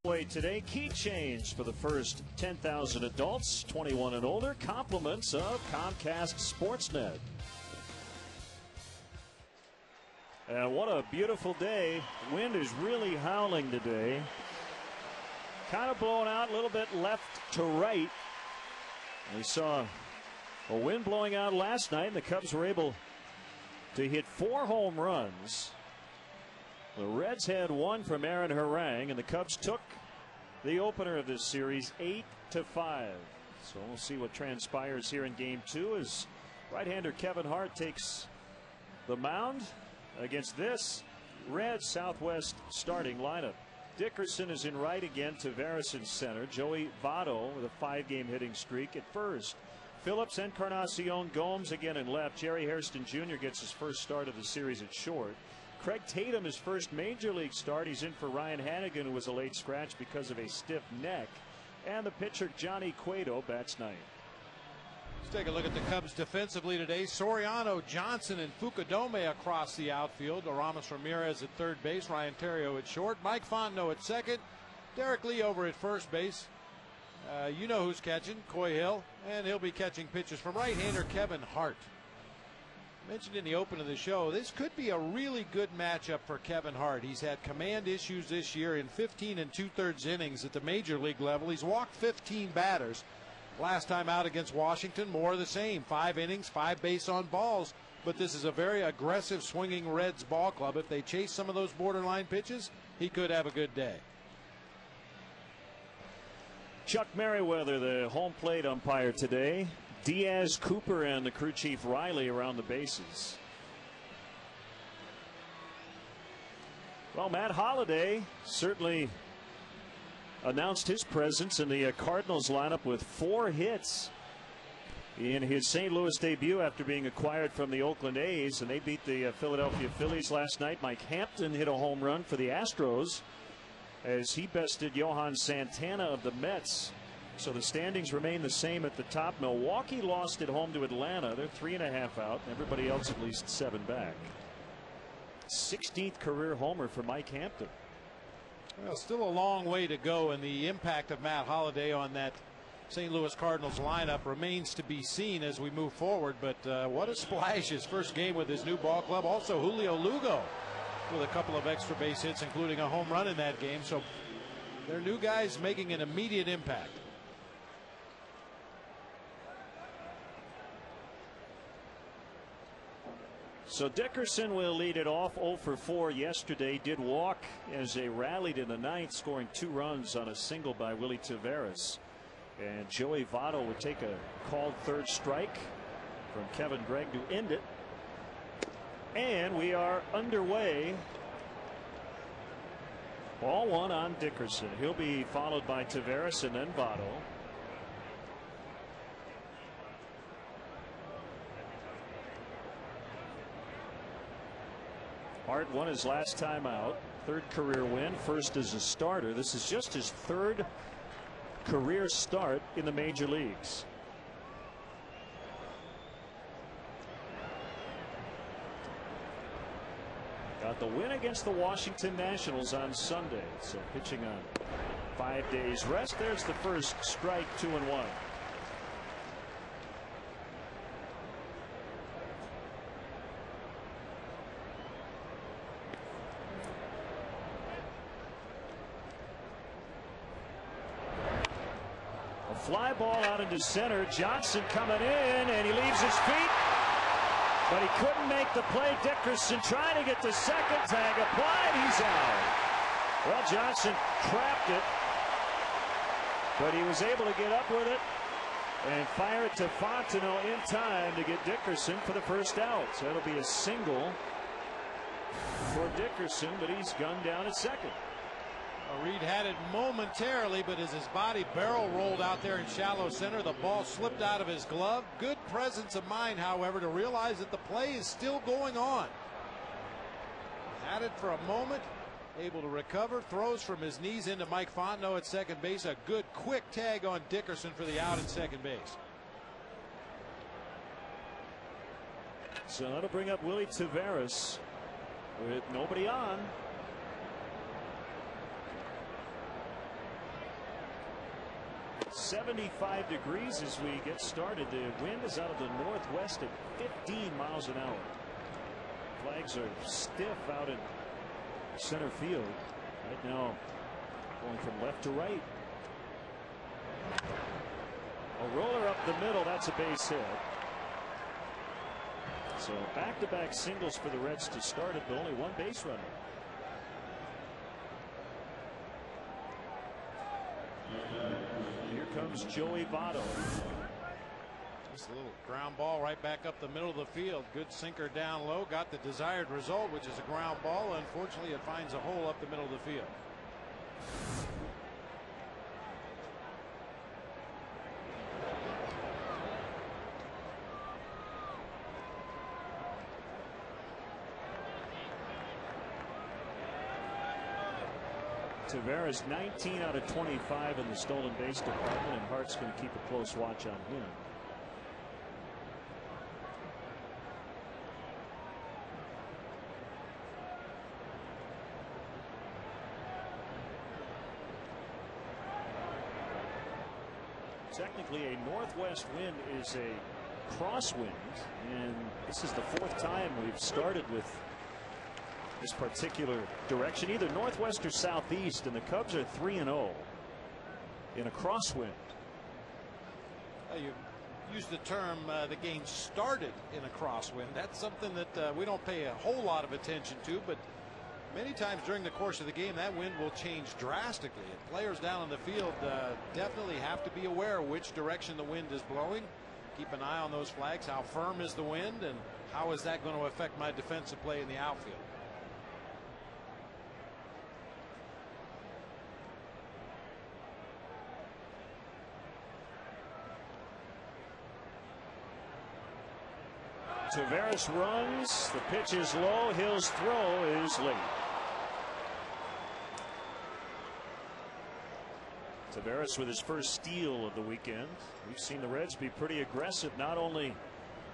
Today, key change for the first 10,000 adults 21 and older, compliments of Comcast Sportsnet. And what a beautiful day. Wind is really howling today. Kind of blowing out a little bit left to right. We saw a wind blowing out last night, and the Cubs were able to hit 4 home runs. The Reds had 1 from Aaron Harang, and the Cubs took the opener of this series 8-5. So we'll see what transpires here in game 2 as right-hander Kevin Hart takes the mound against this Reds Southwest starting lineup. Dickerson is in right again, Taveras in center, Joey Votto with a 5-game hitting streak at first. Phillips, Encarnacion, Gomes again in left. Jerry Hairston Jr. gets his first start of the series at short. Craig Tatum, his first major league start. He's in for Ryan Hannigan, who was a late scratch because of a stiff neck. And the pitcher Johnny Cueto bats ninth. Let's take a look at the Cubs defensively today. Soriano, Johnson, and Fukudome across the outfield. Aramis Ramirez at third base. Ryan Theriot at short. Mike Fontenot at second. Derek Lee over at first base. You know who's catching, Coy Hill. And he'll be catching pitches from right-hander Kevin Hart. Mentioned in the open of the show, this could be a really good matchup for Kevin Hart. He's had command issues this year in 15 2/3 innings at the major league level. He's walked 15 batters. Last time out against Washington, more of the same. 5 innings, 5 base on balls. But this is a very aggressive swinging Reds ball club. If they chase some of those borderline pitches, he could have a good day. Chuck Merriweather, the home plate umpire today. Diaz, Cooper, and the crew chief Riley around the bases. Well, Matt Holliday certainly announced his presence in the Cardinals lineup with 4 hits in his St. Louis debut after being acquired from the Oakland A's, and they beat the Philadelphia Phillies last night. Mike Hampton hit a home run for the Astros as he bested Johan Santana of the Mets. So the standings remain the same at the top. Milwaukee lost at home to Atlanta. They're 3.5 out. Everybody else at least 7 back. 16th career homer for Mike Hampton. Well, still a long way to go, and the impact of Matt Holliday on that St. Louis Cardinals lineup remains to be seen as we move forward. But what a splash, his first game with his new ball club. Also Julio Lugo with a couple of extra base hits, including a home run in that game. So they're new guys making an immediate impact. So Dickerson will lead it off. 0 for 4 yesterday. Did walk as they rallied in the 9th, scoring 2 runs on a single by Willie Taveras. And Joey Votto would take a called third strike from Kevin Gregg to end it. And we are underway. Ball 1 on Dickerson. He'll be followed by Taveras and then Votto. Hart won his last time out. 3rd career win. First as a starter. This is just his 3rd career start in the major leagues. Got the win against the Washington Nationals on Sunday. So pitching on 5 days rest. There's the first strike. 2-1. Fly ball out into center. Johnson coming in, and he leaves his feet, but he couldn't make the play. Dickerson trying to get to second. Tag applied. He's out. Well, Johnson trapped it, but he was able to get up with it and fire it to Fontenot in time to get Dickerson for the first out. So it'll be a single for Dickerson, but he's gunned down at second. Reed had it momentarily, but as his body barrel rolled out there in shallow center, the ball slipped out of his glove. Good presence of mind, however, to realize that the play is still going on. Had it for a moment, able to recover, throws from his knees into Mike Fontenot at second base. A good quick tag on Dickerson for the out at second base. So that'll bring up Willie Taveras with nobody on. 75 degrees as we get started. The wind is out of the northwest at 15 miles an hour. Flags are stiff out in center field. Right now, going from left to right. A roller up the middle. That's a base hit. So back-to-back singles for the Reds to start it, but only one base runner. Here comes Joey Votto. Just a little ground ball right back up the middle of the field. Good sinker down low. Got the desired result, which is a ground ball. Unfortunately, it finds a hole up the middle of the field. Taveras 19 out of 25 in the stolen base department, and Hart's going to keep a close watch on him. Technically, a northwest wind is a crosswind, and this is the fourth time we've started with this particular direction, either northwest or southeast, and the Cubs are 3-0 in a crosswind. You used the term the game started in a crosswind. That's something that we don't pay a whole lot of attention to, but many times during the course of the game that wind will change drastically, and players down in the field definitely have to be aware which direction the wind is blowing. Keep an eye on those flags. How firm is the wind, and how is that going to affect my defensive play in the outfield? Taveras runs. The pitch is low. Hill's throw is late. Taveras with his first steal of the weekend. We've seen the Reds be pretty aggressive, not only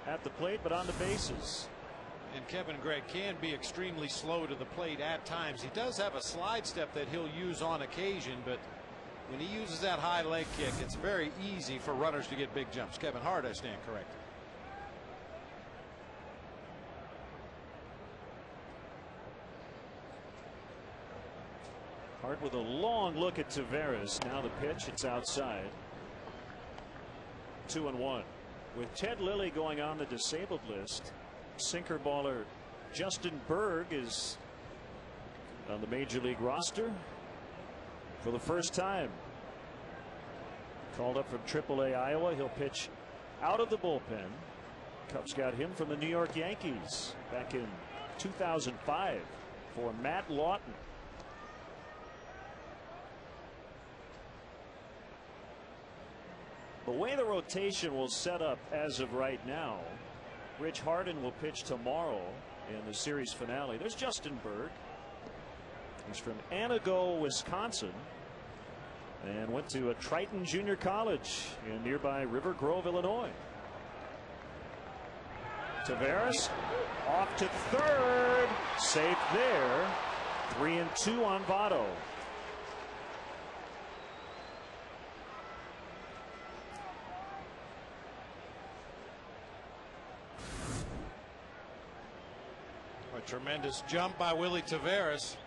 at the plate but on the bases. And Kevin Gregg can be extremely slow to the plate at times. He does have a slide step that he'll use on occasion, but when he uses that high leg kick, it's very easy for runners to get big jumps. Kevin Hart, I stand corrected. Hart with a long look at Taveras. Now the pitch, it's outside. 2-1. With Ted Lilly going on the disabled list, sinker baller Justin Berg is on the major league roster for the first time. Called up from AAA Iowa. He'll pitch out of the bullpen. Cubs got him from the New York Yankees back in 2005 for Matt Lawton. The way the rotation will set up as of right now, Rich Harden will pitch tomorrow in the series finale. There's Justin Berg. He's from Anago, Wisconsin, and went to a Triton Junior College in nearby River Grove, Illinois. Taveras off to third. Safe there. 3-2 on Votto. A tremendous jump by Willie Taveras.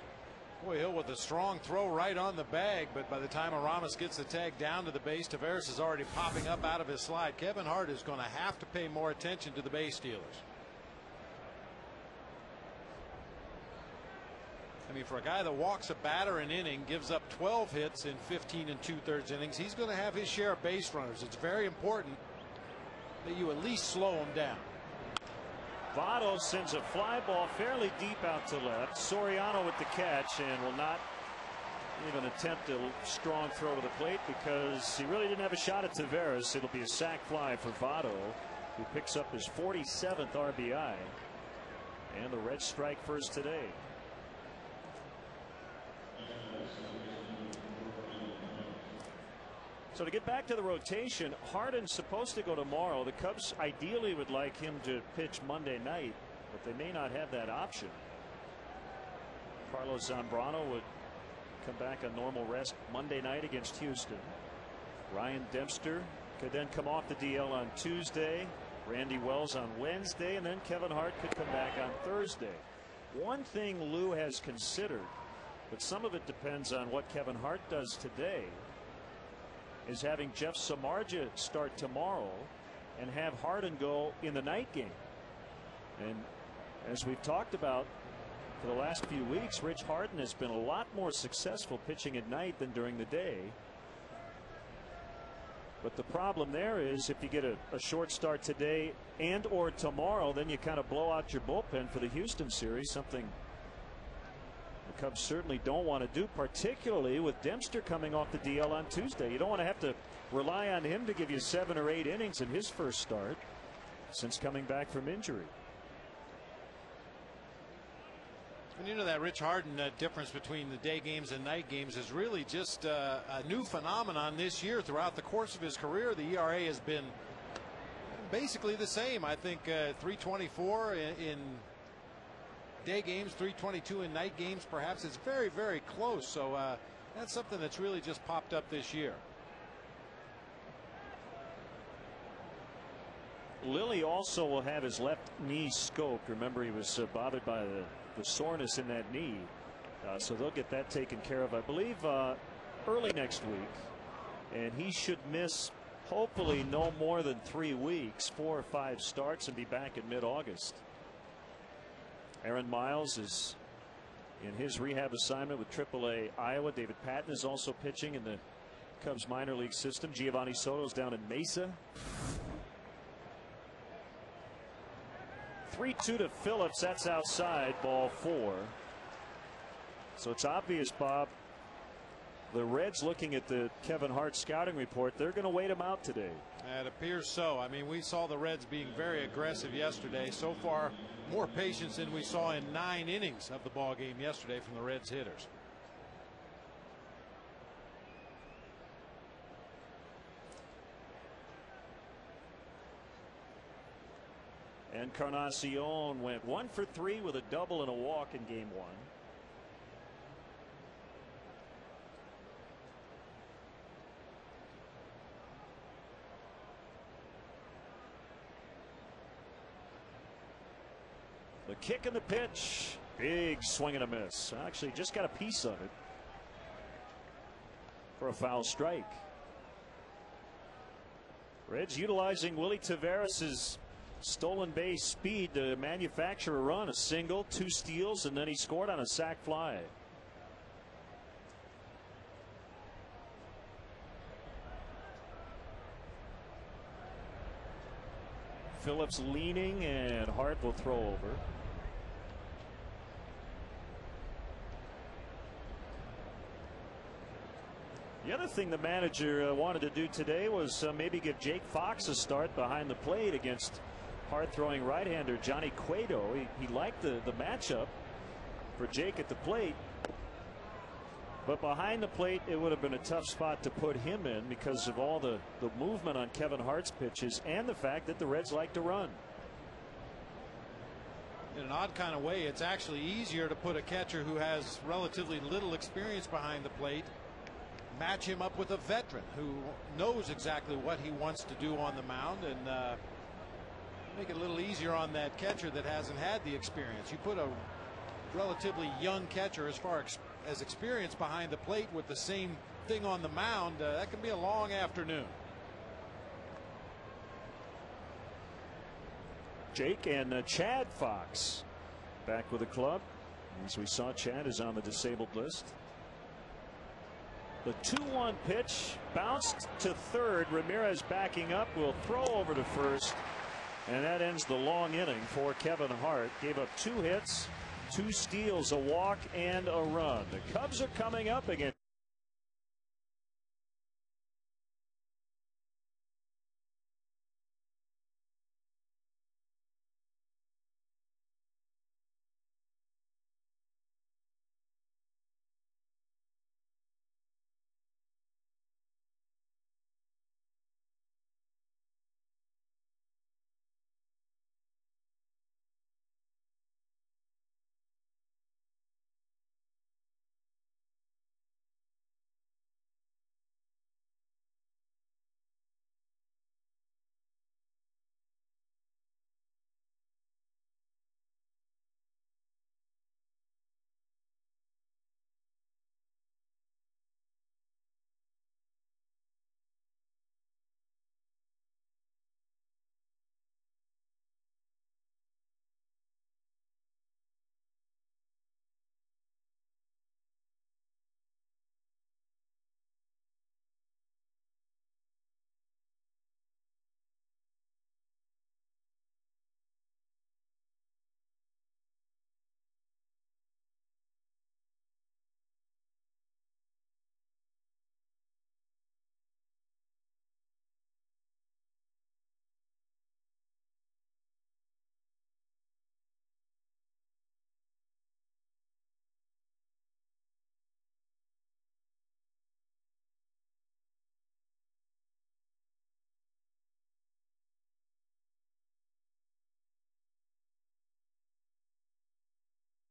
Boy, Hill with a strong throw right on the bag, but by the time Aramis gets the tag down to the base, Taveras is already popping up out of his slide. Kevin Hart is going to have to pay more attention to the base stealers. I mean, for a guy that walks a batter an inning, gives up 12 hits in 15 2/3 innings, he's going to have his share of base runners. It's very important that you at least slow him down. Votto sends a fly ball fairly deep out to left. Soriano with the catch, and will not even attempt a strong throw to the plate because he really didn't have a shot at Taveras. It'll be a sac fly for Votto, who picks up his 47th RBI. And the Reds strike first today. So to get back to the rotation, Harden's supposed to go tomorrow. The Cubs ideally would like him to pitch Monday night, but they may not have that option. Carlos Zambrano would come back on normal rest Monday night against Houston. Ryan Dempster could then come off the DL on Tuesday. Randy Wells on Wednesday, and then Kevin Hart could come back on Thursday. One thing Lou has considered, but some of it depends on what Kevin Hart does today, is having Jeff Samardzija start tomorrow and have Harden go in the night game. And as we've talked about for the last few weeks, Rich Harden has been a lot more successful pitching at night than during the day. But the problem there is if you get a short start today and or tomorrow, then you kind of blow out your bullpen for the Houston series, something the Cubs certainly don't want to do, particularly with Dempster coming off the DL on Tuesday. You don't want to have to rely on him to give you 7 or 8 innings in his first start since coming back from injury. And you know that Rich Harden difference between the day games and night games is really just a new phenomenon this year. Throughout the course of his career, the ERA has been basically the same. I think 3.24 in day games, 3.22 in night games. Perhaps it's very, very close. So that's something that's really just popped up this year. Lilly also will have his left knee scoped. Remember, he was bothered by the soreness in that knee. So they'll get that taken care of, I believe, early next week. And he should miss, hopefully, no more than 3 weeks, 4 or 5 starts, and be back in mid-August. Aaron Miles is in his rehab assignment with AAA Iowa. David Patton is also pitching in the Cubs minor league system. Giovanni Soto's down in Mesa. 3-2 to Phillips. That's outside, ball 4. So it's obvious, Bob, the Reds, looking at the Kevin Hart scouting report, they're going to wait him out today. It appears so. I mean, we saw the Reds being very aggressive yesterday. So far, more patience than we saw in 9 innings of the ball game yesterday from the Reds hitters. Encarnacion went 1 for 3 with a double and a walk in game 1. The kick and the pitch. Big swing and a miss. Actually just got a piece of it for a foul strike. Reds utilizing Willie Taveras' stolen base speed to manufacture a run, a single, 2 steals, and then he scored on a sac fly. Phillips leaning, and Hart will throw over. The other thing the manager wanted to do today was maybe give Jake Fox a start behind the plate against hard-throwing right-hander Johnny Cueto. He liked the matchup for Jake at the plate, but behind the plate it would have been a tough spot to put him in because of all the movement on Kevin Hart's pitches and the fact that the Reds like to run. In an odd kind of way, it's actually easier to put a catcher who has relatively little experience behind the plate, match him up with a veteran who knows exactly what he wants to do on the mound, and make it a little easier on that catcher that hasn't had the experience. You put a relatively young catcher as far as experience behind the plate with the same thing on the mound, that can be a long afternoon. Jake and Chad Fox back with the club. As we saw, Chad is on the disabled list. The 2-1 pitch bounced to third. Ramirez backing up, will throw over to first. And that ends the long inning for Kevin Hart. Gave up 2 hits, 2 steals, a walk, and a run. The Cubs are coming up again.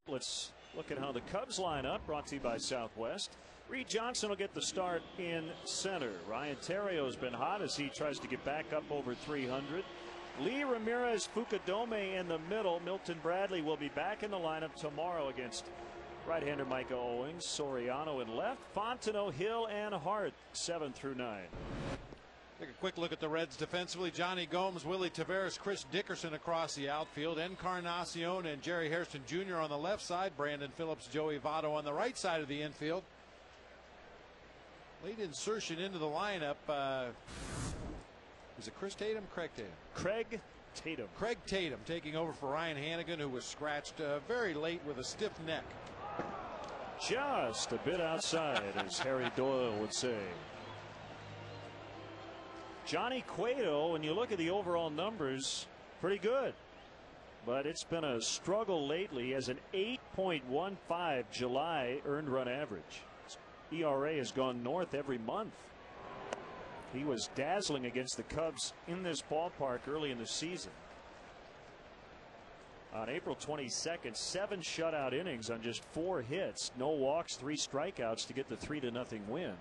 Let's look at how the Cubs line up, brought to you by Southwest. Reed Johnson will get the start in center. Ryan Terrio's been hot as he tries to get back up over 300. Lee Ramirez, Fukudome in the middle. Milton Bradley will be back in the lineup tomorrow against right-hander Micah Owings. Soriano in left. Fontenot, Hill, and Hart 7 through 9. Take a quick look at the Reds defensively. Johnny Gomes, Willie Taveras, Chris Dickerson across the outfield. Encarnacion and Jerry Hairston Jr. on the left side. Brandon Phillips, Joey Votto on the right side of the infield. Late insertion into the lineup. Is it Chris Tatum? Craig Tatum. Craig Tatum. Craig Tatum taking over for Ryan Hannigan, who was scratched very late with a stiff neck. Just a bit outside, as Harry Doyle would say. Johnny Cueto, when you look at the overall numbers, pretty good. But it's been a struggle lately. He has an 8.15 July earned run average. His ERA has gone north every month. He was dazzling against the Cubs in this ballpark early in the season. On April 22nd, 7 shutout innings on just 4 hits, no walks, 3 strikeouts to get the 3-0 win.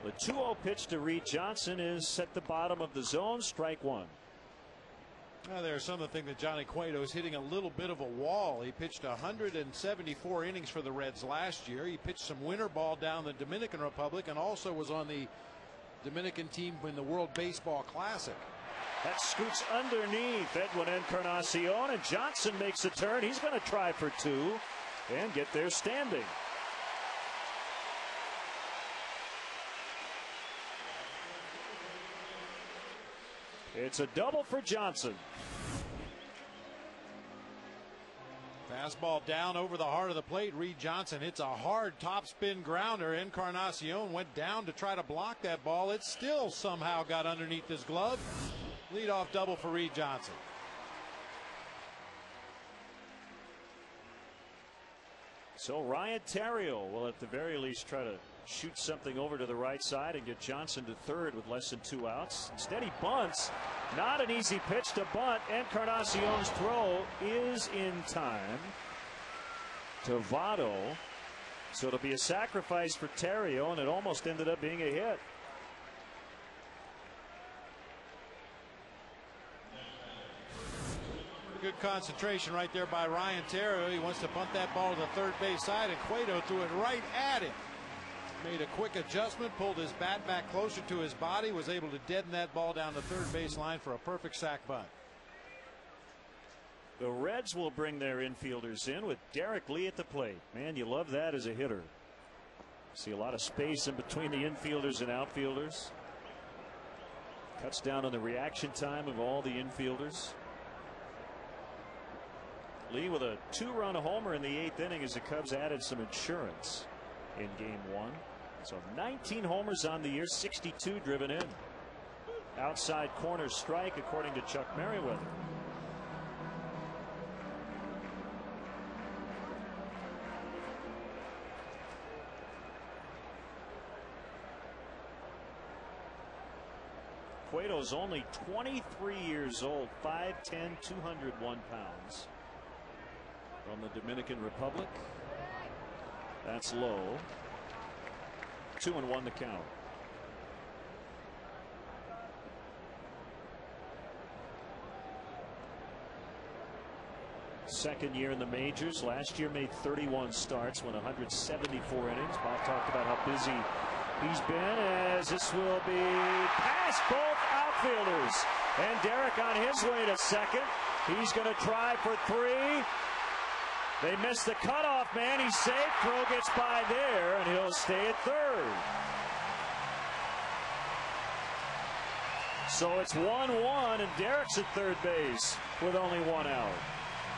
The 2-0 pitch to Reed Johnson is at the bottom of the zone, strike 1. There's some of the things that Johnny Cueto is hitting a little bit of a wall. He pitched 174 innings for the Reds last year. He pitched some winter ball down the Dominican Republic and also was on the Dominican team in the World Baseball Classic. That scoots underneath Edwin Encarnacion, and Johnson makes a turn. He's going to try for 2 and get there standing. It's a double for Johnson. Fastball down over the heart of the plate. Reed Johnson hits a hard topspin grounder. Encarnacion went down to try to block that ball. It still somehow got underneath his glove. Leadoff double for Reed Johnson. So Ryan Theriot will at the very least try to shoot something over to the right side and get Johnson to third with less than 2 outs. Instead he bunts. Not an easy pitch to bunt. Encarnacion's throw is in time to Votto. So it'll be a sacrifice for Theriot, and it almost ended up being a hit. Good concentration right there by Ryan Theriot. He wants to bunt that ball to the third base side, and Cueto threw it right at him. Made a quick adjustment, pulled his bat back closer to his body, was able to deaden that ball down the third base line for a perfect sac bunt. The Reds will bring their infielders in with Derek Lee at the plate. Man, you love that as a hitter. See a lot of space in between the infielders and outfielders. Cuts down on the reaction time of all the infielders. Lee with a 2-run homer in the 8th inning as the Cubs added some insurance in game 1. So 19 homers on the year, 62 driven in. Outside corner strike according to Chuck Merriweather. Cueto's only 23 years old, 5'10", 201 pounds. From the Dominican Republic. That's low. 2-1 the count. Second year in the majors. Last year made 31 starts, went 174 innings. Bob talked about how busy he's been, as this will be past both outfielders. And Derek on his way to second. He's going to try for 3. They missed the cutoff man. He's safe. Throw gets by there, and he'll stay at third. So it's 1-1, and Derek's at third base with only 1 out.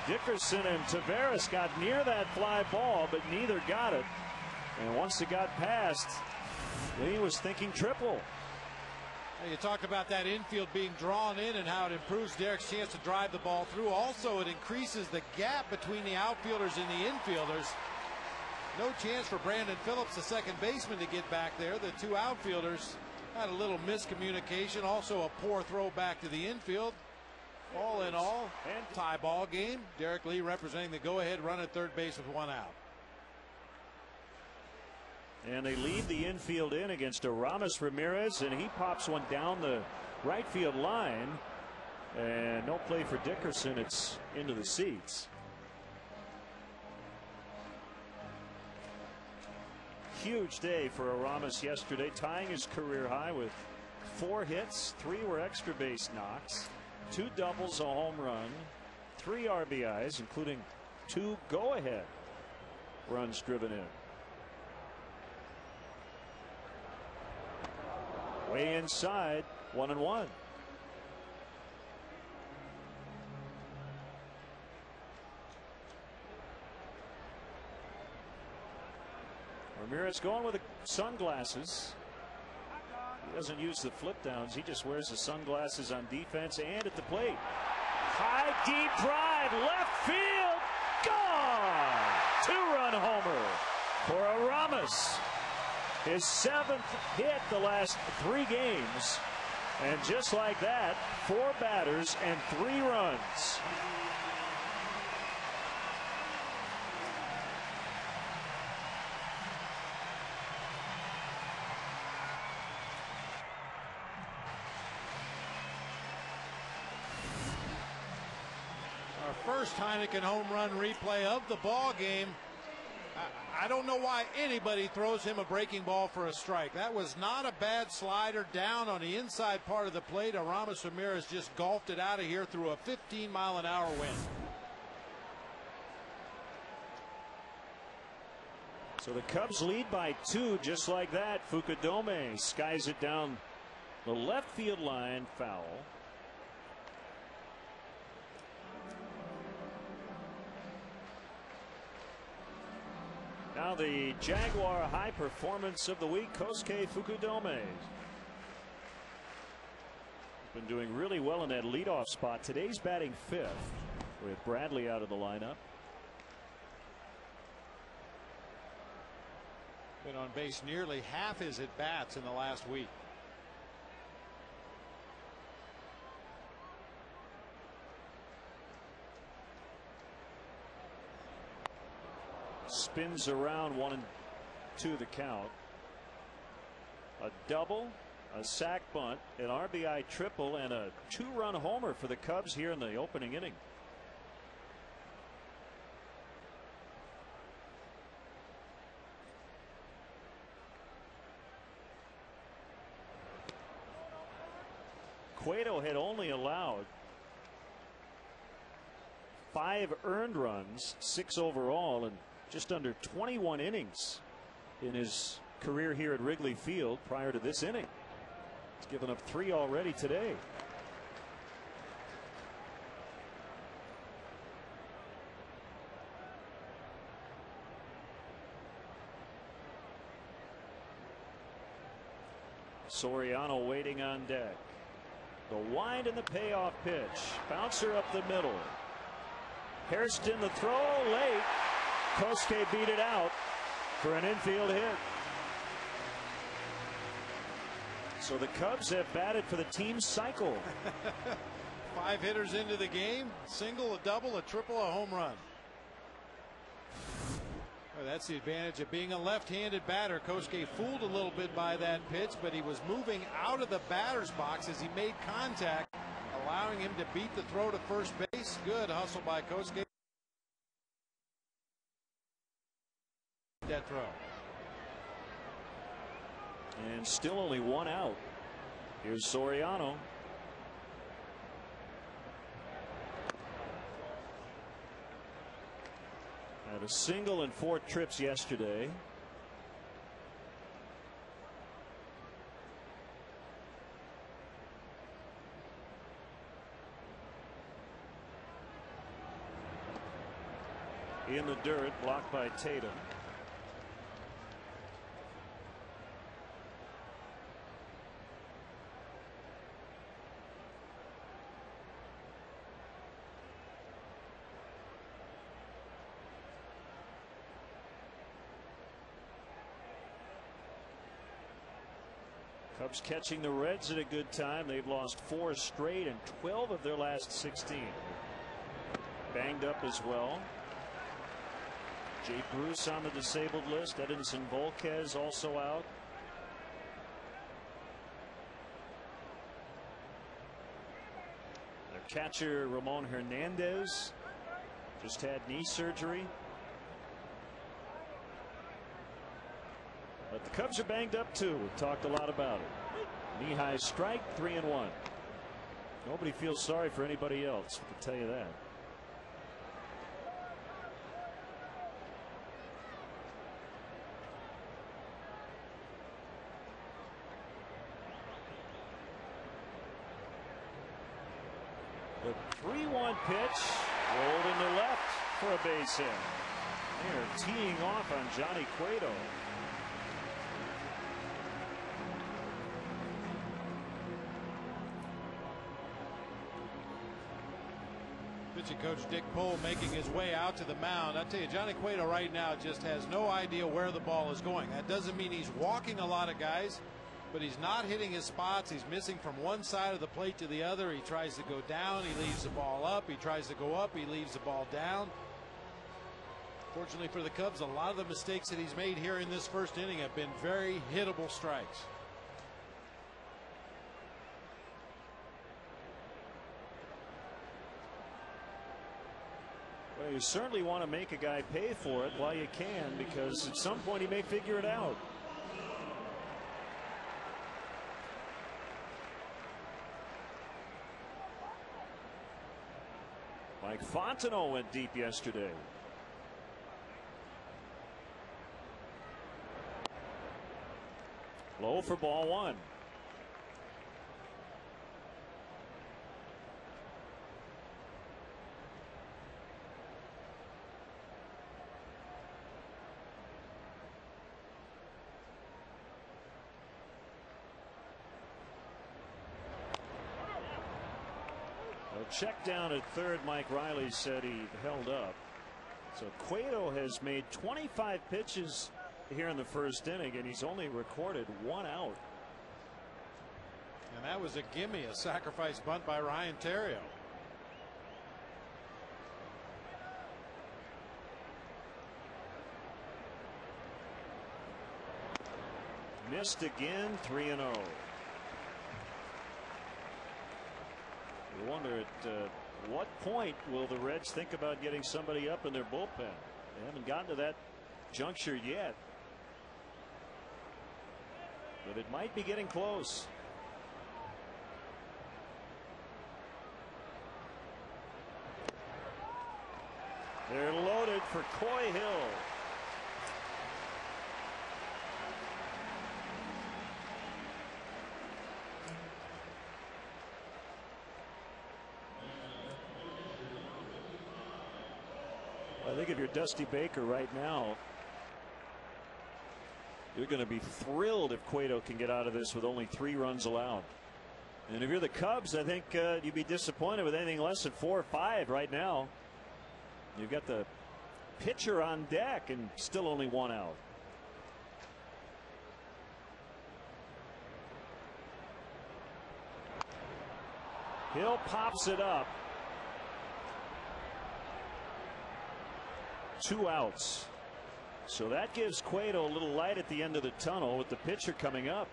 Dickerson and Taveras got near that fly ball, but neither got it. And once it got past, Lee was thinking triple. You talk about that infield being drawn in and how it improves Derek's chance to drive the ball through. Also, it increases the gap between the outfielders and the infielders. No chance for Brandon Phillips, the second baseman, to get back there. The 2 outfielders had a little miscommunication. Also a poor throw back to the infield. All in all, and tie ball game. Derek Lee representing the go-ahead run at third base with 1 out. And they lead the infield in against Aramis Ramirez, and he pops one down the right field line. And no play for Dickerson. It's into the seats. Huge day for Aramis yesterday, tying his career high with 4 hits, 3 were extra base knocks, 2 doubles, a home run, 3 RBIs, including 2 go-ahead runs driven in. Way inside, 1-1. Ramirez going with the sunglasses. He doesn't use the flip downs. He just wears the sunglasses on defense and at the plate. High deep drive, left field, gone! 2-run homer for Aramis. His 7th hit the last 3 games. And just like that, 4 batters and 3 runs. First Heineken home run replay of the ball game. I don't know why anybody throws him a breaking ball for a strike. That was not a bad slider down on the inside part of the plate. Aramis Ramirez just golfed it out of here through a 15-mile-an-hour wind. So the Cubs lead by 2 just like that. Fukudome skies it down the left field line, foul. Now the Jaguar high performance of the week, Kosuke Fukudome. He's been doing really well in that leadoff spot. Today's batting 5th with Bradley out of the lineup. Been on base nearly half his at-bats in the last week. Spins around, 1-2 the count. A double, a sac bunt, an RBI triple, and a 2-run homer for the Cubs here in the opening inning. Cueto had only allowed 5 earned runs, 6 overall, and just under 21 innings in his career here at Wrigley Field prior to this inning. He's given up 3 already today. Soriano waiting on deck. The wind and the payoff pitch. Bouncer up the middle. Hairston the throw late. Kosuke beat it out for an infield hit. So the Cubs have batted for the team's cycle. 5 hitters into the game. Single, a double, a triple, a home run. Well, that's the advantage of being a left-handed batter. Kosuke fooled a little bit by that pitch, but he was moving out of the batter's box as he made contact, allowing him to beat the throw to first base. Good hustle by Kosuke. That throw. And still only 1 out. Here's Soriano. Had a single and 4 trips yesterday. In the dirt, blocked by Tatum. Cubs catching the Reds at a good time. They've lost 4 straight and 12 of their last 16. Banged up as well. Jay Bruce on the disabled list. Edinson Volquez also out. Their catcher Ramon Hernandez just had knee surgery. But the Cubs are banged up too. We talked a lot about it. Knee-high strike, 3-1. Nobody feels sorry for anybody else, I can tell you that. The 3-1 pitch rolled into left for a base hit. They're teeing off on Johnny Cueto. Pitching coach Dick Pohl making his way out to the mound. I tell you, Johnny Cueto right now just has no idea where the ball is going. That doesn't mean he's walking a lot of guys, but he's not hitting his spots. He's missing from one side of the plate to the other. He tries to go down, he leaves the ball up. He tries to go up, he leaves the ball down. Fortunately for the Cubs, a lot of the mistakes that he's made here in this first inning have been very hittable strikes. Well, you certainly want to make a guy pay for it while you can, because at some point he may figure it out. Mike Fontenot went deep yesterday. Low for ball 1. Check down at third. Mike Riley said he held up. So Cueto has made 25 pitches here in the first inning, and he's only recorded 1 out. And that was a gimme, a sacrifice bunt by Ryan Theriot. Missed again, 3-0. You wonder at what point will the Reds think about getting somebody up in their bullpen? They haven't gotten to that juncture yet, but it might be getting close. They're loaded for Coy Hill. I think if you're Dusty Baker right now, you're going to be thrilled if Cueto can get out of this with only 3 runs allowed. And if you're the Cubs, I think you'd be disappointed with anything less than 4 or 5 right now. You've got the pitcher on deck and still only 1 out. Hill pops it up. 2 outs. So that gives Cueto a little light at the end of the tunnel with the pitcher coming up.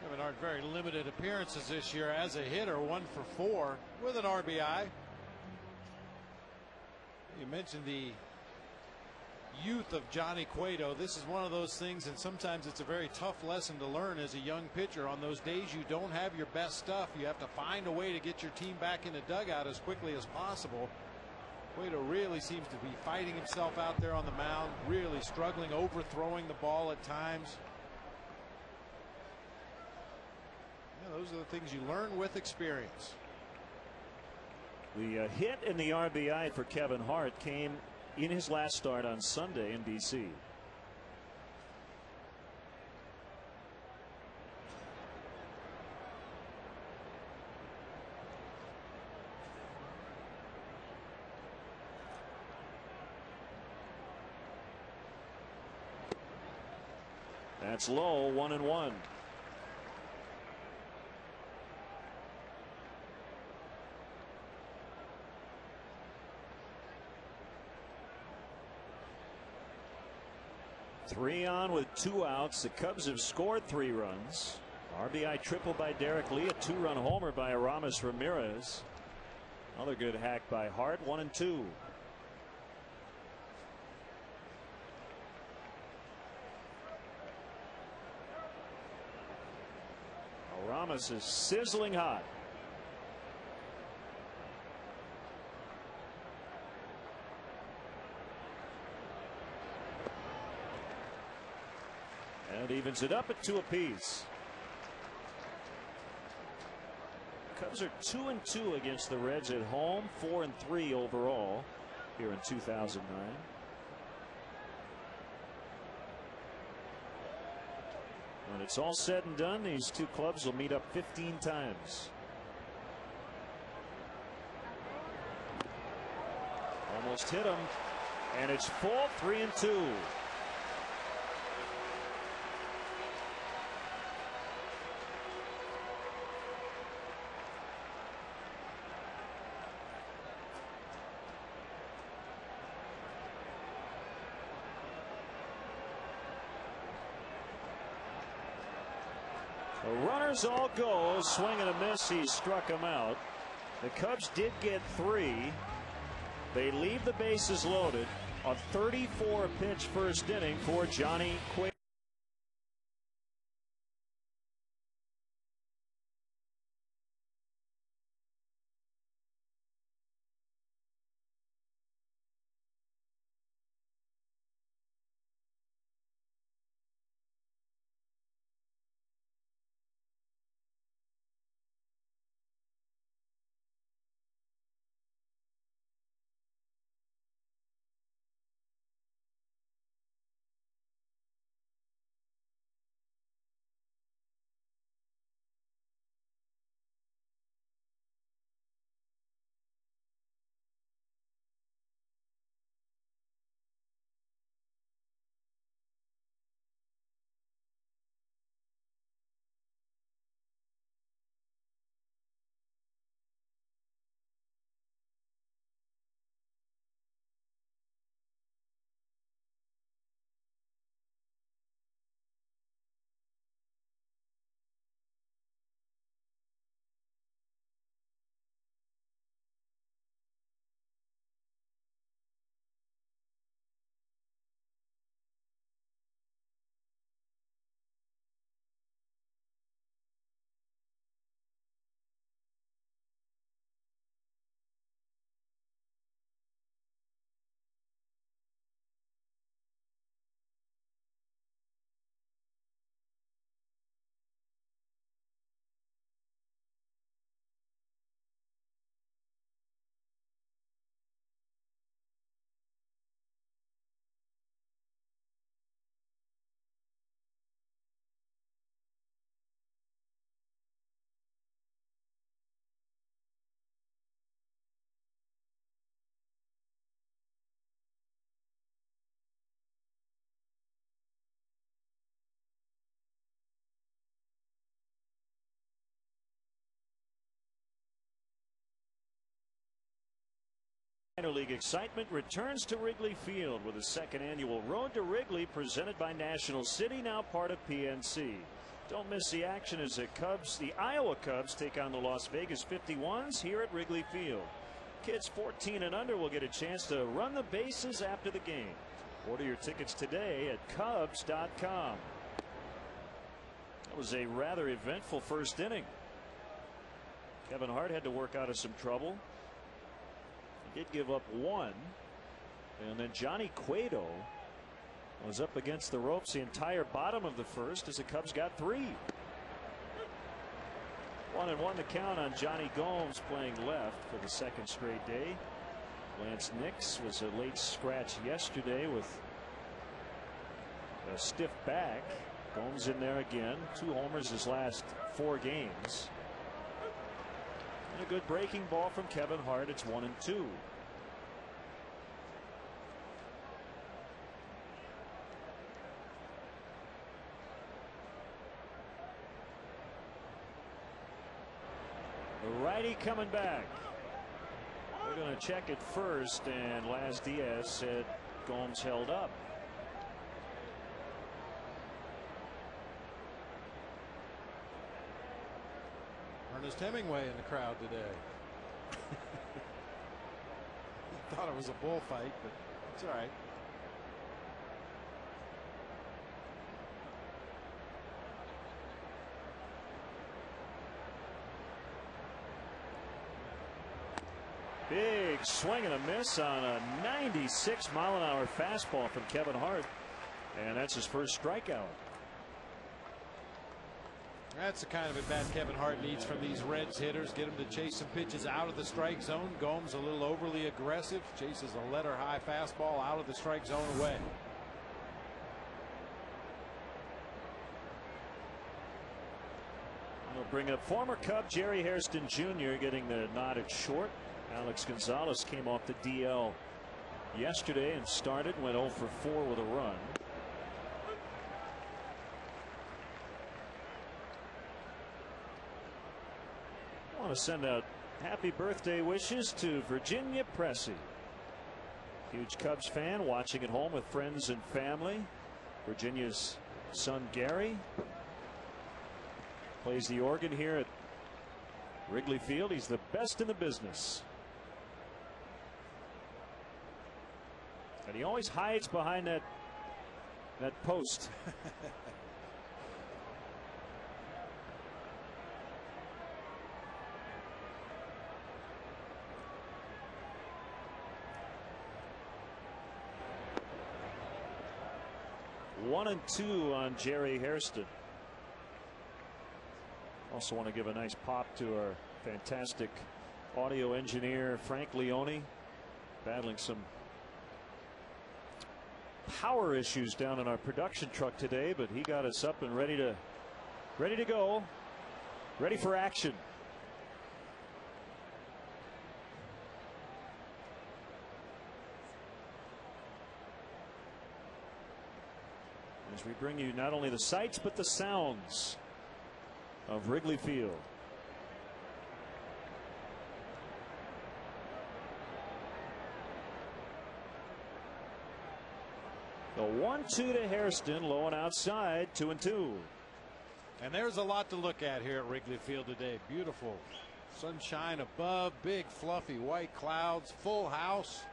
Kevin very limited appearances this year as a hitter, 1 for 4 with an RBI. You mentioned the youth of Johnny Cueto. This is one of those things, and sometimes it's a very tough lesson to learn as a young pitcher. On those days you don't have your best stuff, you have to find a way to get your team back in the dugout as quickly as possible. Cueto really seems to be fighting himself out there on the mound, really struggling, overthrowing the ball at times. Yeah, those are the things you learn with experience. The hit and the RBI for Kevin Hart came in his last start on Sunday in D.C. That's low, 1-1. Three on with 2 outs. The Cubs have scored 3 runs. RBI triple by Derek Lee, a 2-run homer by Aramis Ramirez. Another good hack by Hart, 1-2. Aramis is sizzling hot. And evens it up at 2 apiece. Cubs are 2-2 against the Reds at home, 4-3 overall here in 2009. When it's all said and done, these 2 clubs will meet up 15 times. Almost hit him, and it's full, 3-2. The runners all go. Swing and a miss. He struck him out. The Cubs did get 3. They leave the bases loaded. A 34 pitch first inning for Johnny Cueto. Minor league excitement returns to Wrigley Field with the 2nd annual Road to Wrigley presented by National City, now part of PNC. Don't miss the action as the Iowa Cubs take on the Las Vegas 51s here at Wrigley Field. Kids 14 and under will get a chance to run the bases after the game. Order your tickets today at Cubs.com. That was a rather eventful first inning. Kevin Hart had to work out of some trouble. He did give up 1, and then Johnny Cueto was up against the ropes the entire bottom of the first as the Cubs got 3. 1-1 the count on Johnny Gomes playing left for the 2nd straight day. Lance Nix was a late scratch yesterday with a stiff back. Gomes in there again. 2 homers his last 4 games. And a good breaking ball from Kevin Hart. It's 1-2. righty coming back. We're going to check it first, and Laz Diaz said Gomes held up. Ernest Hemingway in the crowd today. Thought it was a bullfight, but it's all right. Big swing and a miss on a 96-mile-an-hour fastball from Kevin Hart, and that's his first strikeout. That's the kind of at bat Kevin Hart needs from these Reds hitters. Get him to chase some pitches out of the strike zone. Gomes a little overly aggressive. Chases a letter high fastball out of the strike zone away. We'll bring up former Cub Jerry Hairston Jr. getting the nod at short. Alex Gonzalez came off the DL yesterday and started, went 0 for 4 with a run. I want to send out happy birthday wishes to Virginia Pressey. Huge Cubs fan, watching at home with friends and family. Virginia's son Gary plays the organ here at Wrigley Field. He's the best in the business. And he always hides behind that post. One and two on Jerry Hairston. Also want to give a nice pop to our fantastic audio engineer Frank Leone, battling some power issues down in our production truck today, but he got us up and ready to go, ready for action. As we bring you not only the sights but the sounds of Wrigley Field. The 1-2 to Hairston, low and outside, 2-2. And there's a lot to look at here at Wrigley Field today. Beautiful sunshine above, big fluffy white clouds, full house.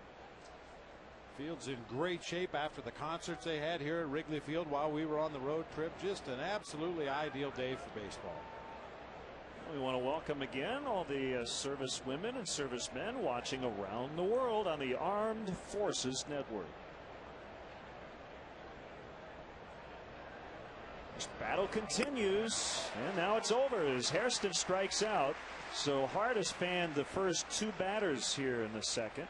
Field's in great shape after the concerts they had here at Wrigley Field while we were on the road trip. Just an absolutely ideal day for baseball. We want to welcome again all the service women and servicemen watching around the world on the Armed Forces Network. This battle continues, and now it's over as Hairston strikes out. So Hart has fanned the first two batters here in the second,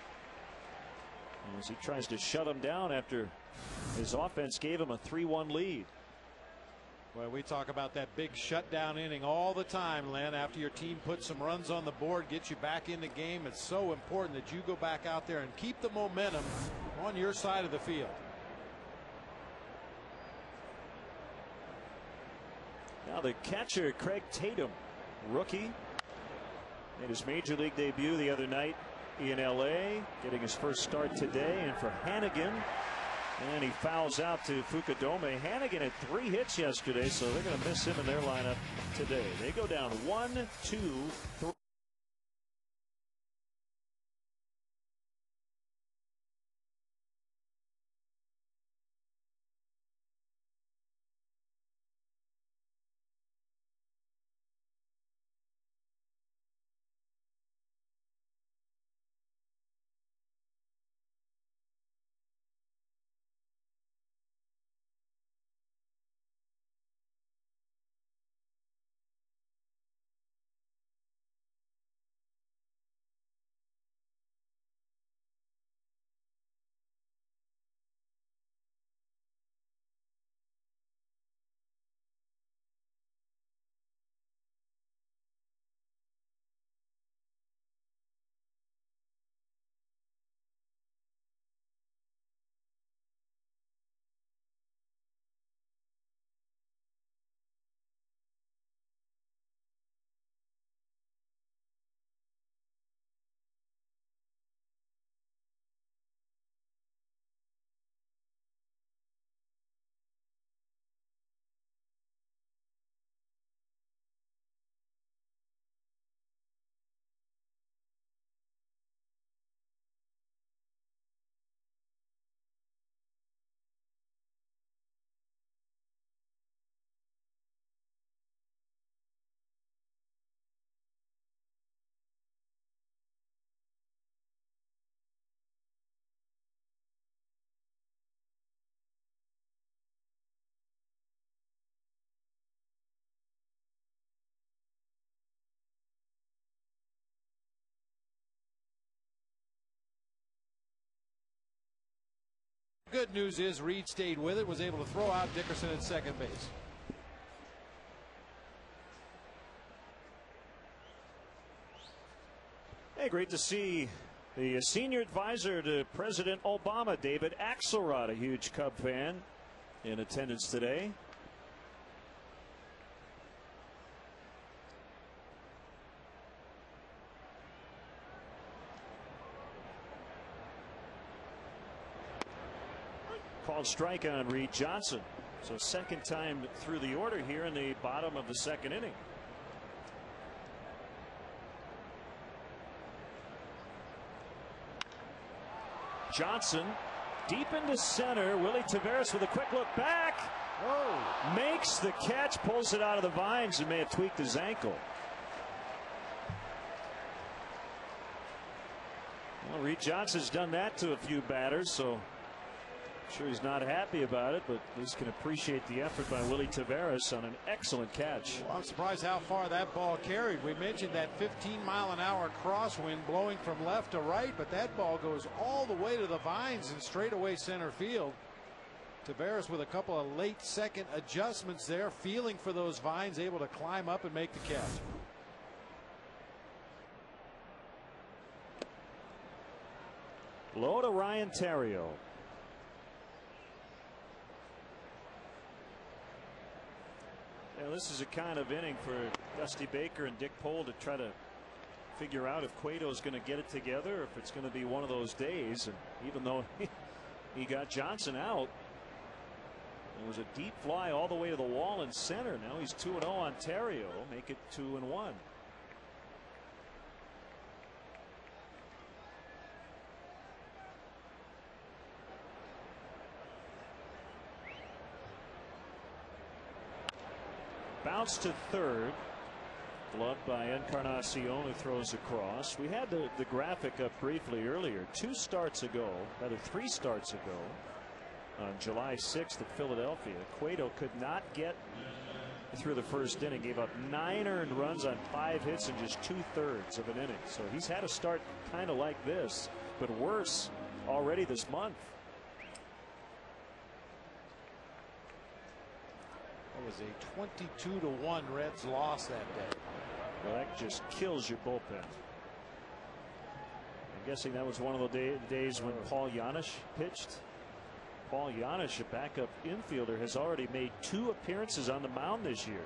as he tries to shut him down after his offense gave him a 3-1 lead. Well, we talk about that big shutdown inning all the time, Len. After your team puts some runs on the board, gets you back in the game, it's so important that you go back out there and keep the momentum on your side of the field. Now the catcher, Craig Tatum, rookie, made his major league debut the other night in LA, getting his first start today. And for Hannigan, and he fouls out to Fukudome. Hannigan had 3 hits yesterday, so they're going to miss him in their lineup today. They go down 1-2-3. good news is Reed stayed with it, was able to throw out Dickerson at second base. Hey, great to see the senior advisor to President Obama, David Axelrod, a huge Cub fan, in attendance today. Called strike on Reed Johnson. So second time through the order here in the bottom of the second inning. Johnson deep into center. Willie Taveras with a quick look back. Whoa. Makes the catch, pulls it out of the vines, and may have tweaked his ankle. Well, Reed Johnson's done that to a few batters, so I'm sure he's not happy about it, but at least can appreciate the effort by Willie Taveras on an excellent catch. Well, I'm surprised how far that ball carried. We mentioned that 15-mile-an-hour crosswind blowing from left to right, but that ball goes all the way to the vines in straightaway center field. Taveras with a couple of late second adjustments there, feeling for those vines, able to climb up and make the catch. Low to Ryan Theriot. Yeah, this is a kind of inning for Dusty Baker and Dick Pole to try to figure out if Cueto's going to get it together, or if it's going to be one of those days. And even though he got Johnson out, it was a deep fly all the way to the wall in center. Now he's 2-0 on Theriot. Make it 2-1. Bounce to third. Gloved by Encarnacion, who throws across. We had the graphic up briefly earlier. 3 starts ago on July 6th at Philadelphia, Cueto could not get through the first inning. Gave up 9 earned runs on 5 hits in just 2/3 of an inning. So he's had a start kind of like this, but worse already this month. It was a 22-1 Reds loss that day. Well, that just kills your bullpen. I'm guessing that was one of the days when Paul Janisch pitched. Paul Janisch, a backup infielder, has already made 2 appearances on the mound this year.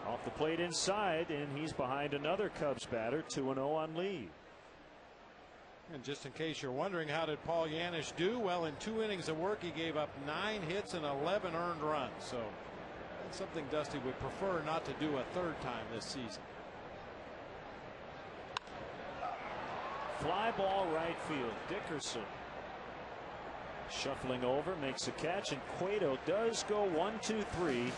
Off the plate inside, and he's behind another Cubs batter, 2-0 on Lee. And just in case you're wondering, how did Paul Janisch do? Well, in 2 innings of work, he gave up 9 hits and 11 earned runs. So that's something Dusty would prefer not to do a third time this season. Fly ball right field. Dickerson shuffling over, makes a catch, and Cueto does go 1-2-3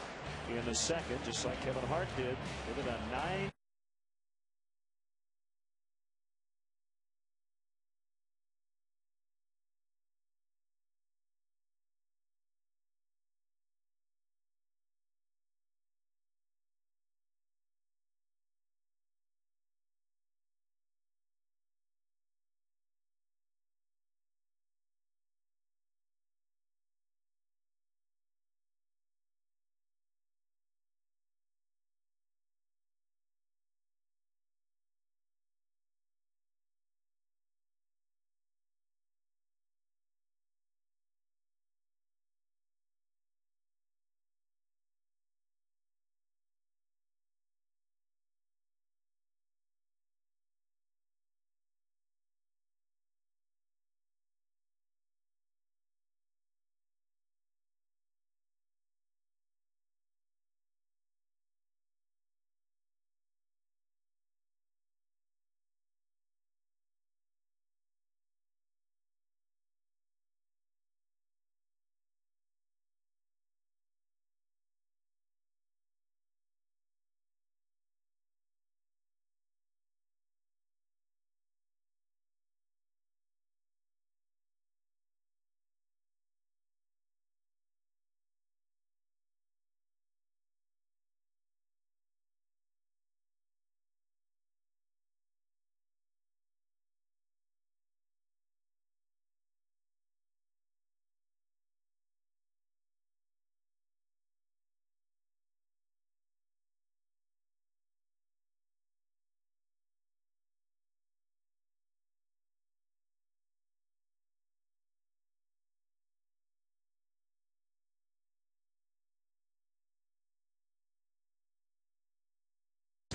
in the second, just like Kevin Hart did. With it on 9.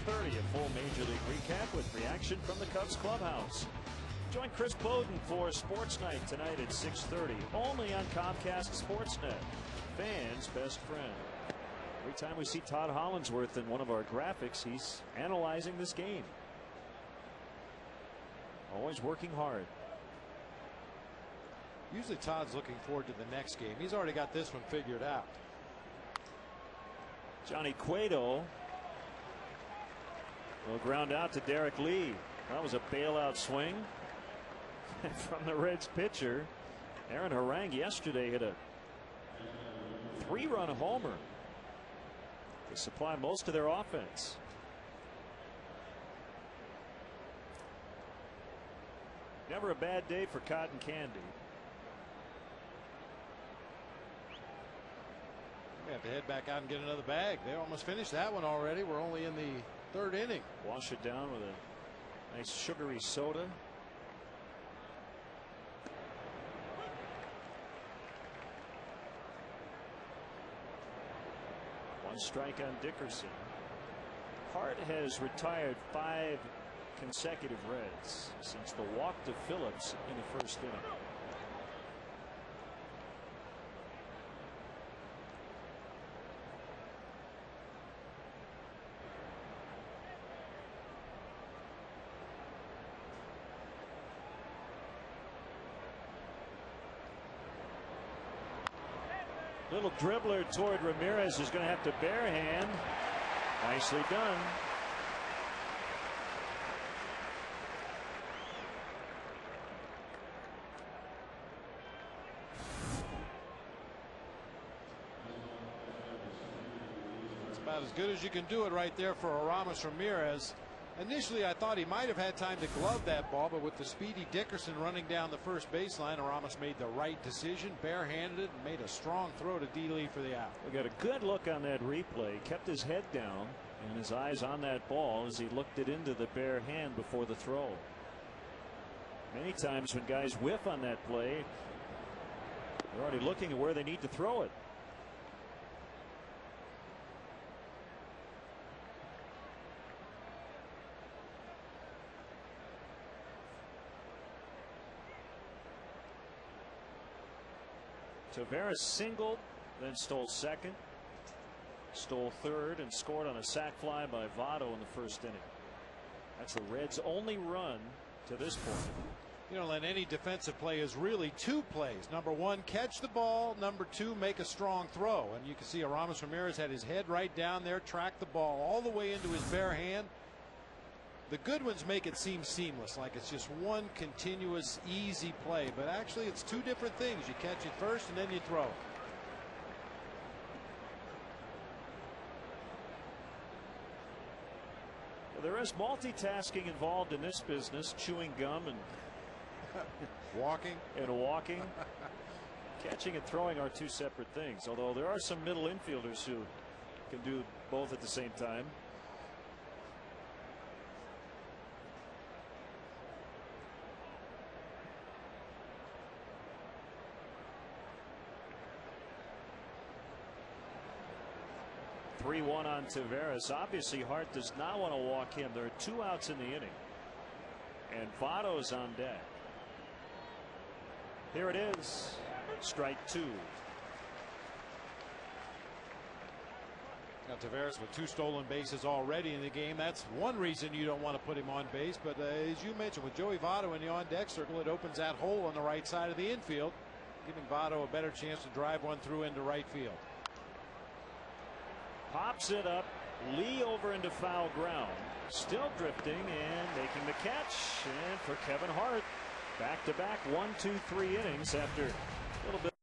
6:30, a full Major League recap with reaction from the Cubs clubhouse. Join Chris Bowden for Sports Night tonight at 6:30, only on Comcast Sportsnet, fans' best friend. Every time we see Todd Hollandsworth in one of our graphics, he's analyzing this game. Always working hard. Usually Todd's looking forward to the next game. He's already got this one figured out. Johnny Cueto will ground out to Derek Lee. That was a bailout swing from the Reds pitcher. Aaron Harang yesterday hit a 3-run homer to supply most of their offense. Never a bad day for Cotton Candy. We have to head back out and get another bag. They almost finished that one already. We're only in the 3rd inning. Wash it down with a nice sugary soda. One strike on Dickerson. Hart has retired 5 consecutive Reds since the walk to Phillips in the 1st inning. Little dribbler toward Ramirez is going to have to barehand. Nicely done. It's about as good as you can do it right there for Aramis Ramirez. Initially, I thought he might have had time to glove that ball, but with the speedy Dickerson running down the first baseline, Aramis made the right decision, barehanded it, and made a strong throw to D. Lee for the out. We got a good look on that replay. Kept his head down and his eyes on that ball as he looked it into the bare hand before the throw. Many times when guys whiff on that play, they're already looking at where they need to throw it. Taveras singled, then stole second, stole third, and scored on a sac fly by Votto in the 1st inning. That's the Reds' only run to this point. You don't let any defensive play is really 2 plays. Number 1, catch the ball. Number 2, make a strong throw. And you can see Aramis Ramirez had his head right down there, tracked the ball all the way into his bare hand. The good ones make it seem seamless, like it's just one continuous easy play, but actually it's 2 different things. You catch it first and then you throw it. Well, there is multitasking involved in this business, chewing gum and walking. Catching and throwing are 2 separate things, although there are some middle infielders who can do both at the same time. (3-1) on Taveras. Obviously, Hart does not want to walk him. There are 2 outs in the inning, and Votto's on deck. Here it is, strike 2. Now Taveras with 2 stolen bases already in the game. That's one reason you don't want to put him on base. But as you mentioned, with Joey Votto in the on-deck circle, it opens that hole on the right side of the infield, giving Votto a better chance to drive one through into right field. Pops it up. Lee over into foul ground. Still drifting and making the catch. And for Kevin Hart, back-to-back 1, 2, 3 innings after a little bit.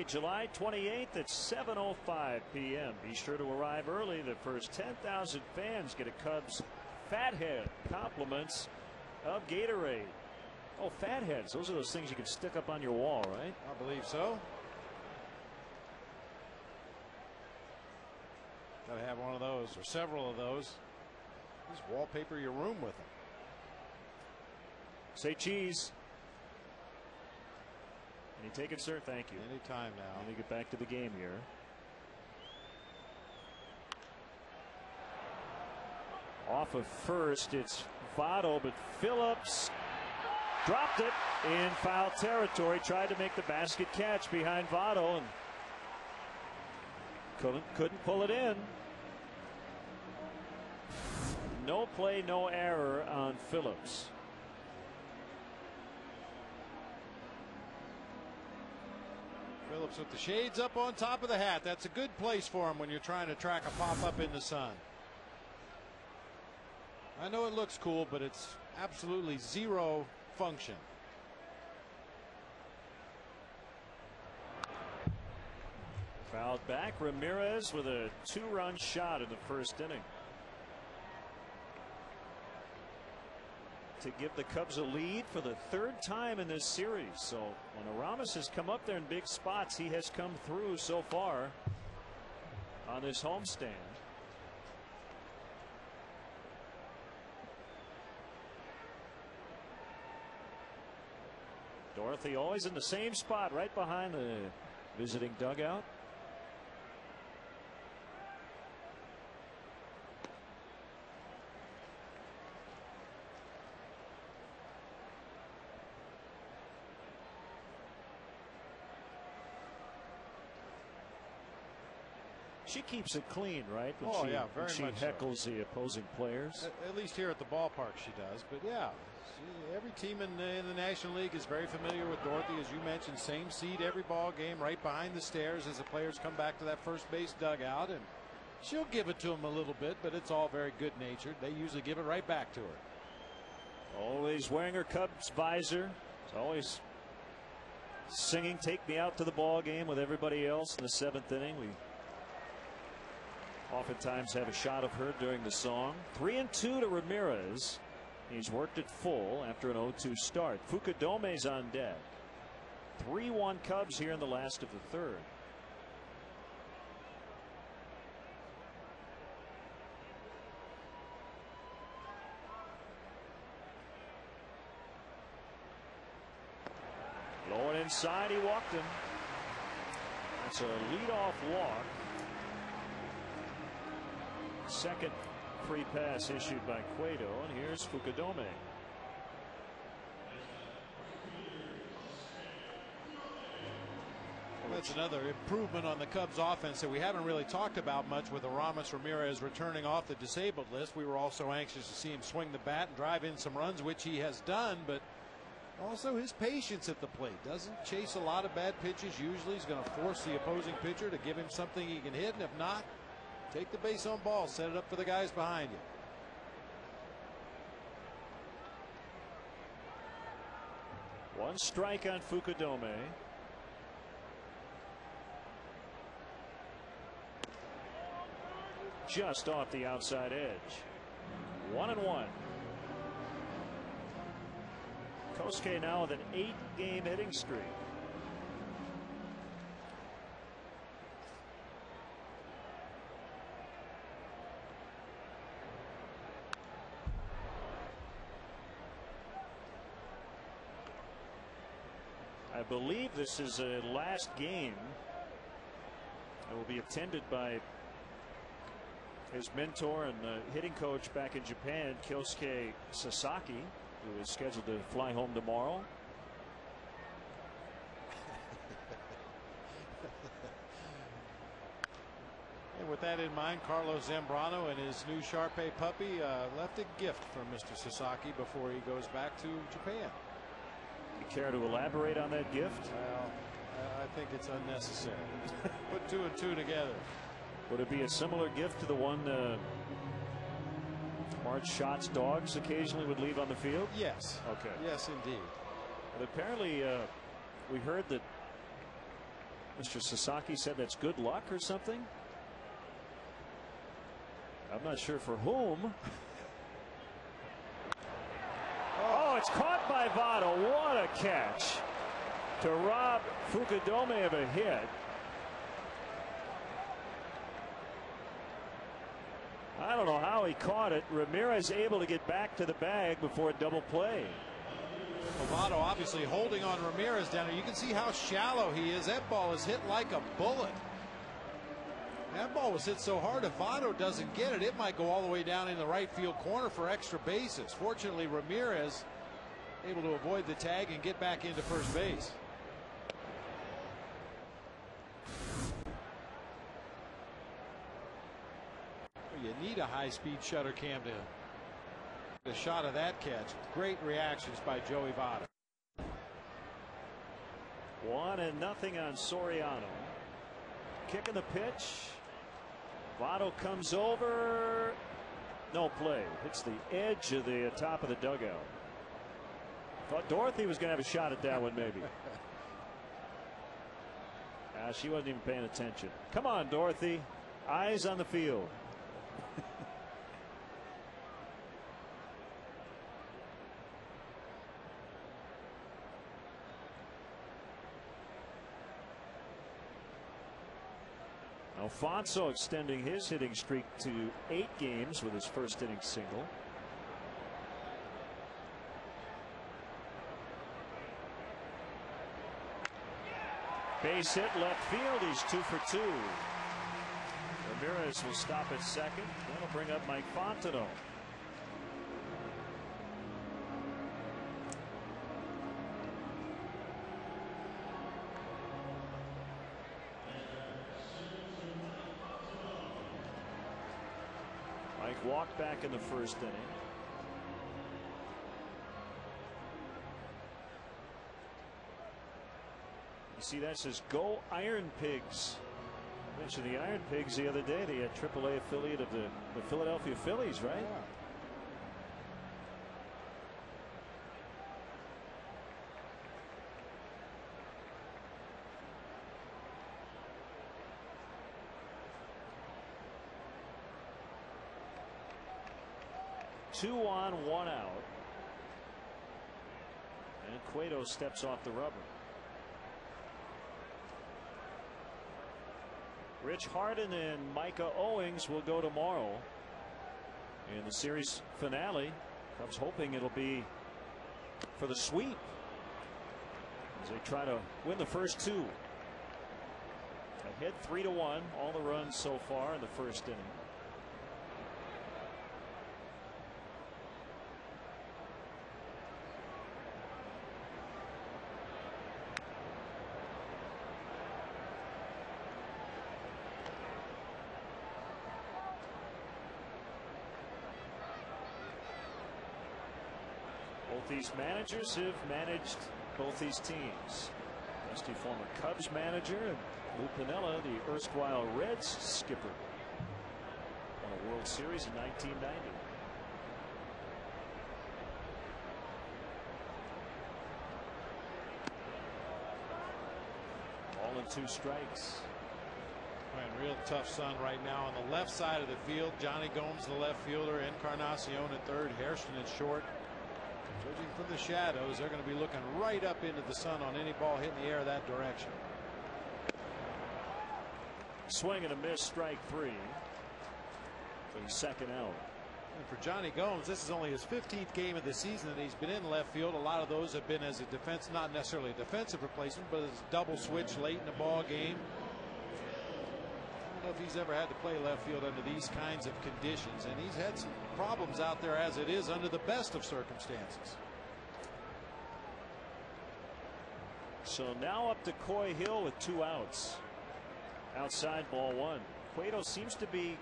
July 28th at 7:05 p.m. Be sure to arrive early. The first 10,000 fans get a Cubs fathead compliments of Gatorade. Oh, fatheads. Those are those things you can stick up on your wall, right? I believe so. Got to have one of those or several of those. Just wallpaper your room with them. Say cheese. Any take it, sir? Thank you. Anytime now. Let me get back to the game here. Off of first, it's Votto, but Phillips dropped it in foul territory. Tried to make the basket catch behind Votto and couldn't pull it in. No play, no error on Phillips. Phillips with the shades up on top of the hat. That's a good place for him when you're trying to track a pop up in the sun. I know it looks cool, but it's absolutely zero function. Fouled back. Ramirez with a 2-run shot in the first inning to give the Cubs a lead for the 3rd time in this series. So when Aramis has come up there in big spots, he has come through so far on this homestand. Dorothy always in the same spot right behind the visiting dugout. She keeps it clean, right? When very she much heckles the opposing players. At least here at the ballpark she does. But yeah, every team in the National League is very familiar with Dorothy. As you mentioned, same seat every ball game, right behind the stairs as the players come back to that first base dugout. And she'll give it to them a little bit, but it's all very good natured. They usually give it right back to her. Always wearing her Cubs visor. It's always singing "Take Me Out to the Ball Game" with everybody else in the 7th inning. We oftentimes have a shot of her during the song. 3-2 to Ramirez. He's worked it full after an 0-2 start. Fukudome's on deck. 3-1 Cubs here in the last of the 3rd. Low and inside, he walked him. That's a leadoff walk. Second free pass issued by Cueto, and here's Fukudome. That's another improvement on the Cubs offense that we haven't really talked about much with Aramis Ramirez returning off the disabled list. We were also anxious to see him swing the bat and drive in some runs, which he has done, but also his patience at the plate. Doesn't chase a lot of bad pitches. Usually he's going to force the opposing pitcher to give him something he can hit, and if not, take the base on ball, set it up for the guys behind you. One strike on Fukudome. Just off the outside edge. 1-1. Kosuke now with an 8-game hitting streak. I believe this is a last game. It will be attended by his mentor and hitting coach back in Japan, Kyosuke Sasaki, who is scheduled to fly home tomorrow. And with that in mind, Carlos Zambrano and his new Shar-Pei puppy left a gift for Mr. Sasaki before he goes back to Japan. You care to elaborate on that gift? Well, I think it's unnecessary. Put 2 and 2 together. Would it be a similar gift to the one Marge Schott's dogs occasionally would leave on the field? Yes. Okay. Yes, indeed. But apparently, we heard that Mr. Sasaki said that's good luck or something. I'm not sure for whom. Oh, it's caught by Votto. What a catch to rob Fukudome of a hit. I don't know how he caught it. Ramirez able to get back to the bag before a double play. Votto obviously holding on Ramirez down there. You can see how shallow he is. That ball is hit like a bullet. That ball was hit so hard, if Votto doesn't get it, it might go all the way down in the right field corner for extra bases. Fortunately, Ramirez able to avoid the tag and get back into first base. You need a high-speed shutter cam to get a shot of that catch. Great reactions by Joey Votto. 1-0 on Soriano. Kicking the pitch. Votto comes over. No play. Hits the edge of the top of the dugout. Thought Dorothy was going to have a shot at that one, maybe. She wasn't even paying attention. Come on, Dorothy. Eyes on the field. Alfonso extending his hitting streak to 8 games with his first inning single. Base hit left field. He's 2 for 2. Ramirez will stop at second. That'll bring up Mike Fontenot. Mike walked back in the first inning. You see that says "Go Iron Pigs." I mentioned the Iron Pigs the other day. The AAA affiliate of the Philadelphia Phillies, right? Yeah. Two on, 1 out. And Cueto steps off the rubber. Rich Harden and Micah Owings will go tomorrow in the series finale. Cubs hoping it'll be for the sweep as they try to win the first 2. Ahead 3-1. All the runs so far in the first inning. Both these managers have managed both these teams. Dusty, former Cubs manager, and Lou Piniella, the erstwhile Reds skipper, won a World Series in 1990. Ball and 2 strikes. Playing real tough sun right now on the left side of the field. Johnny Gomes, the left fielder, Encarnacion at third, Hairston at short. Judging from the shadows, they're going to be looking right up into the sun on any ball hitting the air that direction. Swing and a miss, strike 3 for the second out. And for Johnny Gomes, this is only his 15th game of the season that he's been in left field. A lot of those have been as a defense, not necessarily a defensive replacement, but as a double switch late in the ball game. I don't know if he's ever had to play left field under these kinds of conditions, and he's had some problems out there as it is under the best of circumstances. So now up to Coy Hill with 2 outs. Outside, ball 1. Cueto seems to be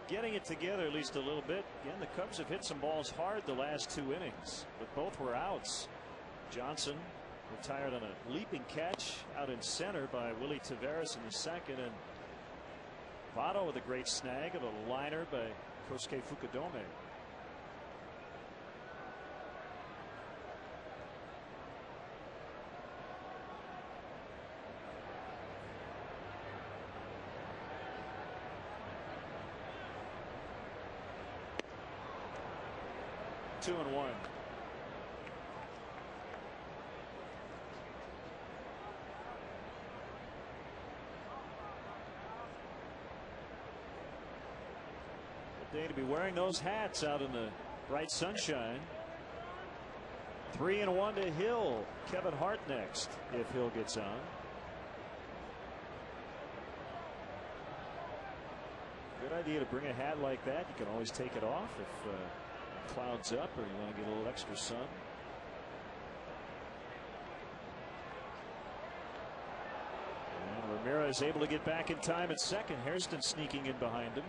getting it together at least a little bit. Again, the Cubs have hit some balls hard the last 2 innings, but both were outs. Johnson retired on a leaping catch out in center by Willie Taveras in the second, and Votto with a great snag of a liner by Kosuke Fukudome. 2-1. Good day to be wearing those hats out in the bright sunshine. 3-1 to Hill. Kevin Hart next if Hill gets on. Good idea to bring a hat like that. You can always take it off if it clouds up or you want to get a little extra sun. And Ramirez able to get back in time at second. Hairston sneaking in behind him.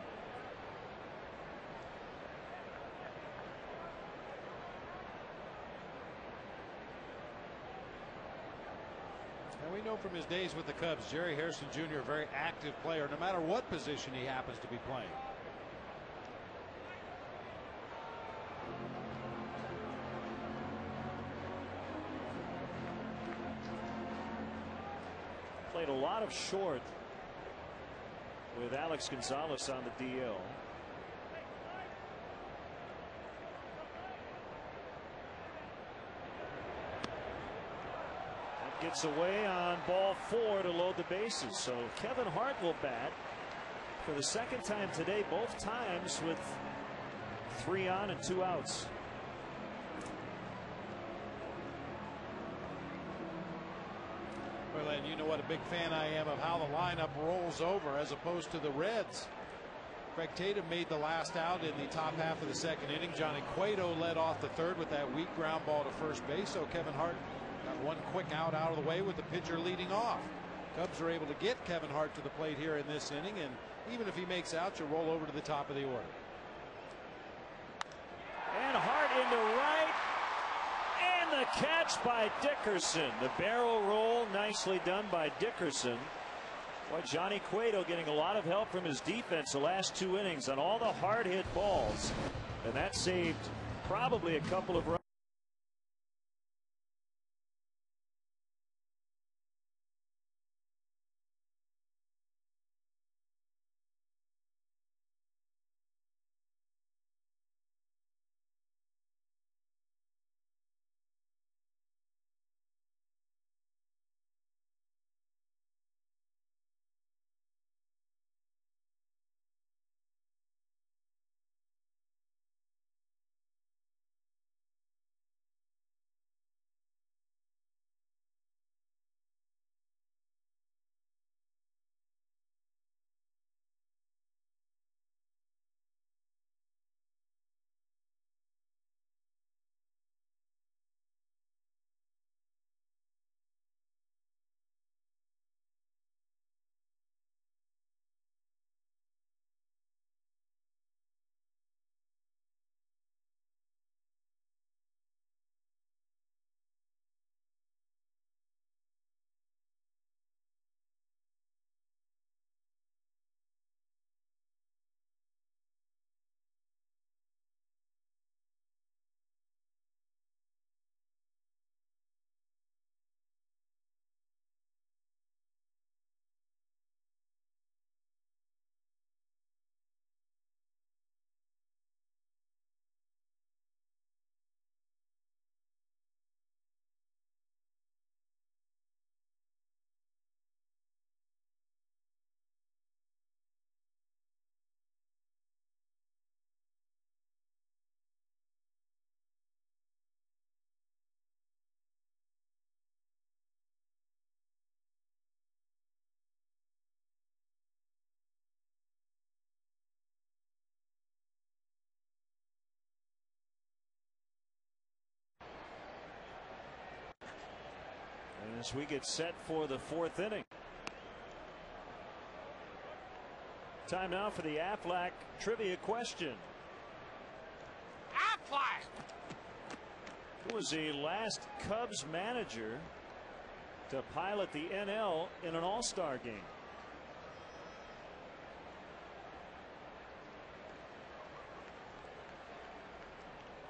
And we know from his days with the Cubs, Jerry Hairston Jr., a very active player, no matter what position he happens to be playing. Played a lot of short with Alex Gonzalez on the DL. Gets away on ball 4 to load the bases. So Kevin Hart will bat for the second time today, both times with 3 on and 2 outs. Well, and you know what a big fan I am of how the lineup rolls over as opposed to the Reds. Craig Tatum made the last out in the top half of the second inning. Johnny Cueto led off the third with that weak ground ball to first base. So Kevin Hart got one quick out of the way with the pitcher leading off. Cubs are able to get Kevin Hart to the plate here in this inning, and even if he makes out, you roll over to the top of the order. And Hart into right, and the catch by Dickerson. The barrel roll nicely done by Dickerson. Boy, Johnny Cueto getting a lot of help from his defense the last 2 innings on all the hard hit balls, and that saved probably a couple of runs. As we get set for the 4th inning. Time now for the Aflac trivia question. Aflac! Who was the last Cubs manager to pilot the NL in an All-Star game?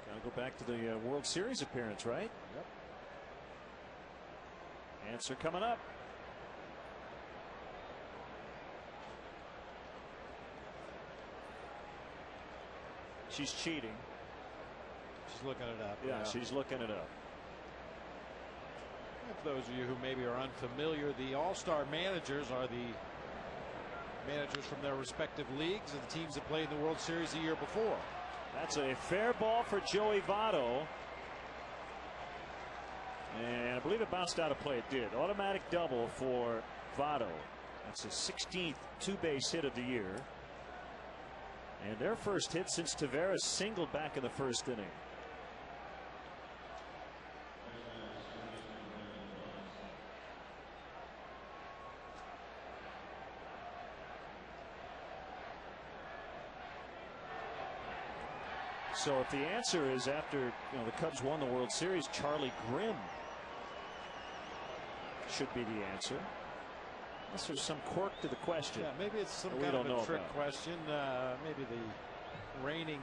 Gotta go back to the World Series appearance, right? Yep. Answer coming up. She's cheating. She's looking it up. Yeah, she's looking it up. For those of you who maybe are unfamiliar, the All-Star managers are the managers from their respective leagues and the teams that played in the World Series the year before. That's a fair ball for Joey Votto. And I believe it bounced out of play. It did. Automatic double for Votto. That's his 16th two-base hit of the year. And their first hit since Taveras singled back in the first inning. So if the answer is after the Cubs won the World Series, Charlie Grimm should be the answer. Unless there's some quirk to the question. Yeah, maybe it's some kind of a trick question. Maybe the reigning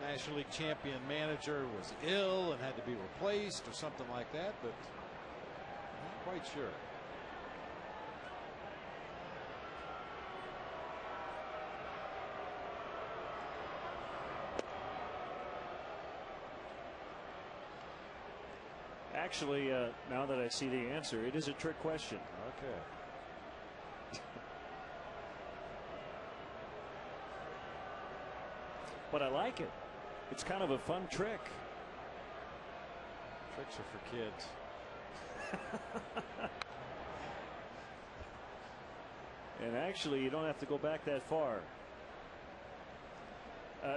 National League champion manager was ill and had to be replaced or something like that, but I'm not quite sure. Actually, now that I see the answer, it is a trick question. Okay. But I like it. It's kind of a fun trick. Tricks are for kids. And actually, you don't have to go back that far.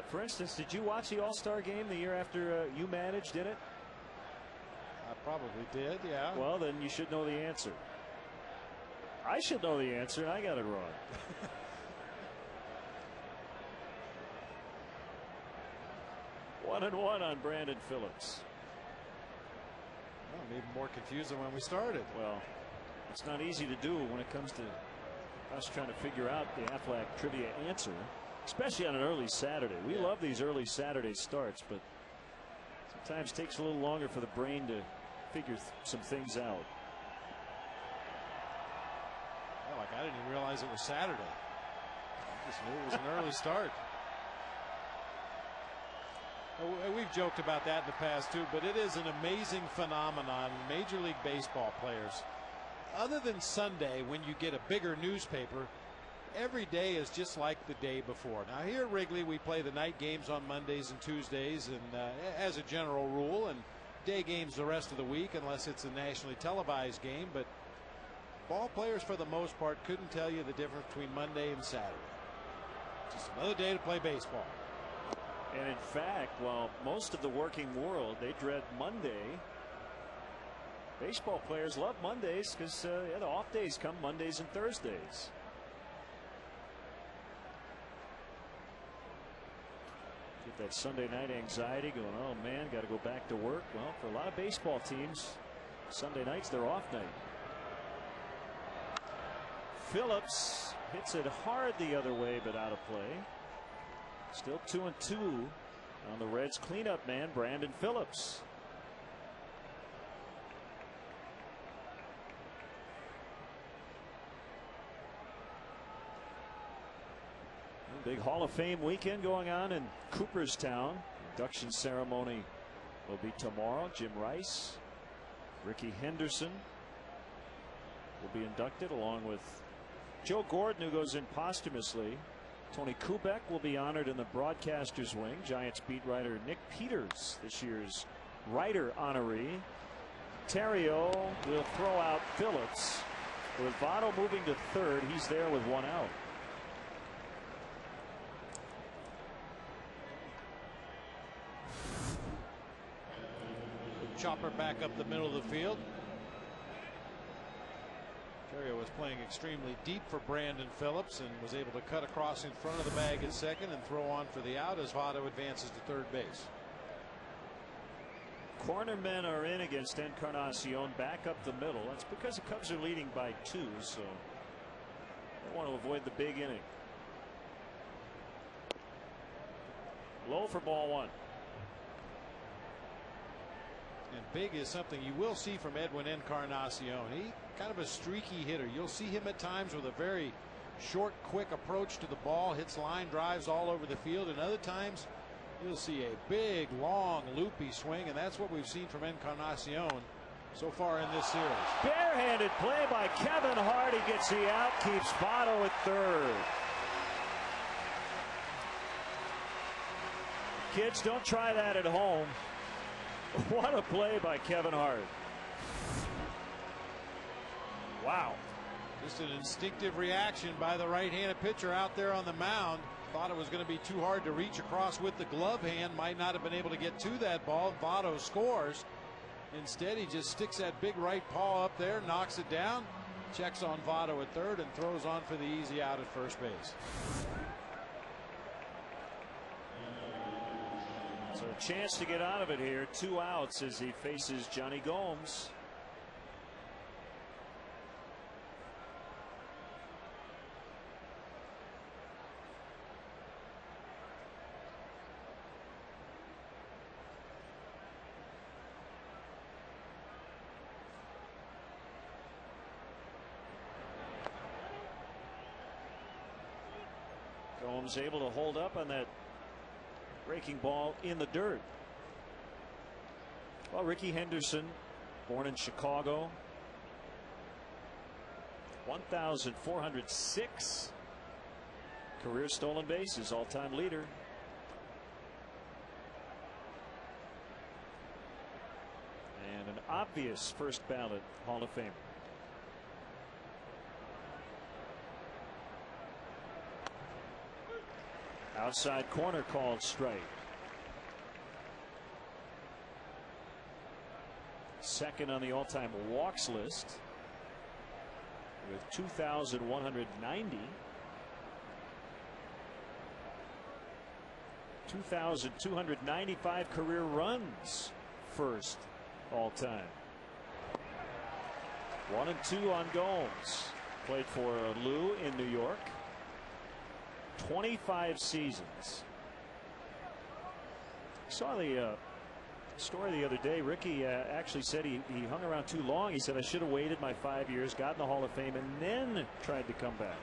For instance, did you watch the All-Star game the year after you managed in it? I probably did, yeah. Well, then you should know the answer. I should know the answer, and I got it wrong. 1-1 on Brandon Phillips. Well, I'm even more confused than when we started. Well, it's not easy to do when it comes to us trying to figure out the Aflac trivia answer, especially on an early Saturday. We love these early Saturday starts, but sometimes it takes a little longer for the brain to figure some things out. Well, like I didn't even realize it was Saturday. I just knew it was an early start. We've joked about that in the past too, but it is an amazing phenomenon in Major League Baseball players. Other than Sunday, when you get a bigger newspaper, every day is just like the day before. Now here at Wrigley, we play the night games on Mondays and Tuesdays, and as a general rule, and day games the rest of the week unless it's a nationally televised game. But ball players for the most part couldn't tell you the difference between Monday and Saturday. Just another day to play baseball. And in fact, while most of the working world, they dread Monday, baseball players love Mondays because the off days come Mondays and Thursdays. Get that Sunday night anxiety going, oh man, got to go back to work. Well, for a lot of baseball teams, Sunday night's their off night. Phillips hits it hard the other way, but out of play. Still 2-2 on the Reds cleanup man, Brandon Phillips. Big Hall of Fame weekend going on in Cooperstown. Induction ceremony will be tomorrow. Jim Rice, Ricky Henderson will be inducted along with Joe Gordon, who goes in posthumously. Tony Kubek will be honored in the broadcaster's wing. Giants beat writer Nick Peters, this year's writer honoree. Terrio will throw out Phillips. With Votto moving to third, he's there with one out. Chopper back up the middle of the field. Terrio was playing extremely deep for Brandon Phillips and was able to cut across in front of the bag at second and throw on for the out as Votto advances to third base. Cornermen are in against Encarnacion back up the middle. That's because the Cubs are leading by 2, so they want to avoid the big inning. Low for ball 1. And big is something you will see from Edwin Encarnacion. He kind of a streaky hitter. You'll see him at times with a very short, quick approach to the ball, hits line drives all over the field, and other times You'll see a big, long, loopy swing, and that's what we've seen from Encarnacion so far in this series. Barehanded play by Kevin Hart. He gets the out, keeps Votto at third. Kids, don't try that at home. What a play by Kevin Hart. Wow. Just an instinctive reaction by the right-handed pitcher out there on the mound. Thought it was going to be too hard to reach across with the glove hand. Might not have been able to get to that ball. Votto scores. Instead, he just sticks that big right paw up there, knocks it down, checks on Votto at third, and throws on for the easy out at first base. So a chance to get out of it here. 2 outs as he faces Johnny Gomes. Gomes able to hold up on that breaking ball in the dirt. Well, Ricky Henderson, born in Chicago, 1,406 career stolen bases, all-time leader. And an obvious first ballot Hall of Famer. Outside corner called strike. Second on the all-time walks list with 2,190. 2,295 career runs, first all-time. 1 and 2 on Gomes. Played for Lou in New York. 25 seasons. Saw the story the other day. Ricky actually said he hung around too long. He said, I should have waited my 5 years, got in the Hall of Fame, and then tried to come back.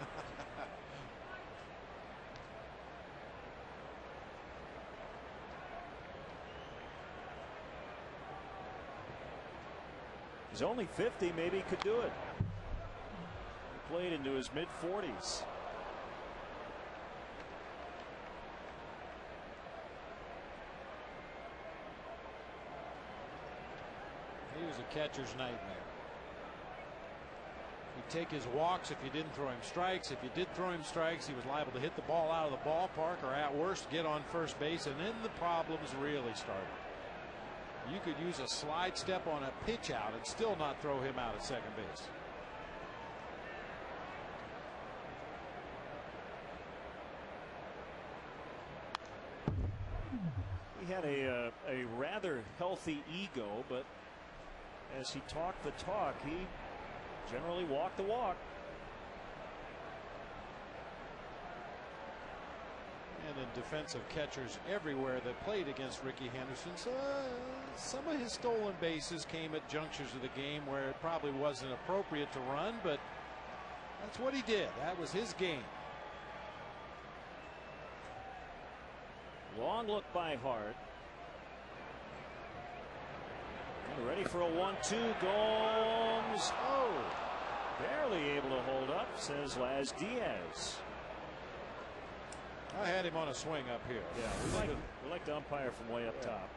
He's only 50. Maybe he could do it. He played into his mid-40s. He was a catcher's nightmare. He'd take his walks if you didn't throw him strikes. If you did throw him strikes, he was liable to hit the ball out of the ballpark, or at worst get on first base, and then the problems really started. You could use a slide step on a pitch out and still not throw him out at second base. He had a rather healthy ego, but as he talked the talk, he generally walked the walk. And in defense of catchers everywhere that played against Ricky Henderson, some of his stolen bases came at junctures of the game where it probably wasn't appropriate to run, but that's what he did. That was his game. Long look by Hart. Ready for a 1-2. Gomes. Oh, barely able to hold up, says Laz Diaz. I had him on a swing up here. Yeah, we like to umpire from way up top.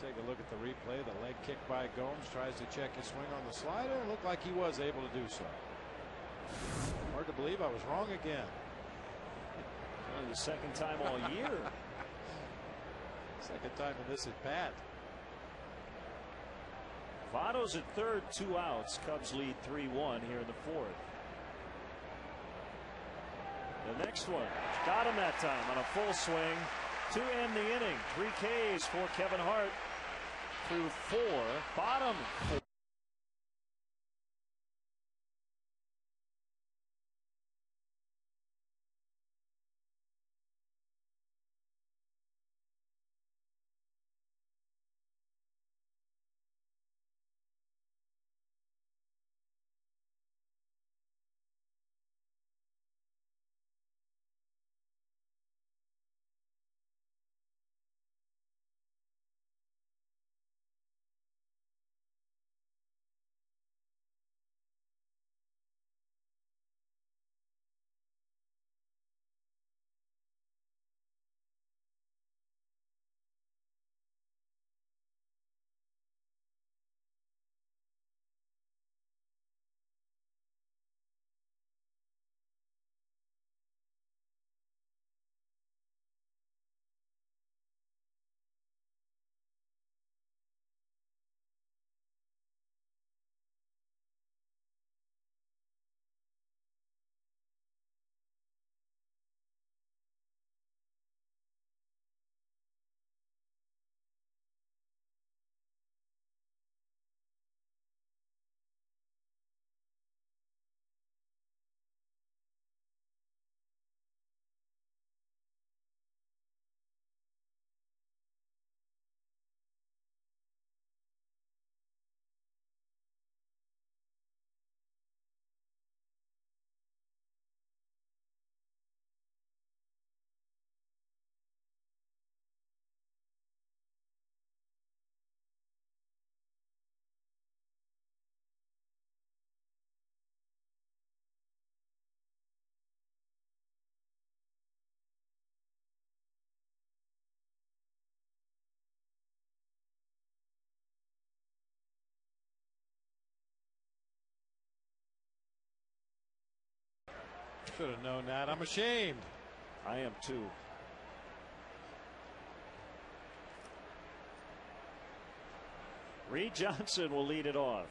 Take a look at the replay. The leg kick by Gomes. Tries to check his swing on the slider. Looked like he was able to do so. Hard to believe I was wrong again. Only the second time all year. Second time in this at bat. Votto's at third, 2 outs. Cubs lead 3-1 here in the fourth. The next one got him that time on a full swing to end the inning. 3 Ks for Kevin Hart through 4. Bottom 4. Should have known that. I'm ashamed. I am too. Reed Johnson will lead it off.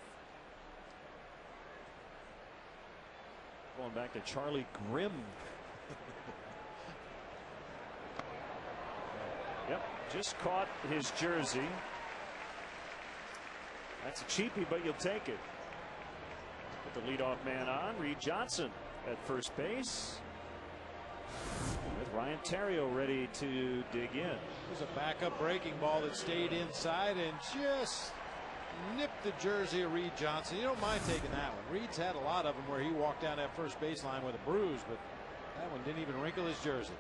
Going back to Charlie Grimm. Yep, just caught his jersey. That's a cheapie, but you'll take it. Put the leadoff man on. Reed Johnson at first base, with Ryan Theriot ready to dig in. It was a backup breaking ball that stayed inside and just nipped the jersey of Reed Johnson. You don't mind taking that one. Reed's had a lot of them where he walked down that first baseline with a bruise, but that one didn't even wrinkle his jersey.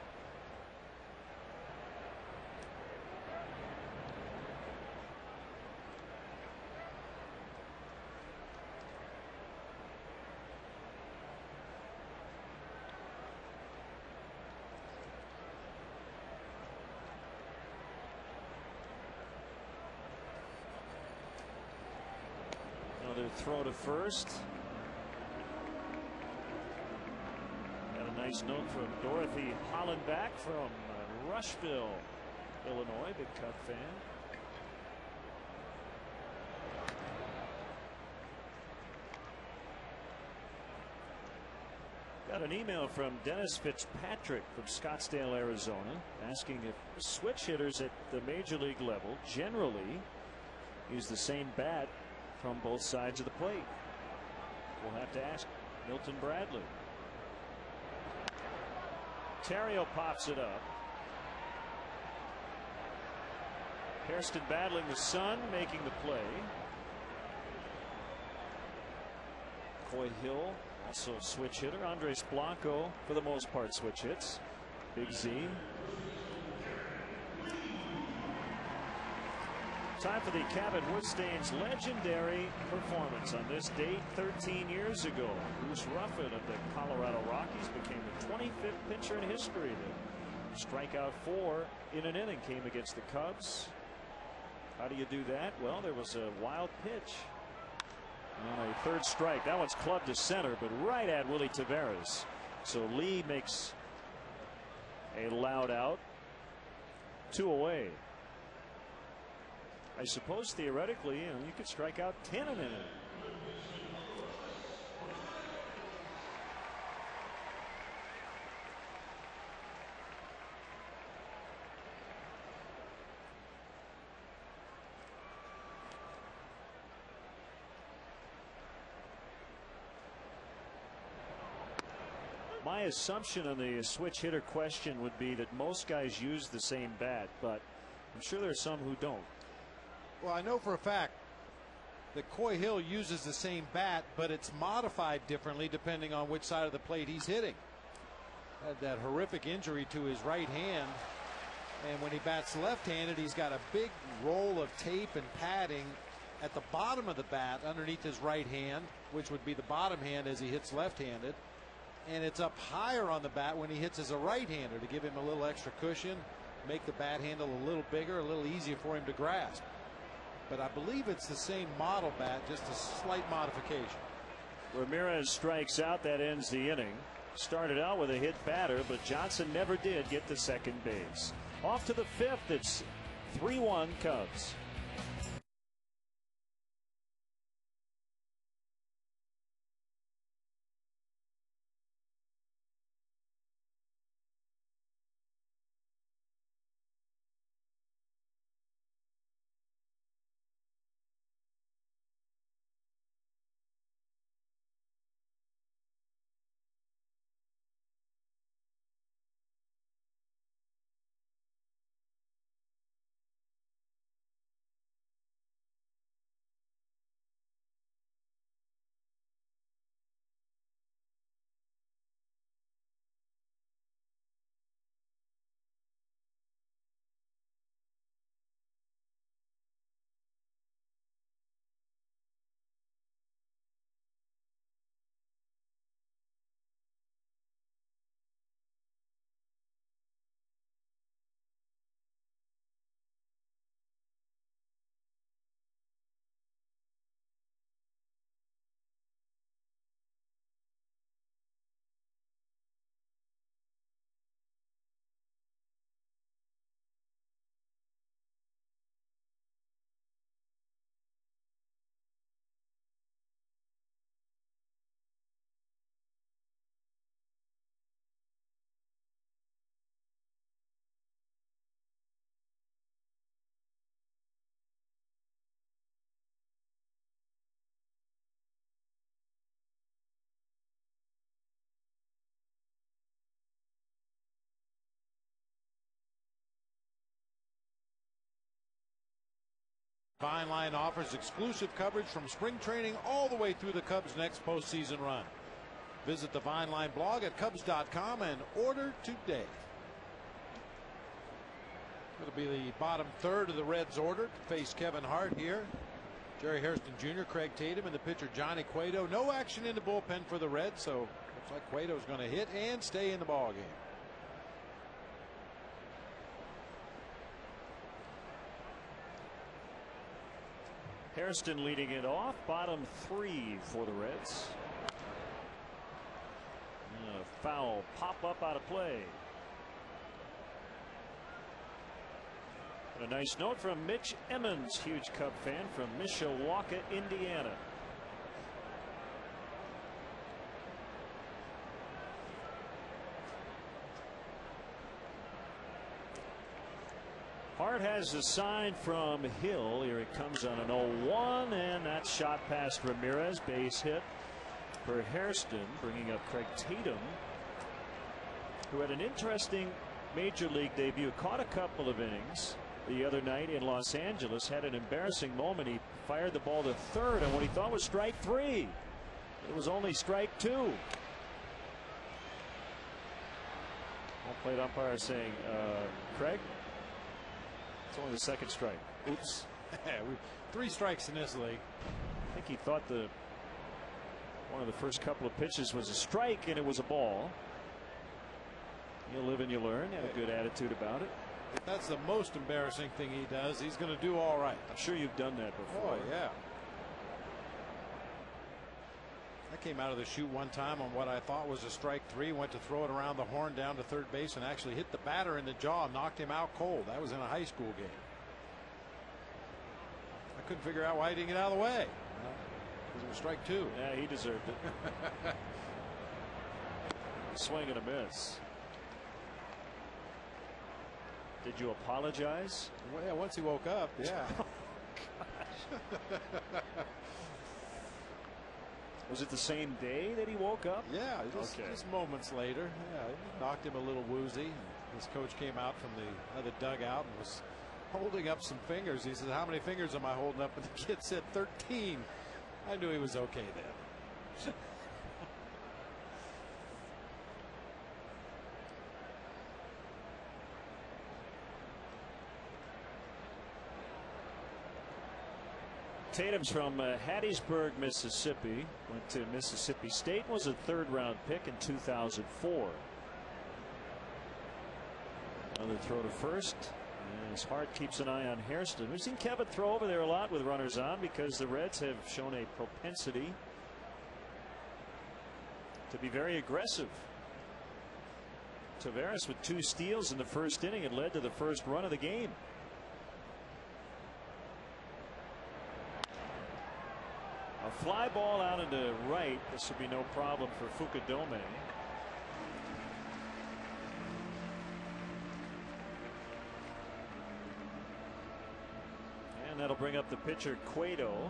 Another throw to first. Got a nice note from Dorothy Hollenbach from Rushville, Illinois, big Cub fan. Got an email from Dennis Fitzpatrick from Scottsdale, Arizona, asking if switch hitters at the major league level generally use the same bat from both sides of the plate. We'll have to ask Milton Bradley. Theriot pops it up. Hairston battling the sun, making the play. Coy Hill, also a switch hitter. Andres Blanco, for the most part, switch hits. Big Z. Time for the Cabot Woodstain's legendary performance. On this date 13 years ago, Bruce Ruffin of the Colorado Rockies became the 25th pitcher in history to strike out 4 in an inning. Came against the Cubs. How do you do that? Well, there was a wild pitch on a third strike. That one's clubbed to center, but right at Willie Taveras. So Lee makes a loud out. 2 away. I suppose theoretically, you could strike out 10 in an inning. My assumption on the switch hitter question would be that most guys use the same bat, but I'm sure there are some who don't. Well, I know for a fact that Coy Hill uses the same bat, but it's modified differently depending on which side of the plate he's hitting. Had that horrific injury to his right hand, and when he bats left-handed, he's got a big roll of tape and padding at the bottom of the bat underneath his right hand, which would be the bottom hand as he hits left-handed, and it's up higher on the bat when he hits as a right-hander to give him a little extra cushion, make the bat handle a little bigger, a little easier for him to grasp. But I believe it's the same model bat, just a slight modification. Ramirez strikes out. That ends the inning. Started out with a hit batter, but Johnson never did get to second base. Off to the 5th. It's 3-1 Cubs. Fine Line offers exclusive coverage from spring training all the way through the Cubs' next postseason run. Visit the Fine Line blog at Cubs.com and order today. It'll be the bottom third of the Reds' order to face Kevin Hart here. Jerry Hairston Jr., Craig Tatum, and the pitcher Johnny Cueto. No action in the bullpen for the Reds, so looks like Cueto's going to hit and stay in the ball game. Hairston leading it off, bottom three for the Reds. A foul pop up out of play. And a nice note from Mitch Emmons, huge Cub fan from Mishawaka, Indiana. Hart has the sign from Hill. Here it comes on an 0-1, and that shot past Ramirez. Base hit for Hairston, bringing up Craig Tatum, who had an interesting major league debut. Caught a couple of innings the other night in Los Angeles. Had an embarrassing moment. He fired the ball to third on what he thought was strike three. It was only strike two. Home plate umpire saying, Craig, it's only the second strike. Oops. 3 strikes in this league. I think he thought one of the first couple of pitches was a strike, and it was a ball. You live and you learn. You have a good attitude about it. If that's the most embarrassing thing he does, he's going to do all right. I'm sure you've done that before. Oh, yeah. I came out of the chute one time on what I thought was a strike 3, went to throw it around the horn down to third base and actually hit the batter in the jaw and knocked him out cold. That was in a high school game. I couldn't figure out why he didn't get out of the way. Because it was strike 2. Yeah, he deserved it. Swing and a miss. Did you apologize? Well, yeah, once he woke up, yeah. Was it the same day that he woke up? Yeah, just moments later. Yeah, it knocked him a little woozy. His coach came out from the other dugout and was holding up some fingers. He said, "How many fingers am I holding up?" And the kid said 13. I knew he was okay then. Tatum's from Hattiesburg, Mississippi. Went to Mississippi State. Was a third-round pick in 2004. Another throw to first. And his Hart keeps an eye on Hairston. We've seen Kevin throw over there a lot with runners on because the Reds have shown a propensity to be very aggressive. Taveras with 2 steals in the first inning. It led to the first run of the game. A fly ball out into right. This would be no problem for Fukudome. And that'll bring up the pitcher Cueto.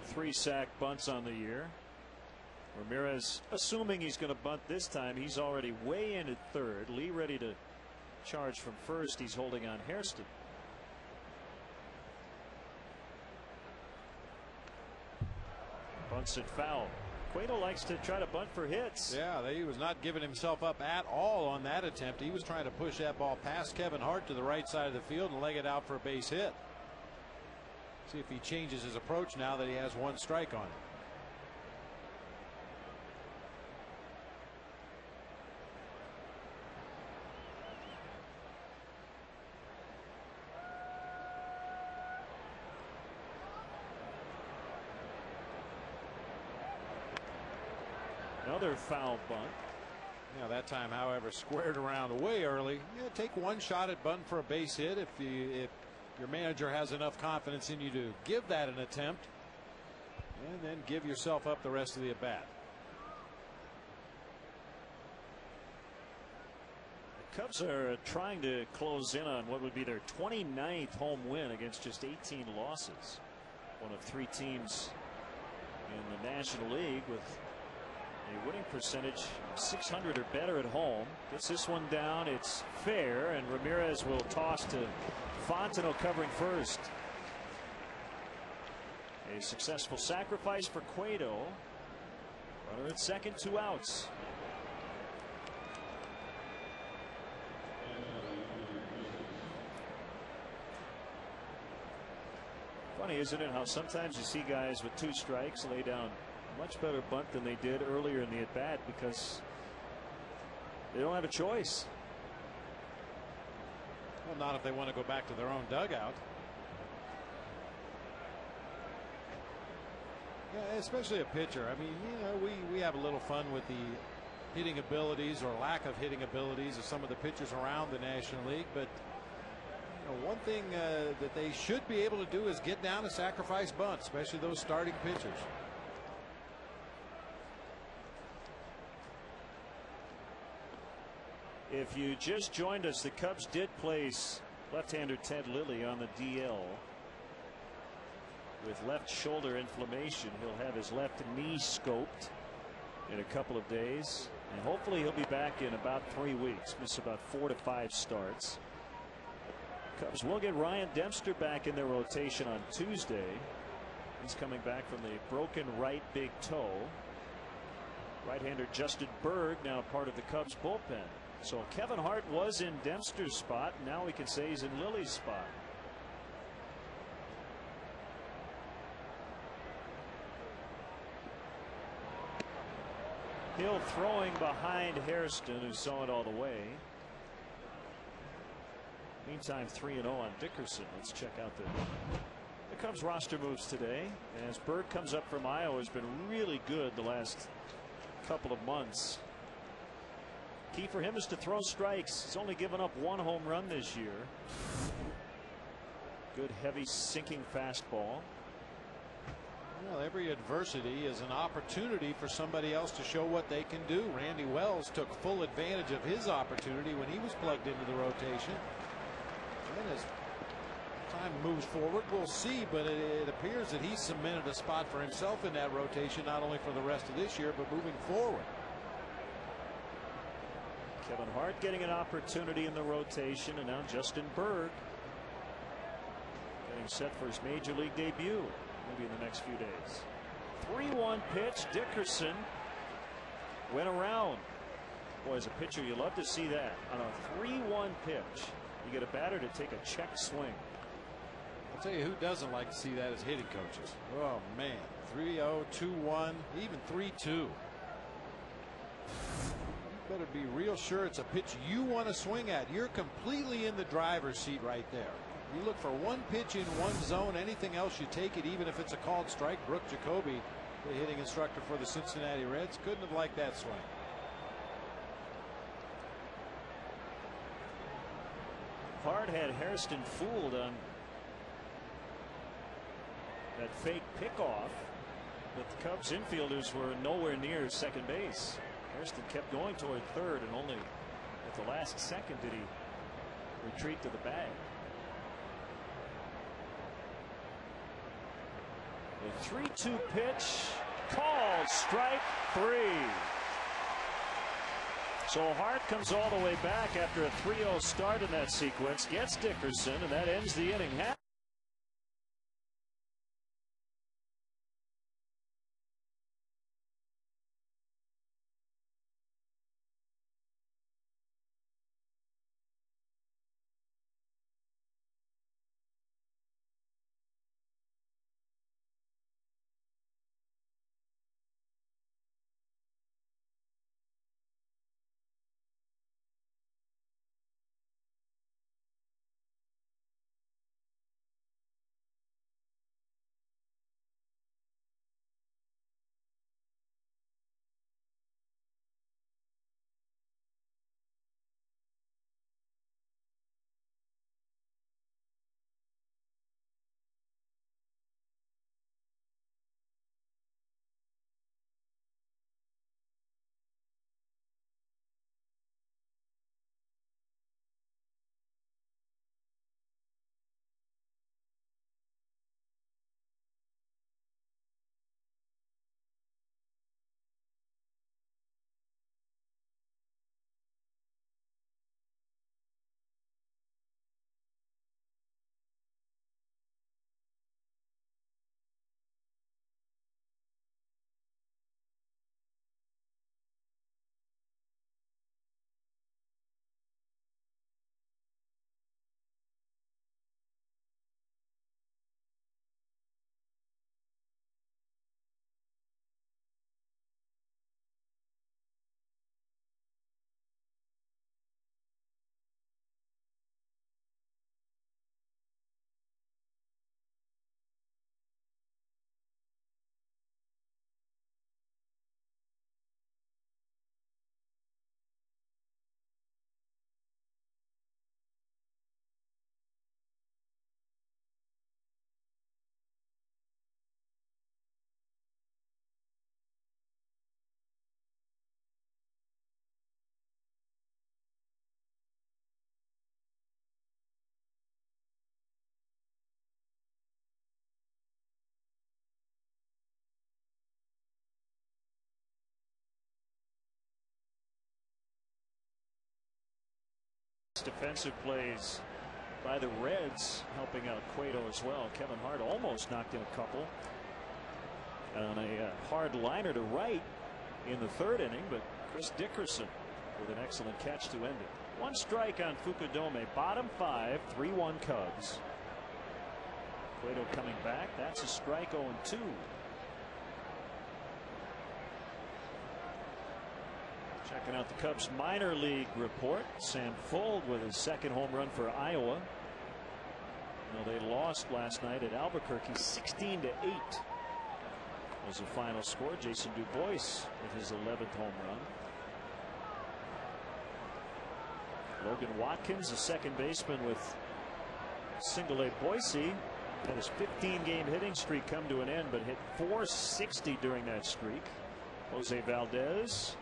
Three sack bunts on the year. Ramirez assuming he's going to bunt this time. He's already way in at third. Lee ready to charge from first. He's holding on Hairston. Bunts it foul. Cueto likes to try to bunt for hits. Yeah, he was not giving himself up at all on that attempt. He was trying to push that ball past Kevin Hart to the right side of the field and leg it out for a base hit. See if he changes his approach now that he has 1 strike on him. Another foul bunt. Yeah, that time, however, squared around way early. Yeah, take 1 shot at bunting for a base hit if your manager has enough confidence in you to give that an attempt, and then give yourself up the rest of the at bat. The Cubs are trying to close in on what would be their 29th home win against just 18 losses. One of 3 teams in the National League with A winning percentage 600 or better at home. Gets this one down. It's fair, and Ramirez will toss to Fontenot covering first. A successful sacrifice for Cueto. Runner at second, 2 outs. Funny, isn't it, how sometimes you see guys with 2 strikes lay down much better bunt than they did earlier in the at bat because they don't have a choice. Well, not if they want to go back to their own dugout. Yeah, especially a pitcher. I mean, you know, we have a little fun with the hitting abilities or lack of hitting abilities of some of the pitchers around the National League, but one thing that they should be able to do is get down to sacrifice bunts, especially those starting pitchers. If you just joined us, the Cubs did place left-hander Ted Lilly on the DL with left shoulder inflammation. He'll have his left knee scoped in a couple of days, and hopefully he'll be back in about 3 weeks. Miss about 4 to 5 starts. Cubs will get Ryan Dempster back in their rotation on Tuesday. He's coming back from the broken right big toe. Right-hander Justin Berg now part of the Cubs bullpen. So Kevin Hart was in Dempster's spot. Now we can say he's in Lilly's spot. Hill throwing behind Hairston, who saw it all the way. Meantime, 3-0 on Dickerson. Let's check out the Cubs roster moves today. As Berg comes up from Iowa, has been really good the last couple of months. Key for him is to throw strikes. He's only given up 1 home run this year. Good heavy sinking fastball. Well, every adversity is an opportunity for somebody else to show what they can do. Randy Wells took full advantage of his opportunity when he was plugged into the rotation. And as time moves forward, we'll see, but it appears that he's cemented a spot for himself in that rotation, not only for the rest of this year, but moving forward. Kevin Hart getting an opportunity in the rotation, and now Justin Berg getting set for his major league debut maybe in the next few days. 3-1 pitch. Dickerson went around. Boy, as a pitcher, you love to see that. On a 3-1 pitch, you get a batter to take a check swing. I'll tell you who doesn't like to see that as hitting coaches. Oh man, 3-0, 2-1, even 3-2. Better be real sure it's a pitch you want to swing at. You're completely in the driver's seat right there. You look for one pitch in one zone. Anything else, you take it, even if it's a called strike. Brooke Jacoby, the hitting instructor for the Cincinnati Reds, couldn't have liked that swing. Hart had Hairston fooled on that fake pickoff, but the Cubs infielders were nowhere near second base. Hairston kept going toward third, and only at the last second did he retreat to the bag. A 3-2 pitch called strike 3. So Hart comes all the way back after a 3-0 start in that sequence, gets Dickerson, and that ends the inning. Defensive plays by the Reds helping out Cueto as well. Kevin Hart almost knocked in a couple on a hard liner to right in the third inning, but Chris Dickerson with an excellent catch to end it. One strike on Fukudome. Bottom 5, 3-1 Cubs. Cueto coming back. That's a strike. 0-2. Checking out the Cubs minor league report. Sam Fuld with his second home run for Iowa. They lost last night at Albuquerque 16-8 was the final score. Jason DuBois with his 11th home run. Logan Watkins, the second baseman with Single-A Boise, had his 15-game hitting streak come to an end, but hit .460 during that streak. Jose Valdez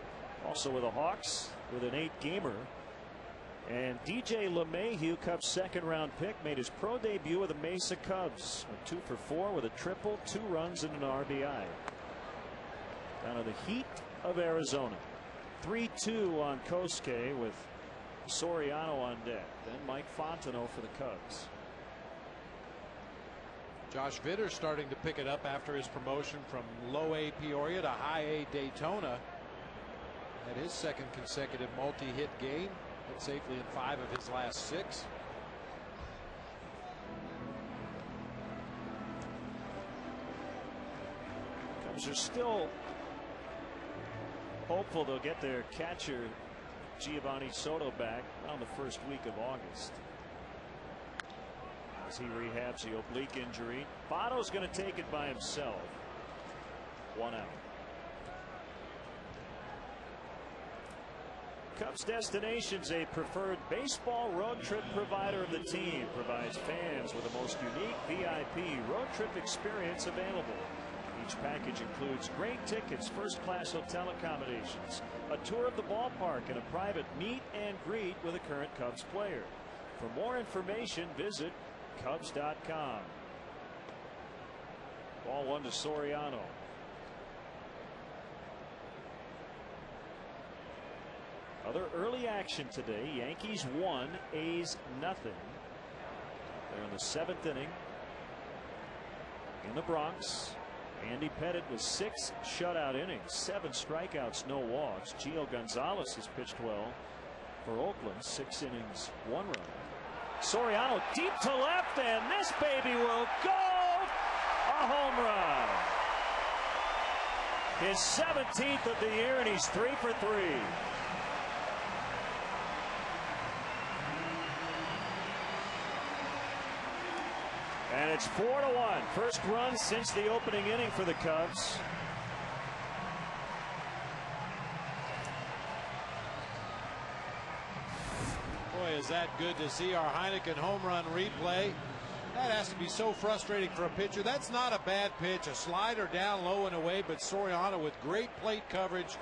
also with the Hawks with an 8-gamer. And DJ LeMahieu, Cubs second-round pick, made his pro debut with the Mesa Cubs. Went 2 for 4 with a triple, 2 runs, and an RBI. Down to the Heat of Arizona. 3-2 on Kosuke with Soriano on deck. Then Mike Fontenot for the Cubs. Josh Vitter starting to pick it up after his promotion from low A Peoria to high A Daytona. Had his second consecutive multi-hit game. Hit safely in 5 of his last 6. Cubs are still hopeful they'll get their catcher Giovanni Soto back on the first week of August as he rehabs the oblique injury. Votto's going to take it by himself. 1 out. Cubs Destinations, a preferred baseball road trip provider of the team, provides fans with the most unique VIP road trip experience available. Each package includes great tickets, first-class hotel accommodations, a tour of the ballpark, and a private meet and greet with a current Cubs player. For more information, visit Cubs.com. Ball 1 to Soriano. Other early action today. Yankees 1, A's nothing. They're in the 7th inning in the Bronx. Andy Pettitte with 6 shutout innings, 7 strikeouts, no walks. Gio Gonzalez has pitched well for Oakland, 6 innings, 1 run. Soriano deep to left, and this baby will go. A home run. His 17th of the year, and he's 3 for 3. And it's 4-1. First run since the opening inning for the Cubs. Boy, is that good to see our Heineken home run replay. That has to be so frustrating for a pitcher. That's not a bad pitch. A slider down low and away, but Soriano with great plate coverage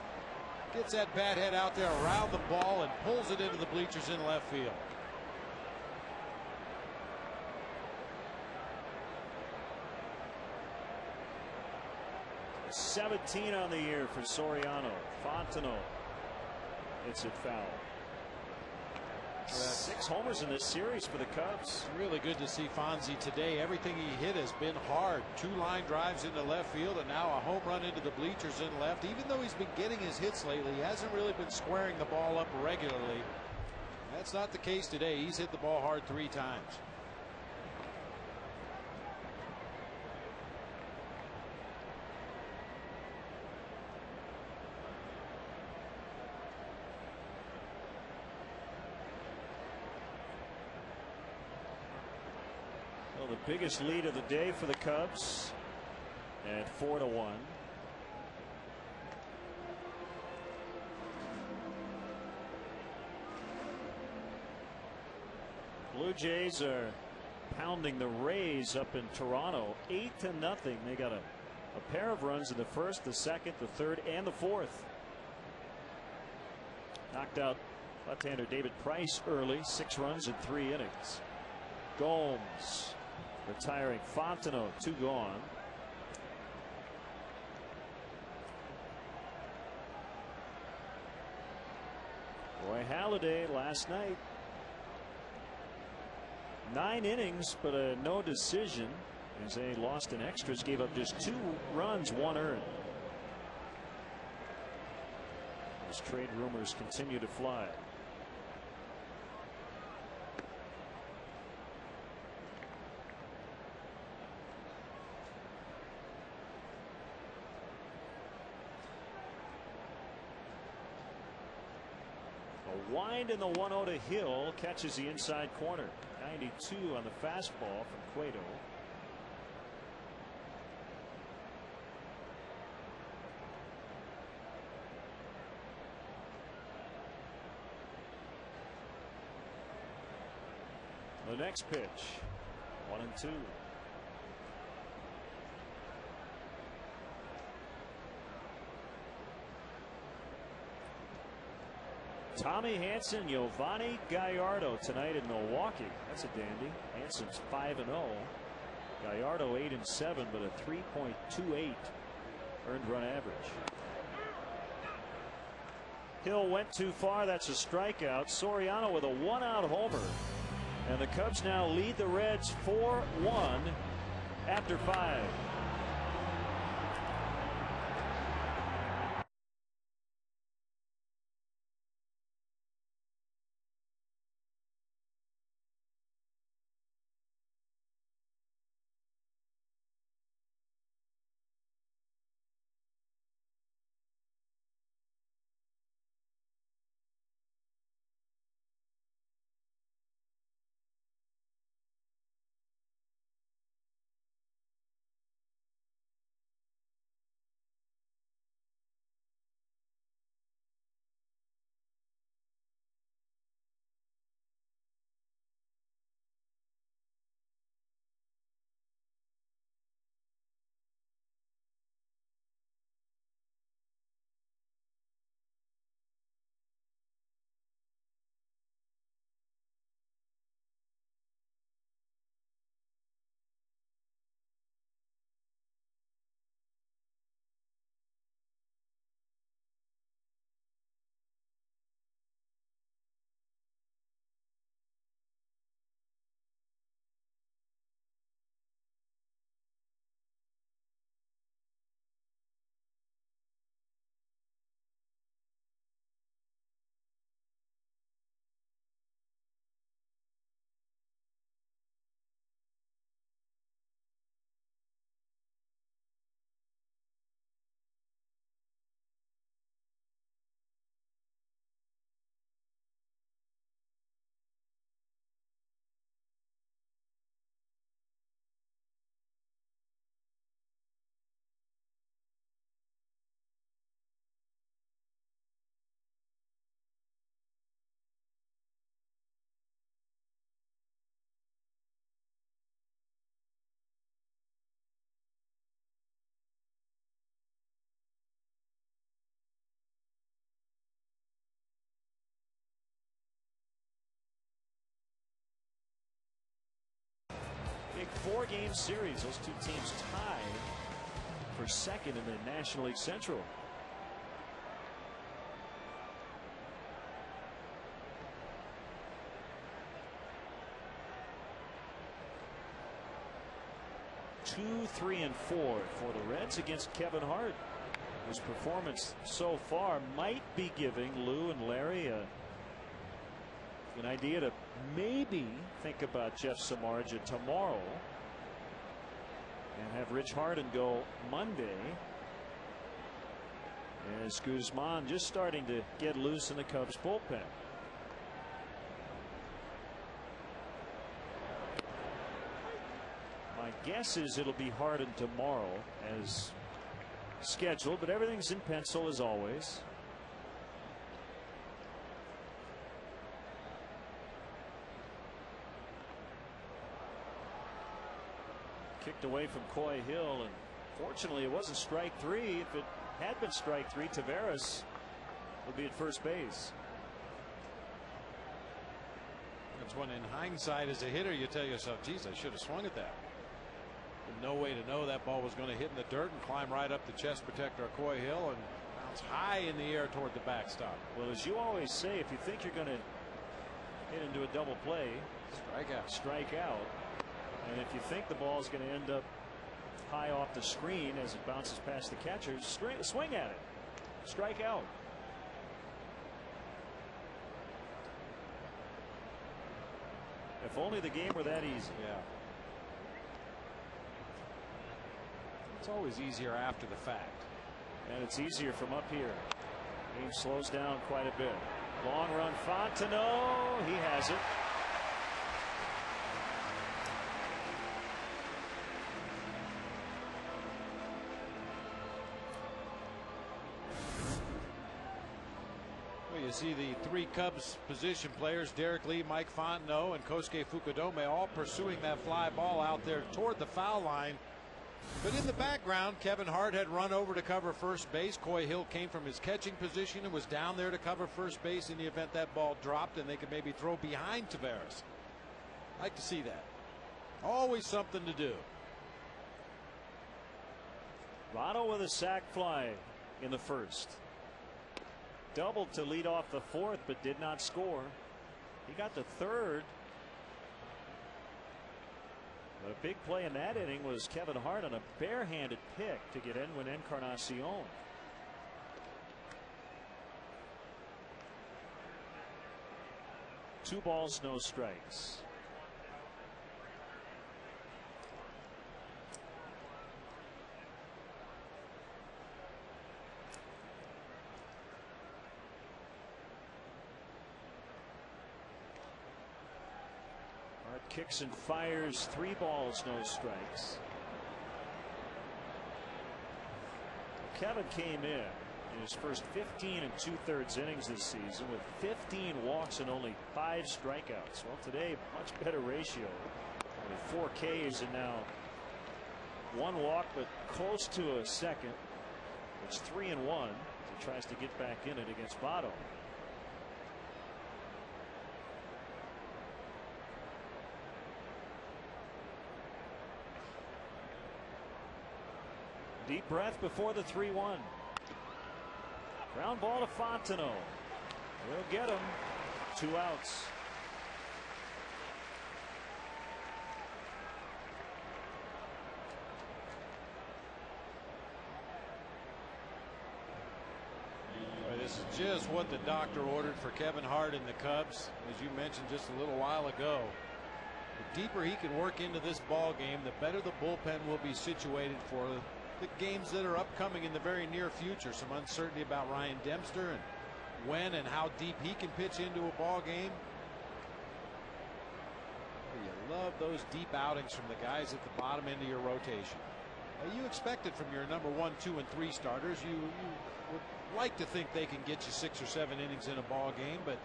gets that bat head out there around the ball and pulls it into the bleachers in left field. 17 on the year for Soriano. Fontenot hits it foul. 6 homers in this series for the Cubs. Really good to see Fonzie today. Everything he hit has been hard. 2 line drives into left field and now a home run into the bleachers in left. Even though he's been getting his hits lately, he hasn't really been squaring the ball up regularly. That's not the case today. He's hit the ball hard 3 times. Well, the biggest lead of the day for the Cubs at 4-1. Blue Jays are pounding the Rays up in Toronto 8-0. They got a pair of runs in the first, the second, the third, and the fourth. Knocked out left-hander David Price early, 6 runs in 3 innings. Gomes retiring. Fontenot, 2 gone. Roy Halladay last night 9 innings, but no decision as they lost in extras, gave up just 2 runs, 1 earned. As trade rumors continue to fly. A wind in the 1-0 to Hill, catches the inside corner. 92 on the fastball from Cueto. The next pitch, 1-2. Tommy Hanson, Giovanni Gallardo tonight in Milwaukee. That's a dandy. Hanson's 5-0. Gallardo 8-7, but a 3.28 earned run average. Hill went too far. That's a strikeout. Soriano with a 1-out homer. And the Cubs now lead the Reds 4-1 after 5. Big 4-game series. Those two teams tied for second in the National League Central. Two, 3, and 4 for the Reds against Kevin Hart. His performance so far might be giving Lou and Larry an idea to maybe think about Jeff Samardzija tomorrow and have Rich Harden go Monday, as Guzman just starting to get loose in the Cubs bullpen. My guess is it'll be Harden tomorrow as scheduled, but everything's in pencil as always. Kicked away from Coy Hill, and fortunately it wasn't strike 3. If it had been strike 3, Taveras would be at first base. That's when, in hindsight, as a hitter, you tell yourself, geez, I should have swung at that. No way to know that ball was going to hit in the dirt and climb right up the chest protector of Coy Hill and bounce high in the air toward the backstop. Well, as you always say, if you think you're going to hit into a double play. Strikeout. And if you think the ball is going to end up high off the screen as it bounces past the catcher, swing at it. Strike out. If only the game were that easy. Yeah. It's always easier after the fact. And it's easier from up here. Game slows down quite a bit. Long run, Fontenot. He has it. Well, you see the three Cubs position players, Derek Lee, Mike Fontenot, and Kosuke Fukudome, all pursuing that fly ball out there toward the foul line. But in the background, Kevin Hart had run over to cover first base. Coy Hill came from his catching position and was down there to cover first base in the event that ball dropped and they could maybe throw behind Taveras. Like to see that. Always something to do. Votto with a sac fly in the first. Doubled to lead off the fourth, but did not score. He got to third. But a big play in that inning was Kevin Hart on a barehanded pick to get Edwin Encarnacion. Two balls, no strikes. Kicks and fires, 3 balls, no strikes. Kevin came in his first 15 2/3 innings this season with 15 walks and only 5 strikeouts. Well, today, much better ratio with 4 Ks and now 1 walk, but close to a second. It's 3-1. He tries to get back in it against Votto. Deep breath before the 3-1. Ground ball to Fontenot. He'll get him. 2 outs. This is just what the doctor ordered for Kevin Hart and the Cubs, as you mentioned just a little while ago. The deeper he can work into this ball game, the better the bullpen will be situated for the games that are upcoming in the very near future. Some uncertainty about Ryan Dempster and when and how deep he can pitch into a ball game. You love those deep outings from the guys at the bottom end of your rotation. You expect it from your number 1, 2, and 3 starters. You would like to think they can get you 6 or 7 innings in a ball game, but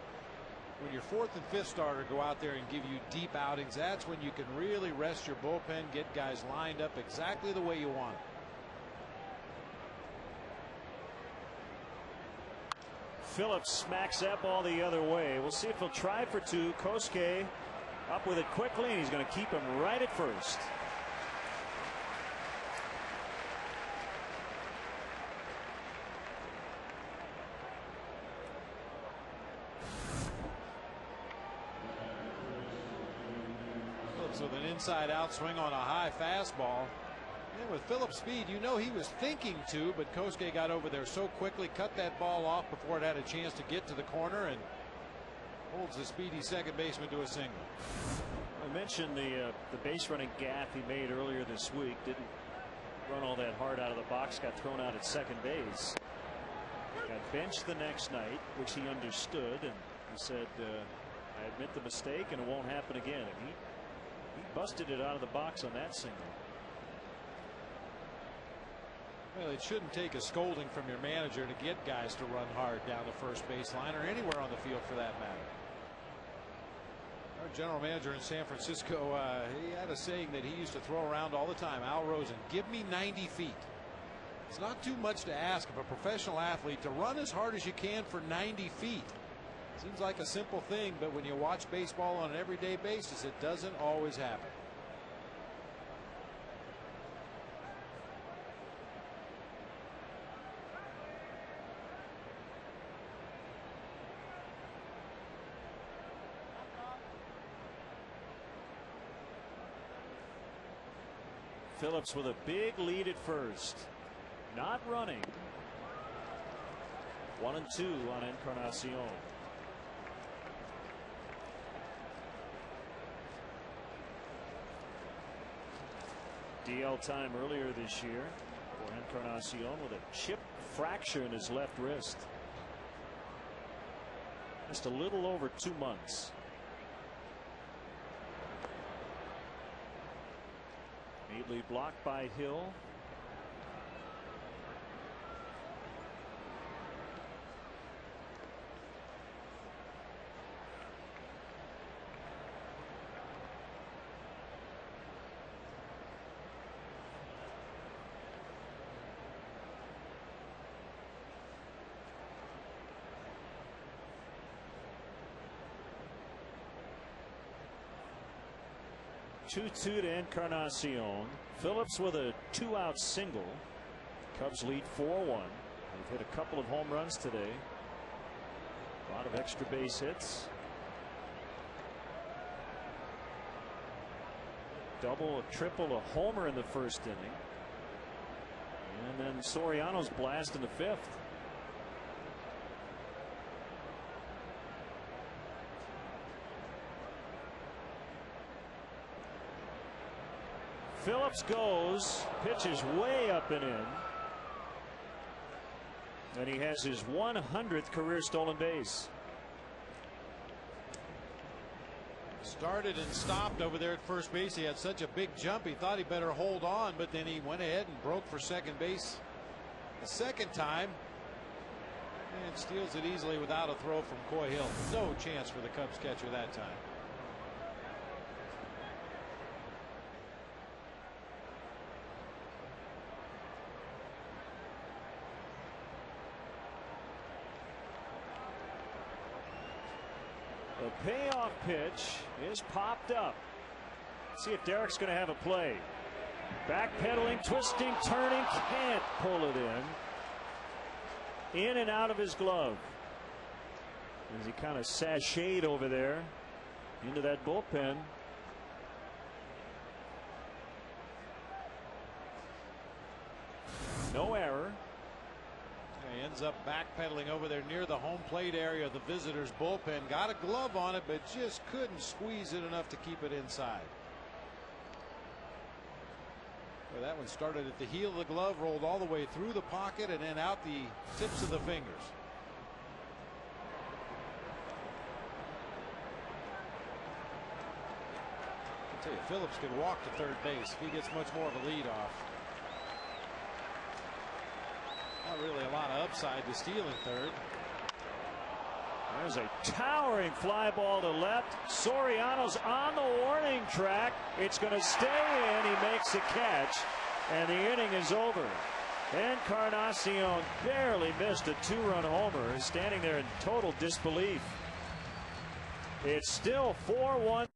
when your 4th and 5th starter go out there and give you deep outings, that's when you can really rest your bullpen, get guys lined up exactly the way you want them. Phillips smacks that ball the other way. We'll see if he'll try for 2. Kosuke up with it quickly, and he's going to keep him right at first. Phillips with an inside out swing on a high fastball. And with Phillips' speed, you know he was thinking to, but Kosuke got over there so quickly, cut that ball off before it had a chance to get to the corner, and holds the speedy second baseman to a single. I mentioned the base running gaffe he made earlier this week. Didn't run all that hard out of the box. Got thrown out at second base. Got benched the next night, which he understood, and he said, "I admit the mistake, and it won't happen again." And he busted it out of the box on that single. Well, it shouldn't take a scolding from your manager to get guys to run hard down the first baseline or anywhere on the field for that matter. Our general manager in San Francisco, he had a saying that he used to throw around all the time. Al Rosen, give me 90 feet. It's not too much to ask of a professional athlete to run as hard as you can for 90 feet. Seems like a simple thing, but when you watch baseball on an everyday basis, it doesn't always happen. Phillips with a big lead at first. Not running. 1-2 on Encarnacion. DL time earlier this year for Encarnacion with a chip fracture in his left wrist. Just a little over 2 months. Neatly blocked by Hill. Two to Encarnacion. Phillips with a 2-out single. Cubs lead 4-1. They've hit a couple of home runs today. A lot of extra base hits. Double, a triple, a homer in the first inning. And then Soriano's blast in the fifth. Phillips goes, pitches way up and in. And he has his 100th career stolen base. Started and stopped over there at first base. He had such a big jump, he thought he better hold on, but then he went ahead and broke for second base the second time and steals it easily without a throw from Coy Hill. No chance for the Cubs catcher that time. The payoff pitch is popped up. See if Derek's going to have a play. Backpedaling, twisting, turning, can't pull it in. In and out of his glove. As he kind of sashayed over there into that bullpen. No error. He ends up backpedaling over there near the home plate area of the visitors' bullpen. Got a glove on it, but just couldn't squeeze it enough to keep it inside. Well, that one started at the heel of the glove, rolled all the way through the pocket, and then out the tips of the fingers. I tell you, Phillips could walk to third base if he gets much more of a lead off. Not really a lot of upside to stealing third. There's a towering fly ball to left. Soriano's on the warning track. It's going to stay in. He makes a catch, and the inning is over. Encarnacion barely missed a 2-run homer, standing there in total disbelief. It's still 4-1.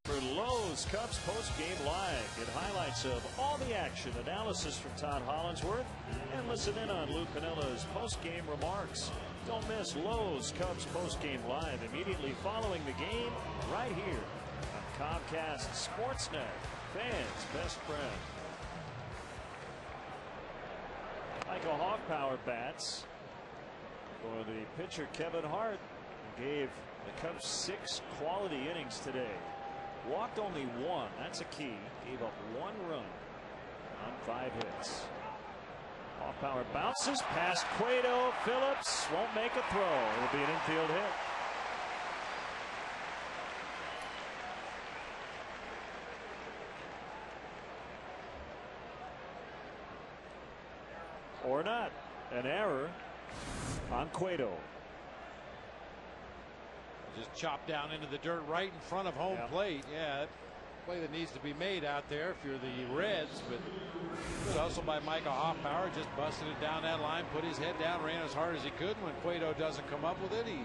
For Lowe's Cubs post-game live, get highlights of all the action, analysis from Todd Hollandsworth, and listen in on Lou Pinilla's post-game remarks. Don't miss Lowe's Cubs post-game live immediately following the game right here on Comcast Sportsnet, fans' best friend. Michael Hoffpower bats for the pitcher Kevin Hart, who gave the Cubs 6 quality innings today. Walked only 1. That's a key. Gave up 1 run on 5 hits. Hoffpower bounces past Cueto. Phillips won't make a throw. It'll be an infield hit. Or not. An error on Cueto. Just chopped down into the dirt right in front of home plate. Yeah, play that needs to be made out there if you're the Reds. But good hustle by Michael Hoffpower, just busted it down that line, put his head down, ran as hard as he could. When Cueto doesn't come up with it, he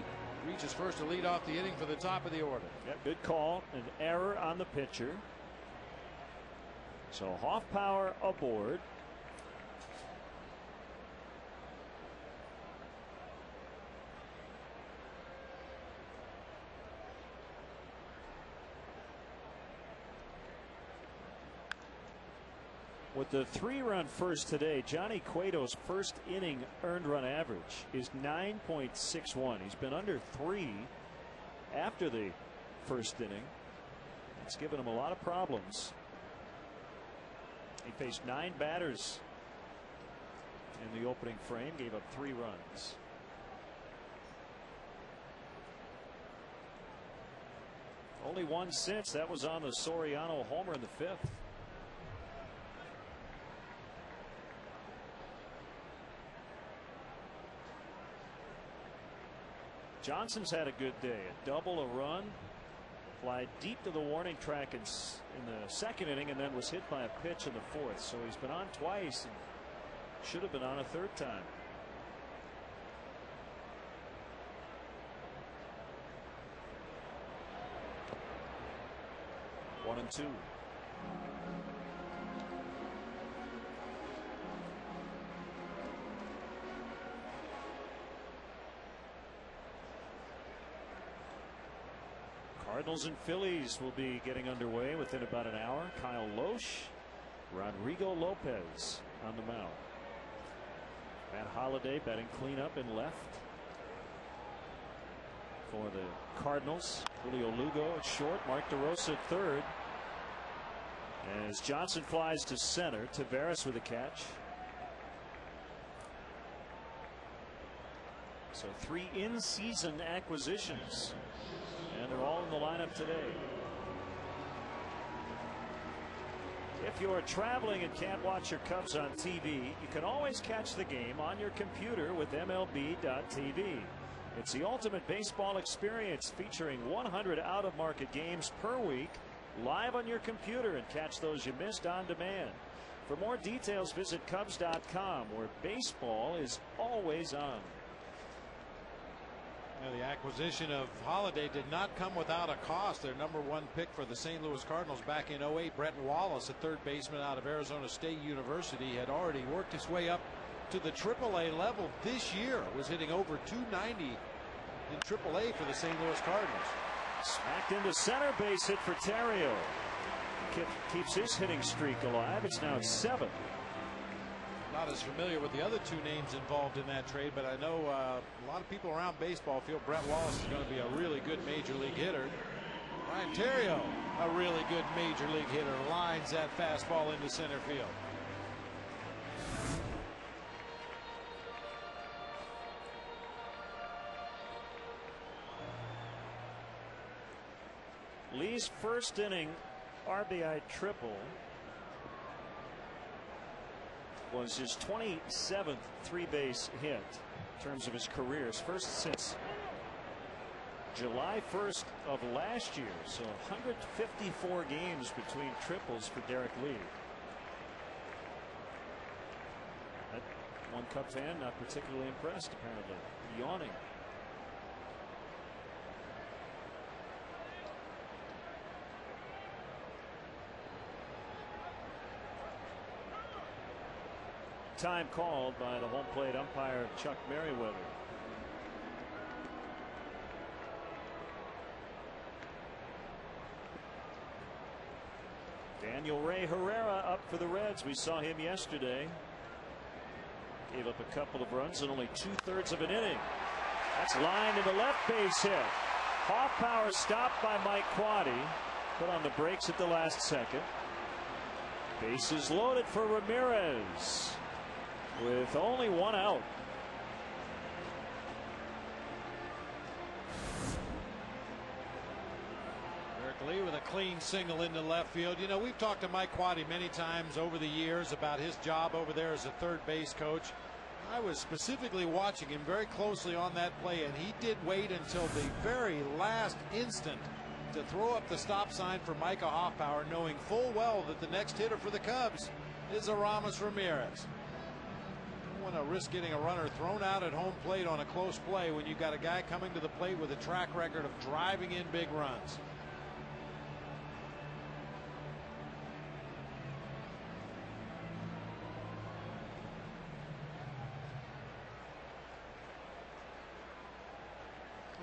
reaches first to lead off the inning for the top of the order. Yep, good call. An error on the pitcher. So Hoffpower aboard. With the 3-run first today, Johnny Cueto's first inning earned run average is 9.61. He's been under 3 after the first inning. It's given him a lot of problems. He faced 9 batters in the opening frame, gave up 3 runs. Only 1 since. That was on the Soriano homer in the 5th. Johnson's had a good day. A double, a run, fly deep to the warning track in the 2nd inning, and then was hit by a pitch in the 4th. So he's been on twice and should have been on a 3rd time. One and 2. Cardinals and Phillies will be getting underway within about an hour. Kyle Loesch, Rodrigo Lopez on the mound. Matt Holliday batting cleanup in left for the Cardinals. Julio Lugo at short. Mark DeRosa at third. As Johnson flies to center, Taveras with a catch. So 3 in-season acquisitions. And they're all in the lineup today. If you're traveling and can't watch your Cubs on TV, you can always catch the game on your computer with MLB.tv. It's the ultimate baseball experience, featuring 100 out-of-market games per week, live on your computer, and catch those you missed on demand. For more details, visit Cubs.com, where baseball is always on. The acquisition of Holliday did not come without a cost. Their #1 pick for the St. Louis Cardinals back in 08, Bretton Wallace, a 3rd baseman out of Arizona State University, had already worked his way up to the AAA level this year. Was hitting over .290 in AAA for the St. Louis Cardinals. Smacked into center, base hit for Terrio. Keeps his hitting streak alive. It's now at 7. Not as familiar with the other 2 names involved in that trade, but I know a lot of people around baseball feel Brett Wallace is going to be a really good major league hitter. Ryan Terrio, a really good major league hitter, lines that fastball into center field. Lee's first inning RBI triple was his 27th 3-base hit in terms of his career. His first since July 1st of last year. So 154 games between triples for Derek Lee. That one Cub fan not particularly impressed, apparently. Yawning. time called by the home plate umpire Chuck Merriweather. Daniel Ray Herrera up for the Reds. We saw him yesterday. Gave up a couple of runs in only 2/3 of an inning. That's lined into left base hit. Hoffpauir stopped by Mike Quade. Put on the brakes at the last second. Bases loaded for Ramirez with only one out. Eric Lee with a clean single into left field. You know, we've talked to Mike Quade many times over the years about his job over there as a third base coach. I was specifically watching him very closely on that play, and he did wait until the very last instant to throw up the stop sign for Micah Hoffpauir, knowing full well that the next hitter for the Cubs is Aramis Ramirez. You don't want to risk getting a runner thrown out at home plate on a close play when you've got a guy coming to the plate with a track record of driving in big runs.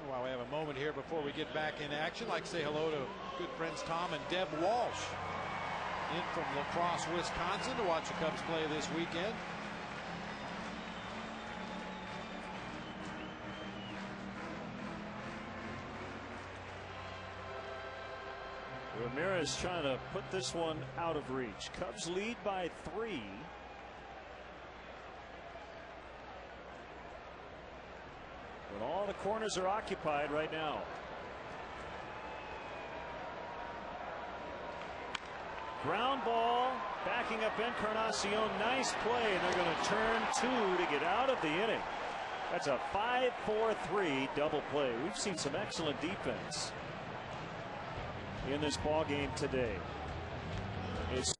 While we have a moment here before we get back in action, I'd like to say hello to good friends Tom and Deb Walsh in from La Crosse, Wisconsin to watch the Cubs play this weekend. Ramirez trying to put this one out of reach. Cubs lead by 3. But all the corners are occupied right now. Ground ball, backing up Encarnacion. Nice play, and they're going to turn 2 to get out of the inning. That's a 5-4-3 double play. We've seen some excellent defense in this ball game today. It's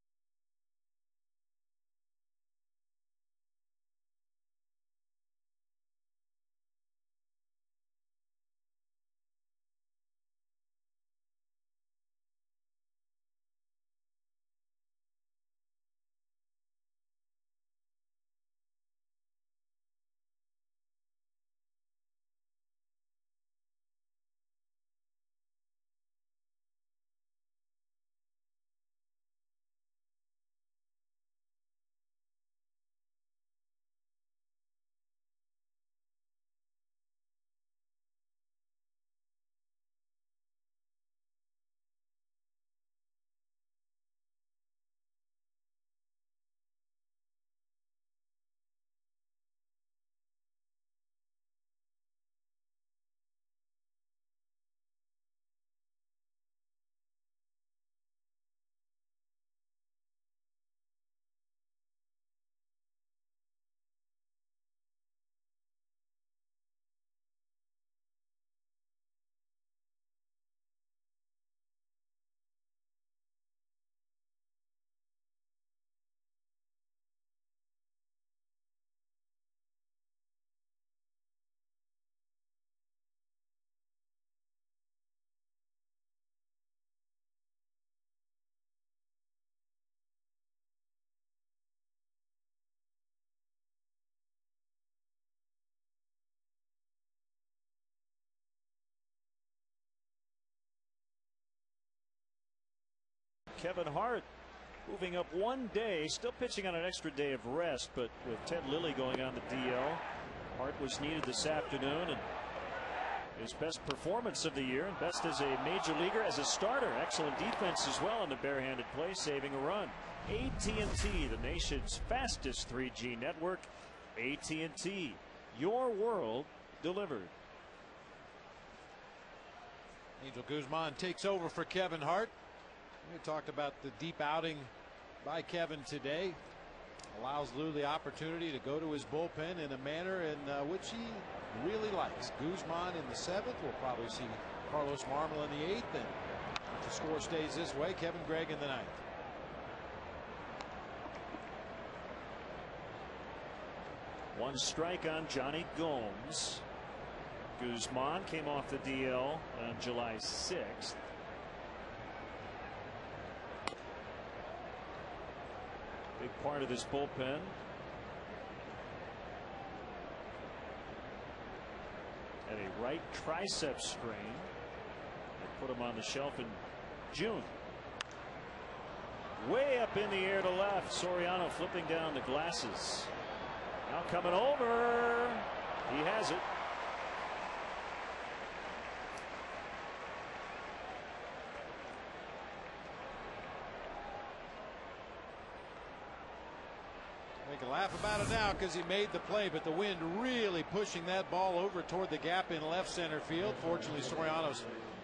Kevin Hart moving up one day, still pitching on an extra day of rest, but with Ted Lilly going on the DL, Hart was needed this afternoon, and his best performance of the year and best as a major leaguer as a starter. Excellent defense as well on the barehanded play, saving a run. AT&T, the nation's fastest 3G network. AT&T, your world delivered. Angel Guzman takes over for Kevin Hart. We talked about the deep outing by Kevin today. Allows Lou the opportunity to go to his bullpen in a manner in which he really likes. Guzman in the 7th. We'll probably see Carlos Marmol in the 8th. And if the score stays this way, Kevin Gregg in the 9th. One strike on Johnny Gomes. Guzman came off the DL on July 6th. Big part of this bullpen. right tricep strain. They put him on the shelf in June. Way up in the air to left. Soriano flipping down the glasses. Now coming over. He has it. We can laugh about it now because he made the play, but the wind really pushing that ball over toward the gap in left center field. Fortunately, Soriano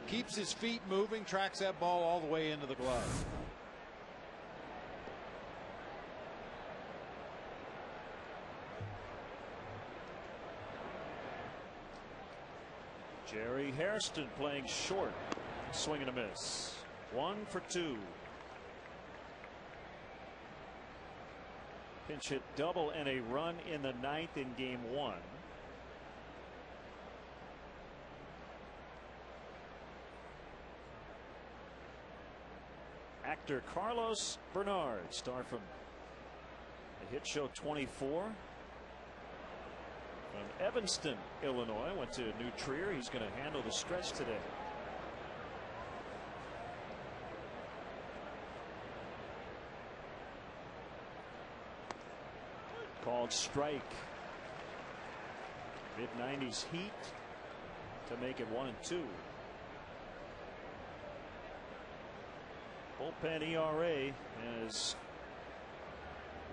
keeps his feet moving, tracks that ball all the way into the glove. Jerry Hairston playing short. Swing and a miss. 1 for 2. Pinch hit double and a run in the 9th in game 1. Actor Carlos Bernard, star from the hit show 24. From Evanston, Illinois, went to New Trier. He's going to handle the stretch today. Called strike. Mid-90s heat to make it 1-2. Bullpen ERA has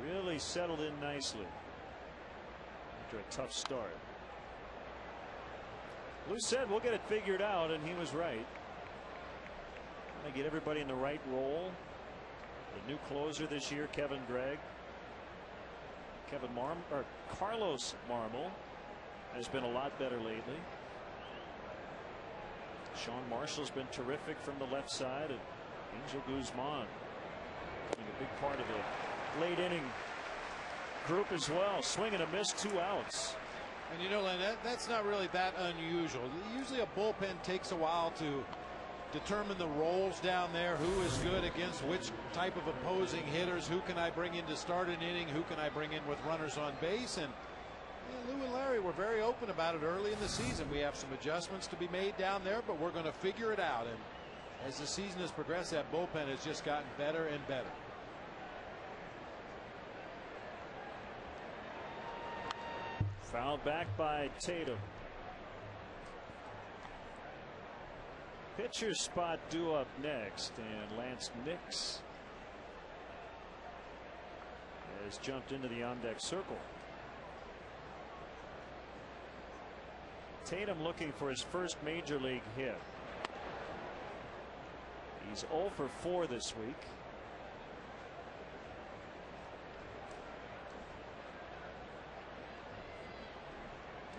really settled in nicely after a tough start. Lou said we'll get it figured out, and he was right. Trying to get everybody in the right role. The new closer this year, Kevin Gregg. Carlos Marmol has been a lot better lately. Sean Marshall's been terrific from the left side, and Angel Guzman being a big part of the late inning group as well. Swing and a miss, 2 outs. And you know, Len, that's not really that unusual. Usually a bullpen takes a while to determine the roles down there, who is good against which type of opposing hitters, who can I bring in to start an inning, who can I bring in with runners on base. And Lou and Larry were very open about it early in the season. We have some adjustments to be made down there, but we're going to figure it out. And as the season has progressed, that bullpen has just gotten better and better. Fouled back by Tatum. Pitcher spot due up next, and Lance Nix has jumped into the on-deck circle. Tatum looking for his first major league hit. He's 0 for 4 this week.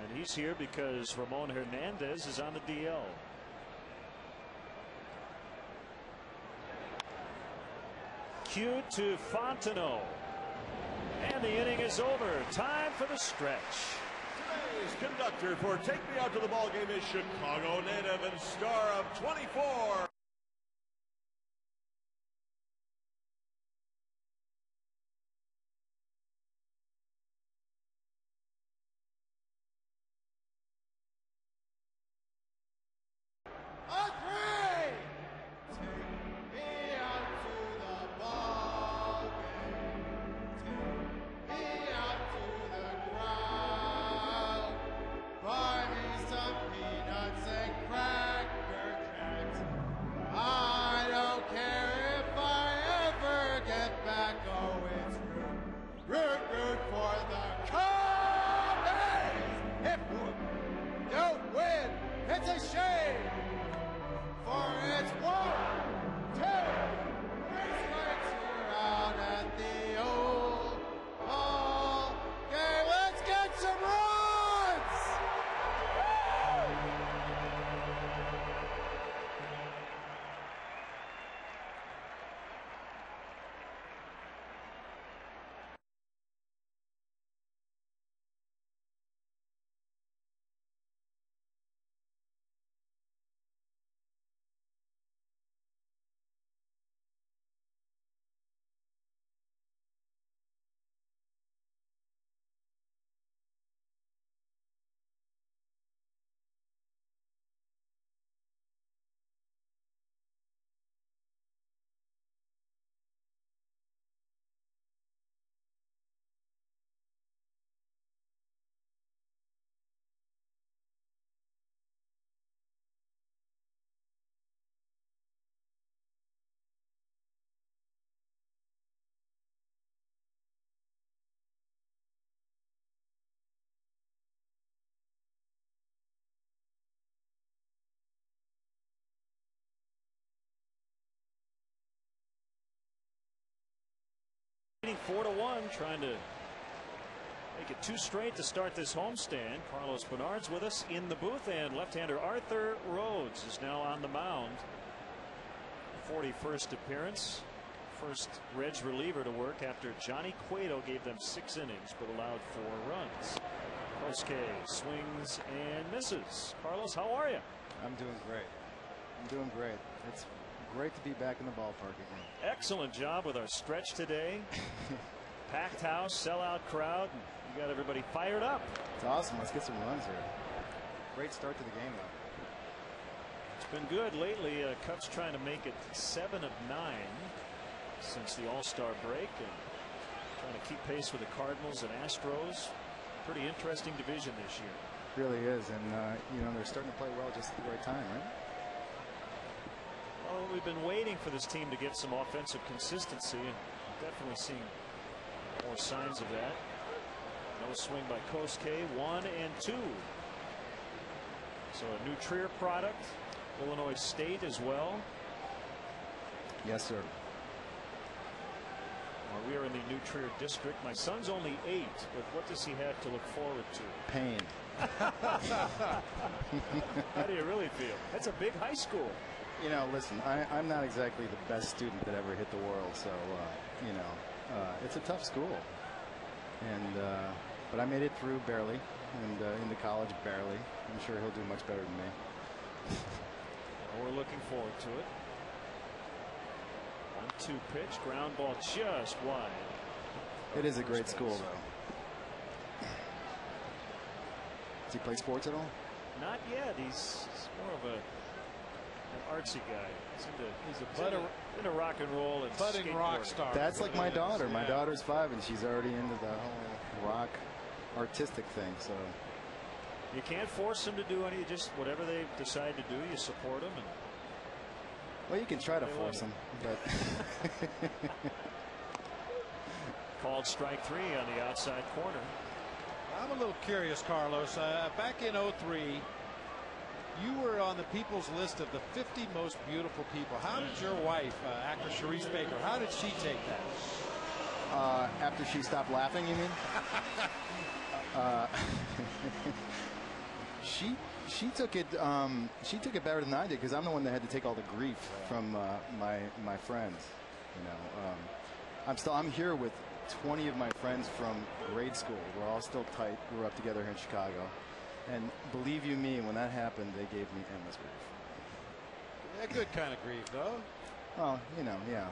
And he's here because Ramon Hernandez is on the DL. Cue to Fontenot. And the inning is over. Time for the stretch. Today's conductor for Take Me Out to the Ball Game is Chicago native and star of 24. 4-1, trying to make it 2 straight to start this homestand. Carlos Bernard's with us in the booth, and left-hander Arthur Rhodes is now on the mound. 41st appearance. First Reds reliever to work after Johnny Cueto gave them 6 innings but allowed 4 runs. Kosuke swings and misses. Carlos, how are you? I'm doing great. I'm doing great. It's great to be back in the ballpark again. Excellent job with our stretch today. Packed house, sellout crowd. You got everybody fired up. It's awesome. Let's get some runs here. Great start to the game, though. It's been good lately. Cubs trying to make it 7 of 9 since the All-Star break, and trying to keep pace with the Cardinals and Astros. Pretty interesting division this year. Really is, and you know, they're starting to play well just at the right time, right? Well, we've been waiting for this team to get some offensive consistency, and definitely seeing more signs of that. No swing by Kosuke, 1-2. So a new Trier product, Illinois State as well. Yes, sir. We are in the new Trier district. My son's only 8, but what does he have to look forward to? Pain. How do you really feel? That's a big high school. You know, listen, I'm not exactly the best student that ever hit the world, so you know, it's a tough school, and but I made it through barely, and into college barely. I'm sure he'll do much better than me. Well, we're looking forward to it. 1-2 pitch, ground ball just wide. It is a great school, though. Does he play sports at all? Not yet. He's more of an artsy guy. He's into rock and roll and budding rock star. That's like my daughter. My daughter's 5, and she's already into the whole rock artistic thing. So you can't force them to do any. Just whatever they decide to do, you support them. And well, you can try to force them, but called strike 3 on the outside corner. I'm a little curious, Carlos. Back in '03, you were on the people's list of the 50 most beautiful people. How did your wife, actress Sharice Baker, how did she take that? After she stopped laughing, you mean? She took it. She took it better than I did, because I'm the one that had to take all the grief from my friends. You know, I'm here with 20 of my friends from grade school. We're all still tight. Grew up together here in Chicago, and believe you me, when that happened, they gave me endless grief. A good kind of grief, though. Oh, you know, yeah.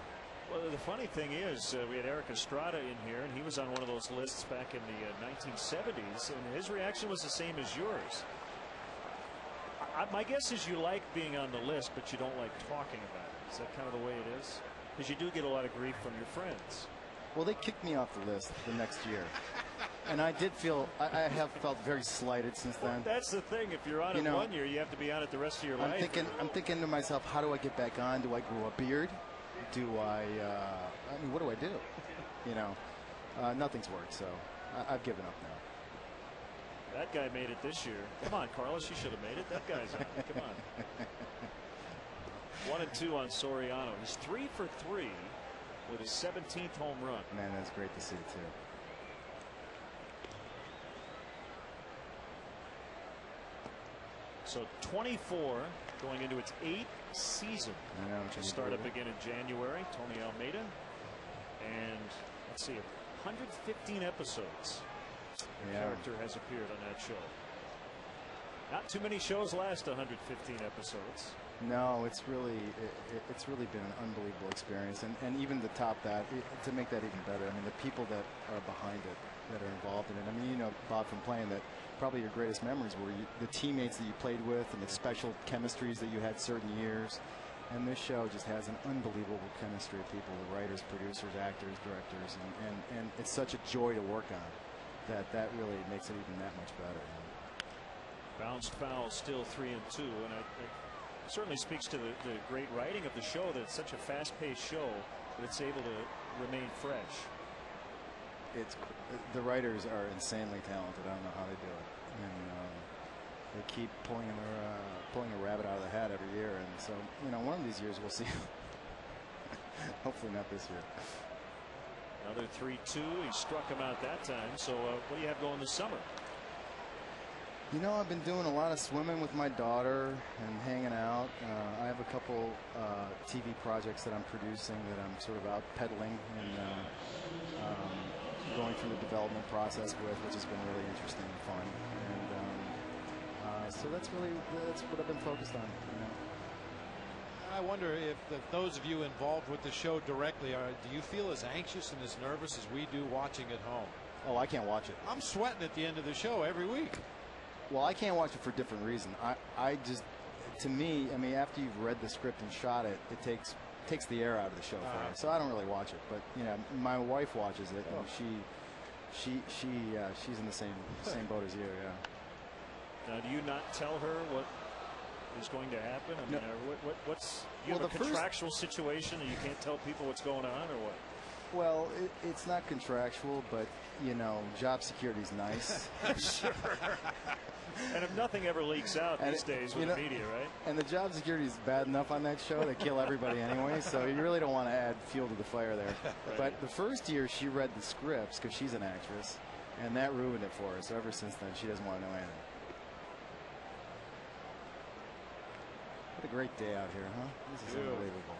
Well, the funny thing is, we had Eric Estrada in here, and he was on one of those lists back in the 1970s, and his reaction was the same as yours. My guess is you like being on the list, but you don't like talking about it. Is that kind of the way it is? Because you do get a lot of grief from your friends. Well, they kicked me off the list the next year, and I did feel I have felt very slighted since then. Well, that's the thing. If you're on it 1 year, you have to be on it the rest of your life. I'm thinking to myself, how do I get back on? Do I grow a beard? Do I mean, what do I do? You know, nothing's worked, so I've given up now. That guy made it this year. Come on, Carlos, you should have made it. That guy's on it. Come on. 1-2 on Soriano. He's 3 for 3 with his 17th home run. Man, that's great to see, too. So 24 going into its 8th season. To start up again in January. Tony Almeida. And let's see, 115 episodes. The character has appeared on that show. Not too many shows last 115 episodes. No, it's really been an unbelievable experience, and even to top that, to make that even better, I mean, the people that are behind it, that are involved in it. I mean, you know, Bob, from playing, that probably your greatest memories were the teammates that you played with and the special chemistries that you had certain years. And this show just has an unbelievable chemistry of people, the writers, producers, actors, directors, and it's such a joy to work on that really makes it even that much better. Bounced foul, still 3-2, and it certainly speaks to the great writing of the show, that it's such a fast-paced show that it's able to remain fresh. The writers are insanely talented. I don't know how they do it, and they keep pulling a rabbit out of the hat every year. And so, you know, one of these years we'll see. Hopefully not this year. Another 3-2. He struck him out that time. So what do you have going this summer? You know, I've been doing a lot of swimming with my daughter and hanging out. I have a couple TV projects that I'm producing that I'm sort of out peddling and going through the development process with, which has been really interesting and fun. And so that's what I've been focused on. You know? I wonder if those of you involved with the show directly do you feel as anxious and as nervous as we do watching at home? Oh, I can't watch it. I'm sweating at the end of the show every week. Well, I can't watch it for a different reason. I just, to me, I mean, after you've read the script and shot it, it takes the air out of the show for me. So I don't really watch it. But you know, my wife watches it, and she's in the same boat as you. Yeah. Now, do you not tell her what is going to happen? I mean, what's you have a contractual situation and you can't tell people what's going on, or what? Well, it's not contractual, but you know, job security is nice. Sure. And if nothing ever leaks out these days with the media, right? And the job security is bad enough on that show. They kill everybody anyway, so you really don't want to add fuel to the fire there. Right. But the first year she read the scripts because she's an actress, and that ruined it for her. So ever since then, she doesn't want to know anything. What a great day out here, huh? This is unbelievable.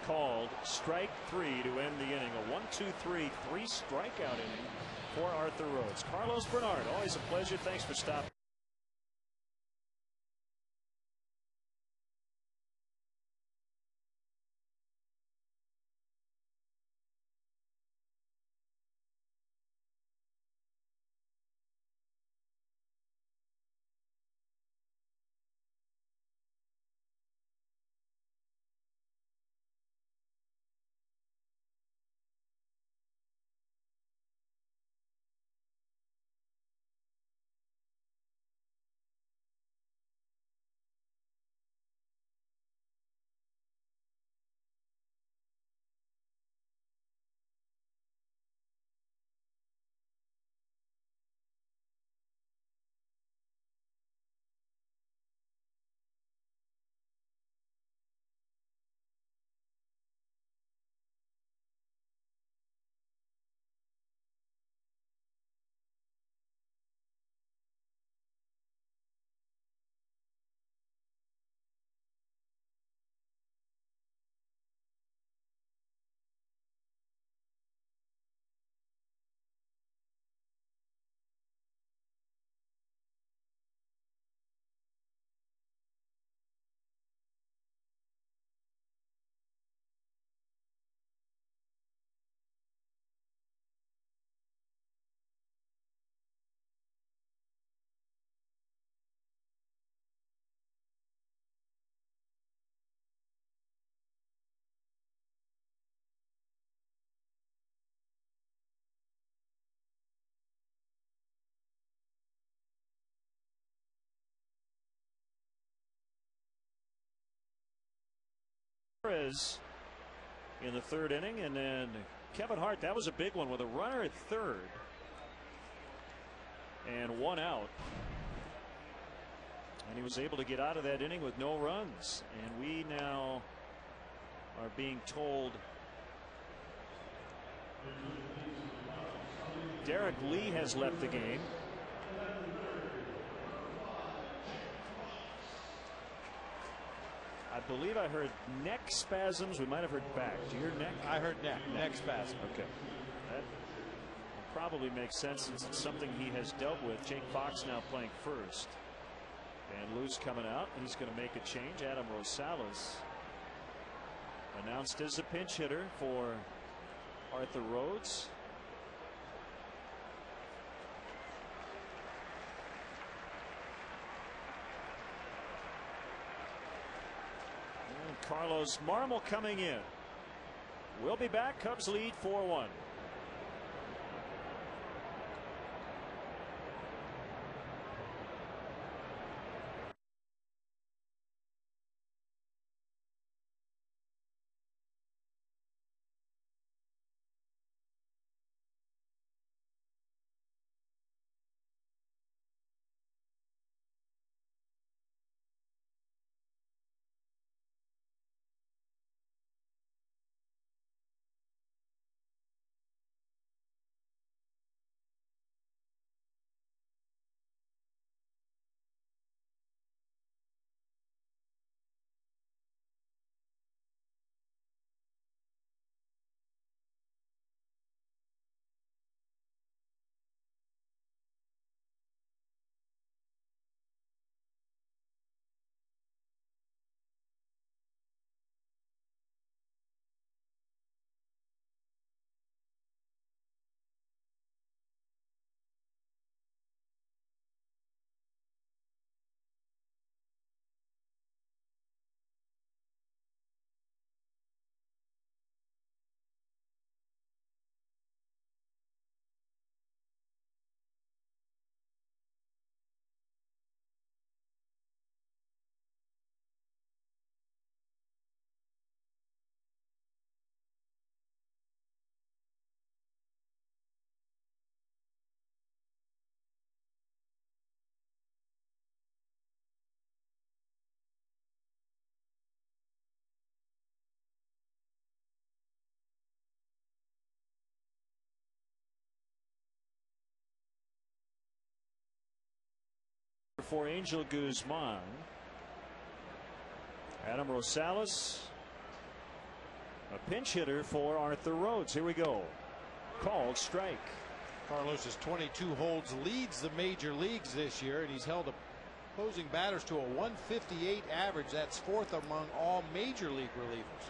Called strike 3 to end the inning. A 1-2-3, 3 strikeout inning for Arthur Rhodes. Carlos Bernard, always a pleasure. Thanks for stopping. In the third inning, and then Kevin Hart, that was a big one with a runner at third and 1 out, and he was able to get out of that inning with no runs. And we now are being told Derek Lee has left the game. I believe I heard neck spasms. We might have heard back. Do you hear neck? I heard neck. Neck spasm. Okay. That probably makes sense since it's something he has dealt with. Jake Fox now playing first. And Lou's coming out, and he's going to make a change. Adam Rosales announced as a pinch hitter for Arthur Rhodes. Carlos Marmol coming in. We'll be back. Cubs lead 4-1. for Angel Guzman. Adam Rosales, a pinch hitter for Arthur Rhodes. Here we go. Called strike. Carlos's 22 holds leads the major leagues this year, and he's held opposing batters to a 158 average. That's fourth among all major league relievers.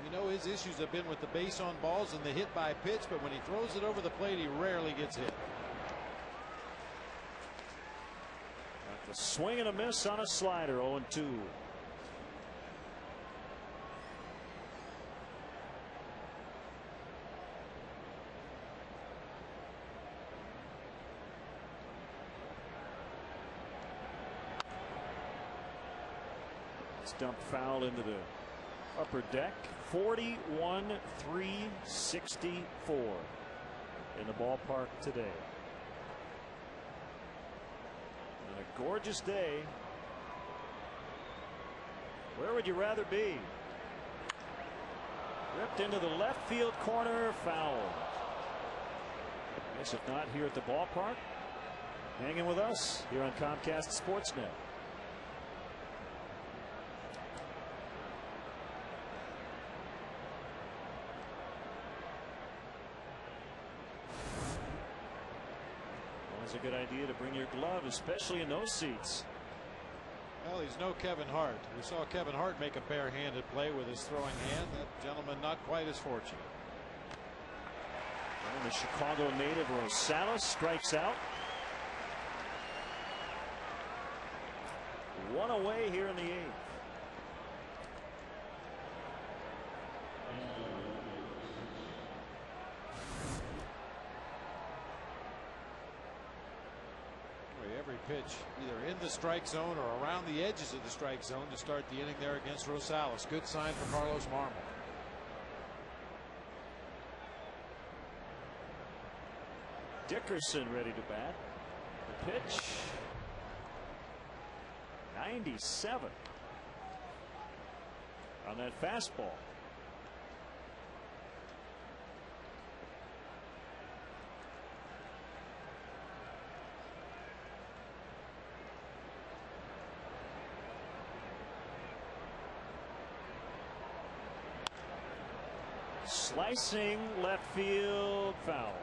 We know his issues have been with the base on balls and the hit by pitch, but when he throws it over the plate, he rarely gets hit. The swing and a miss on a slider. 0-2. It's dumped foul into the upper deck. 41-3-64 in the ballpark today. And a gorgeous day. Where would you rather be? Ripped into the left field corner. Foul. I guess if not here at the ballpark, hanging with us here on Comcast Sportsnet. Always a good idea to bring your glove, especially in those seats. Well, he's no Kevin Hart. We saw Kevin Hart make a barehanded play with his throwing hand. That gentleman not quite as fortunate. And the Chicago native Rosales strikes out. One away here in the eighth. Every pitch either in the strike zone or around the edges of the strike zone to start the inning there against Rosales. Good sign for Carlos Marmol. Dickerson ready to bat. The pitch. 97 on that fastball. Slicing left field, foul.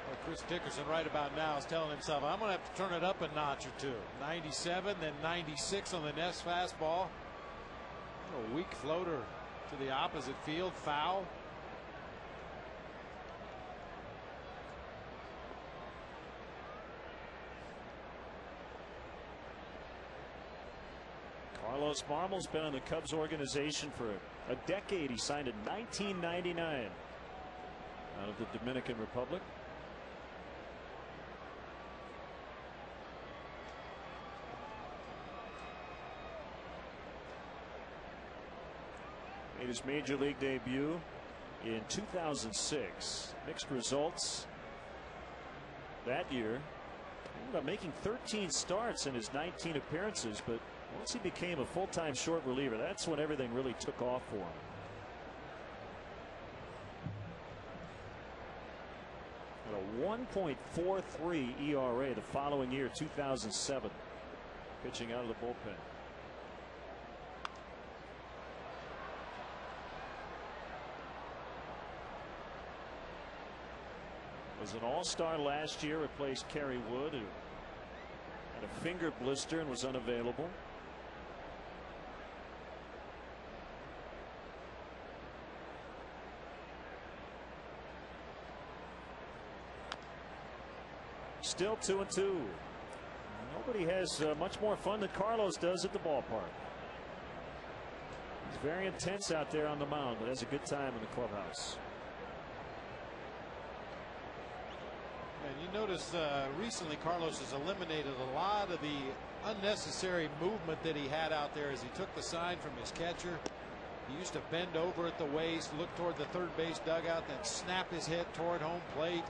Well, Chris Dickerson right about now is telling himself, I'm going to have to turn it up a notch or two. 97, then 96 on the next fastball. A weak floater to the opposite field, foul. Carlos Marmol's been in the Cubs organization for a decade. He signed in 1999 out of the Dominican Republic. Made his major league debut in 2006. Mixed results that year. He ended up making 13 starts in his 19 appearances, but once he became a full-time short reliever, that's when everything really took off for him. At a 1.43 ERA the following year, 2007, pitching out of the bullpen. Was an all-star last year, replaced Kerry Wood, who had a finger blister and was unavailable. Still 2-2. Nobody has much more fun than Carlos does at the ballpark. He's very intense out there on the mound, but has a good time in the clubhouse. And you notice recently Carlos has eliminated a lot of the unnecessary movement that he had out there as he took the sign from his catcher. He used to bend over at the waist, look toward the third base dugout, then snap his head toward home plate.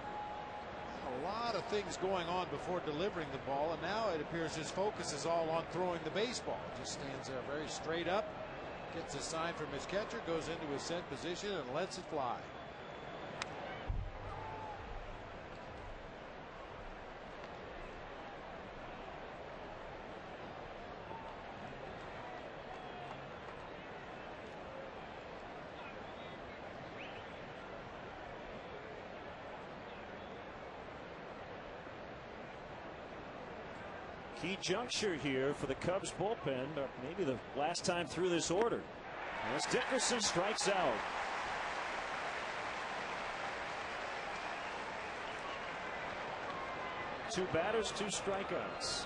A lot of things going on before delivering the ball, and now it appears his focus is all on throwing the baseball. Just stands there very straight up, gets a sign from his catcher, goes into his set position and lets it fly. Key juncture here for the Cubs bullpen, or maybe the last time through this order. As Dickerson strikes out. Two batters, two strikeouts.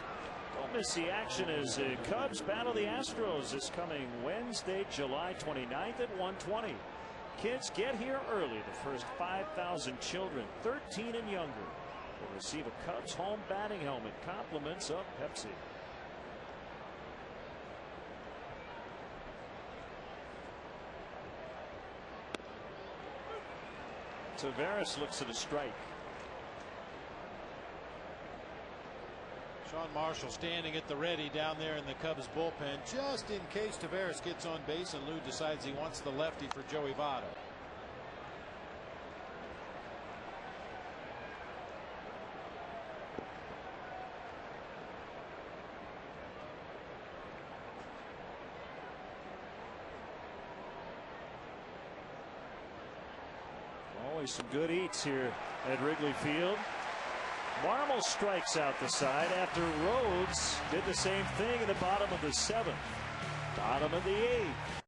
Don't miss the action as the Cubs battle the Astros this coming Wednesday, July 29th at 1:20. Kids, get here early. The first 5,000 children 13 and younger will receive a Cubs home batting helmet, compliments of Pepsi. Tavares looks at a strike. Sean Marshall standing at the ready down there in the Cubs bullpen just in case Tavares gets on base and Lou decides he wants the lefty for Joey Votto. Always some good eats here at Wrigley Field. Marmol strikes out the side after Rhodes did the same thing in the bottom of the 7th. Bottom of the 8th.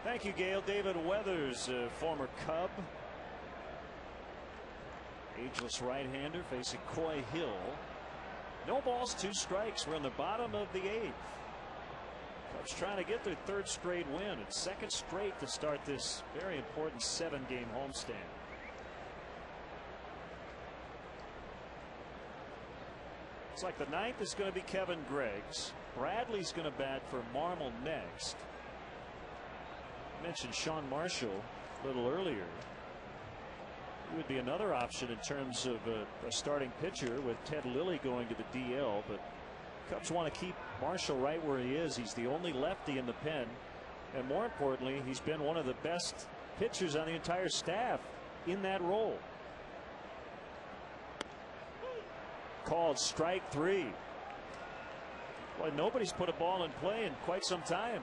Thank you, Gail. David Weathers, former Cub. Ageless right-hander facing Coy Hill. No balls, 2 strikes. We're in the bottom of the 8th. Cubs trying to get their 3rd straight win and 2nd straight to start this very important 7-game homestand. It's like the 9th is going to be Kevin Greggs. Bradley's going to bat for Marmol next. I mentioned Sean Marshall a little earlier. He would be another option in terms of a starting pitcher with Ted Lilly going to the DL, but Cubs want to keep Marshall right where he is. He's the only lefty in the pen, and more importantly, he's been one of the best pitchers on the entire staff in that role. Called strike 3. Boy, nobody's put a ball in play in quite some time.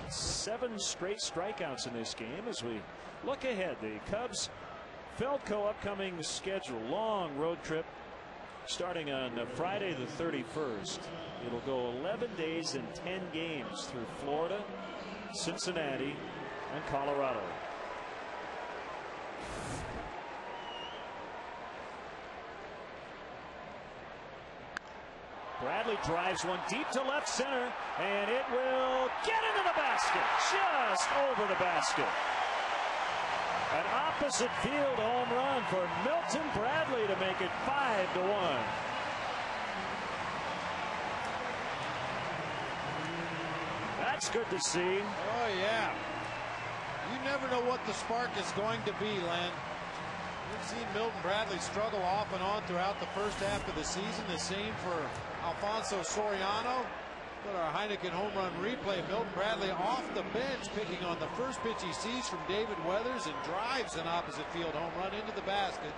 7 straight strikeouts in this game as we look ahead. The Cubs Feldco upcoming schedule. Long road trip starting on Friday the 31st. It'll go 11 days and 10 games through Florida, Cincinnati, and Colorado. Bradley drives one deep to left center, and it will get into the basket, just over the basket. An opposite field home run for Milton Bradley to make it 5-1. That's good to see. Oh, yeah. You never know what the spark is going to be, Len. We've seen Milton Bradley struggle off and on throughout the first half of the season. The same for Alfonso Soriano. But our Heineken home run replay, Milton Bradley off the bench, picking on the first pitch he sees from David Weathers and drives an opposite field home run into the basket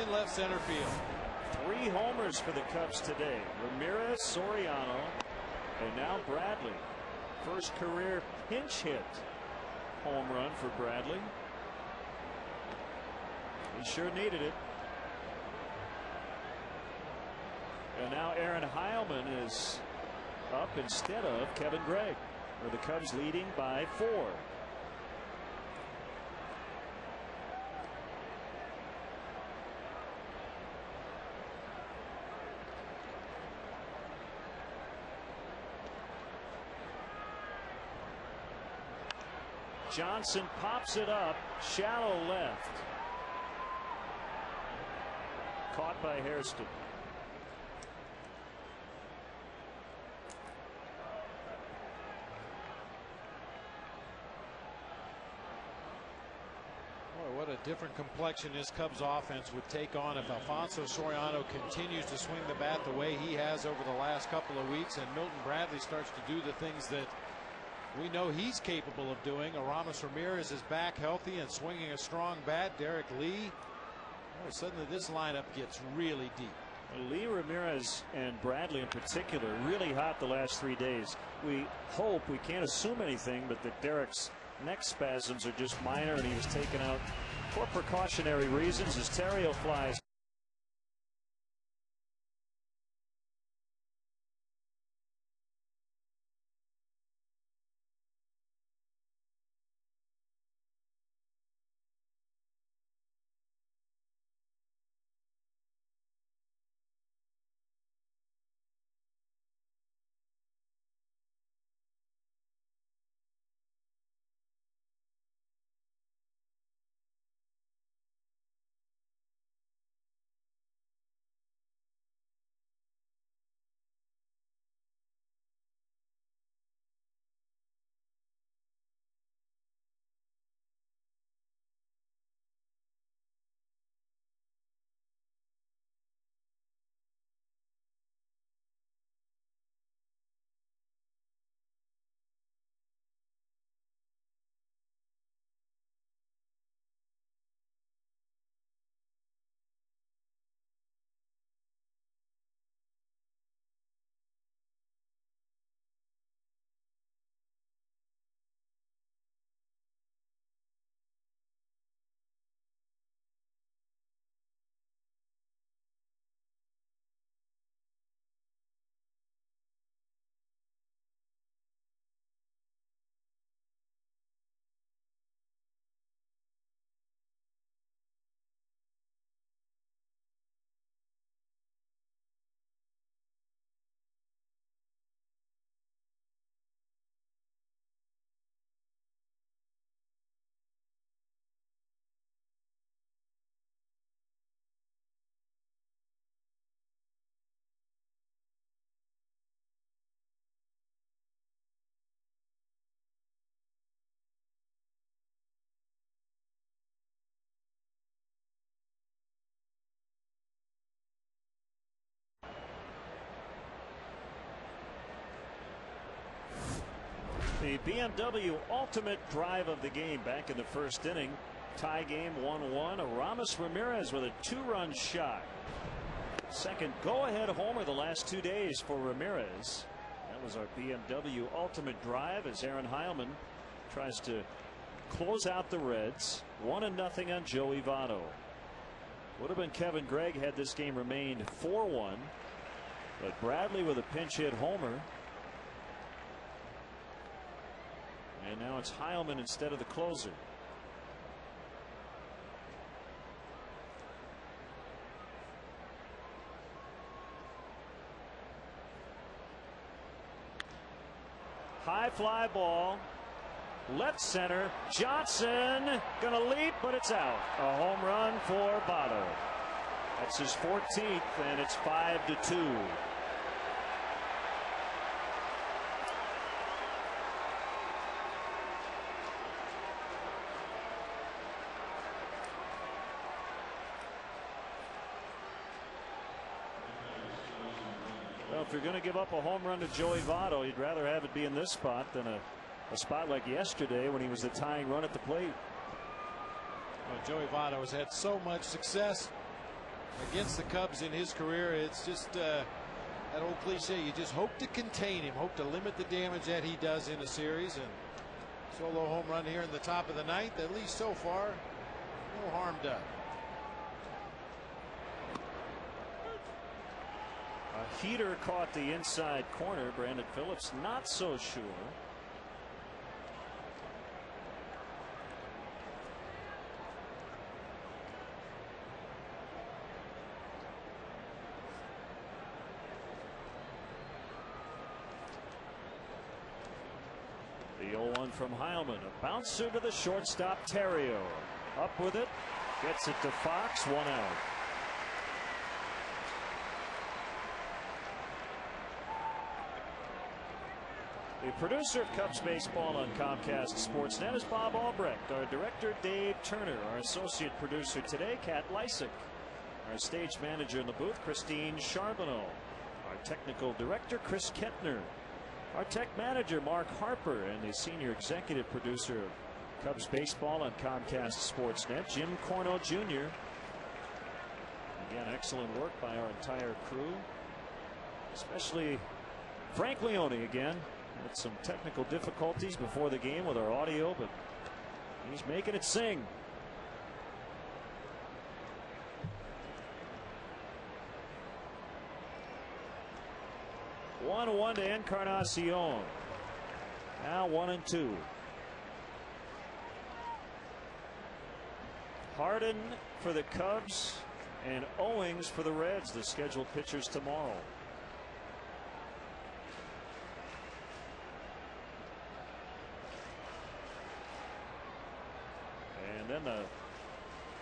in left center field. 3 homers for the Cubs today. Ramirez, Soriano, and now Bradley. First career pinch hit home run for Bradley. He sure needed it. And now Aaron Heilman is up instead of Kevin Gregg, where the Cubs leading by 4. Johnson pops it up, shallow left. Caught by Hairston. Boy, what a different complexion this Cubs offense would take on if Alfonso Soriano continues to swing the bat the way he has over the last couple of weeks, and Milton Bradley starts to do the things that we know he's capable of doing. Aramis Ramirez is back healthy and swinging a strong bat. Derek Lee. Oh, suddenly this lineup gets really deep. Lee, Ramirez, and Bradley in particular really hot the last 3 days. We hope, we can't assume anything, but that Derek's neck spasms are just minor and he was taken out for precautionary reasons as Terrio flies. The BMW ultimate drive of the game back in the first inning. Tie game 1-1. Aramis Ramirez with a 2-run shot. Second go-ahead homer the last 2 days for Ramirez. That was our BMW ultimate drive as Aaron Heilman tries to close out the Reds. 1-0 on Joey Votto. Would have been Kevin Gregg had this game remained 4-1. But Bradley with a pinch hit homer. And now it's Heilman instead of the closer. High fly ball. Left center. Johnson gonna leap, but it's out. A home run for Votto. That's his 14th, and it's 5-2. Well, if you're going to give up a home run to Joey Votto, you'd rather have it be in this spot than a spot like yesterday when he was the tying run at the plate. Well, Joey Votto has had so much success against the Cubs in his career. It's just that old cliche. You just hope to contain him, hope to limit the damage that he does in a series. And solo home run here in the top of the ninth, at least so far, no harm done. A heater caught the inside corner. Brandon Phillips not so sure. The 0-1 from Heilman. A bouncer to the shortstop, Terrio. Up with it. Gets it to Fox. 1 out. The producer of Cubs baseball on Comcast Sportsnet is Bob Albrecht. Our director, Dave Turner. Our associate producer today, Kat Lysick. Our stage manager in the booth, Christine Charbonneau. Our technical director, Chris Kentner. Our tech manager, Mark Harper. And the senior executive producer of Cubs baseball on Comcast Sportsnet, Jim Corno Jr. Again, excellent work by our entire crew, especially Frank Leone again. Had some technical difficulties before the game with our audio, but he's making it sing. One to Encarnacion. Now 1-2. Harden for the Cubs and Owings for the Reds, the scheduled pitchers tomorrow. And then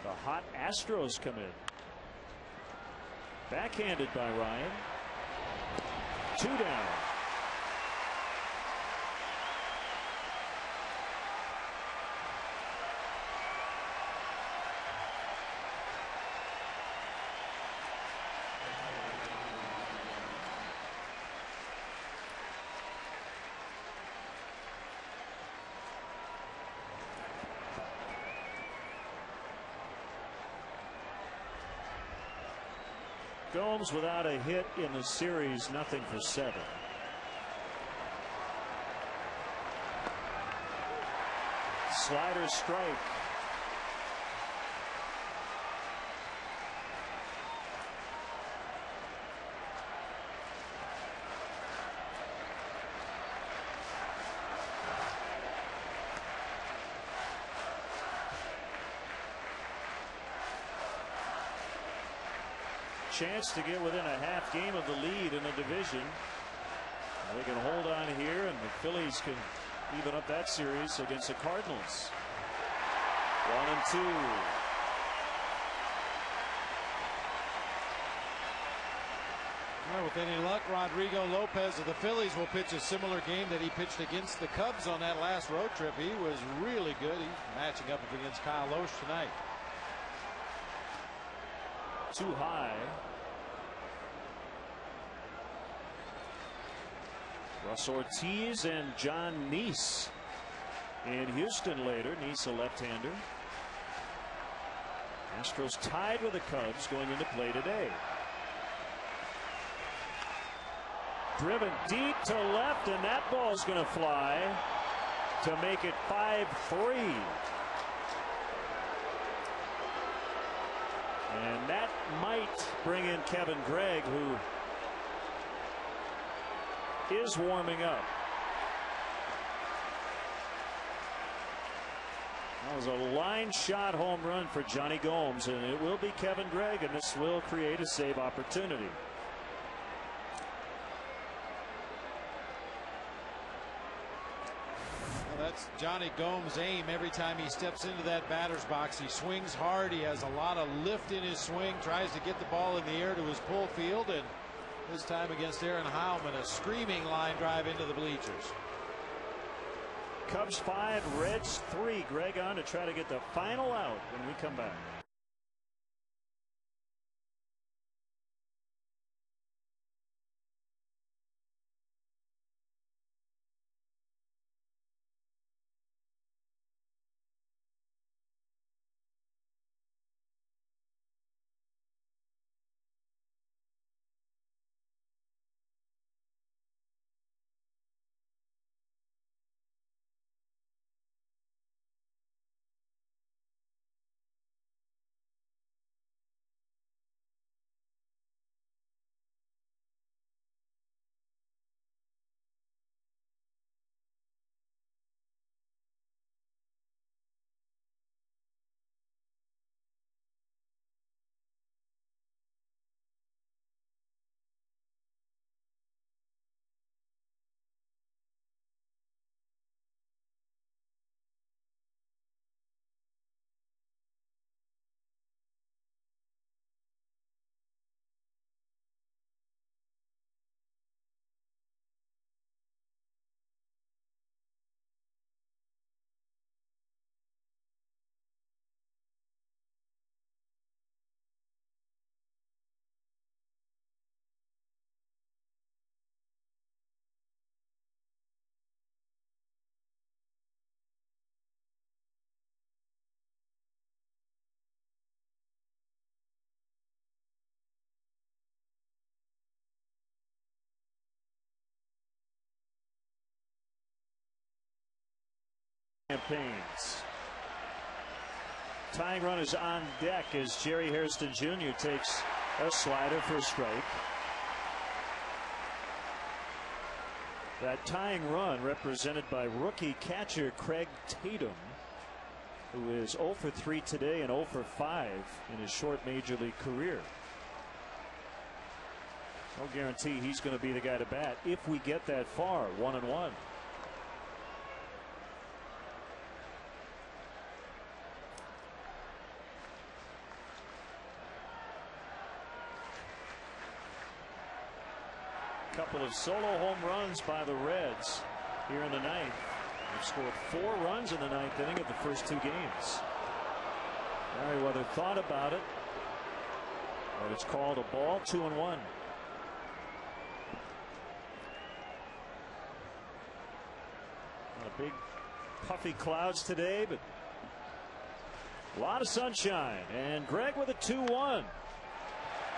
the hot Astros come in. Backhanded by Ryan. 2 down. Gomes without a hit in the series, nothing for 7. Slider strike. Chance to get within a half game of the lead in the division. They can hold on here, and the Phillies can even up that series against the Cardinals. 1-2. Well, with any luck, Rodrigo Lopez of the Phillies will pitch a similar game that he pitched against the Cubs on that last road trip. He was really good. He's matching up against Kyle Loesch tonight. Too high. Russ Ortiz and John Neese in Houston later. Neese, a left-hander. Astros tied with the Cubs going into play today. Driven deep to left, and that ball's going to fly to make it 5-3. And that might bring in Kevin Gregg, who is warming up. was a line shot home run for Johnny Gomes, and it will be Kevin Gregg, and this will create a save opportunity. That's Johnny Gomes' aim every time he steps into that batter's box. He swings hard. He has a lot of lift in his swing, tries to get the ball in the air to his pull field, and this time against Aaron Heilman, a screaming line drive into the bleachers. Cubs 5, Reds 3. Gregg on to try to get the final out when we come back. Campaigns. Tying run is on deck as Jerry Hairston Jr. takes a slider for a strike. That tying run represented by rookie catcher Craig Tatum, who is 0 for 3 today and 0 for 5 in his short major league career. No guarantee he's going to be the guy to bat if we get that far. 1-1. Couple of solo home runs by the Reds here in the ninth. They've scored 4 runs in the ninth inning of the first 2 games. Merriweather thought about it, but it's called a ball. 2-1. Big puffy clouds today, but a lot of sunshine. And Gregg with a 2-1.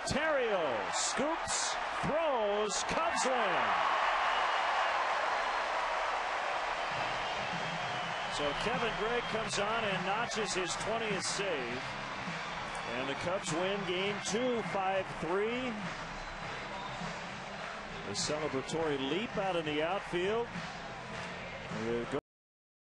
Terrio scoops, throws, Cubs win. So Kevin Gregg comes on and notches his 20th save. And the Cubs win game 2, 5-3. A celebratory leap out in the outfield. Go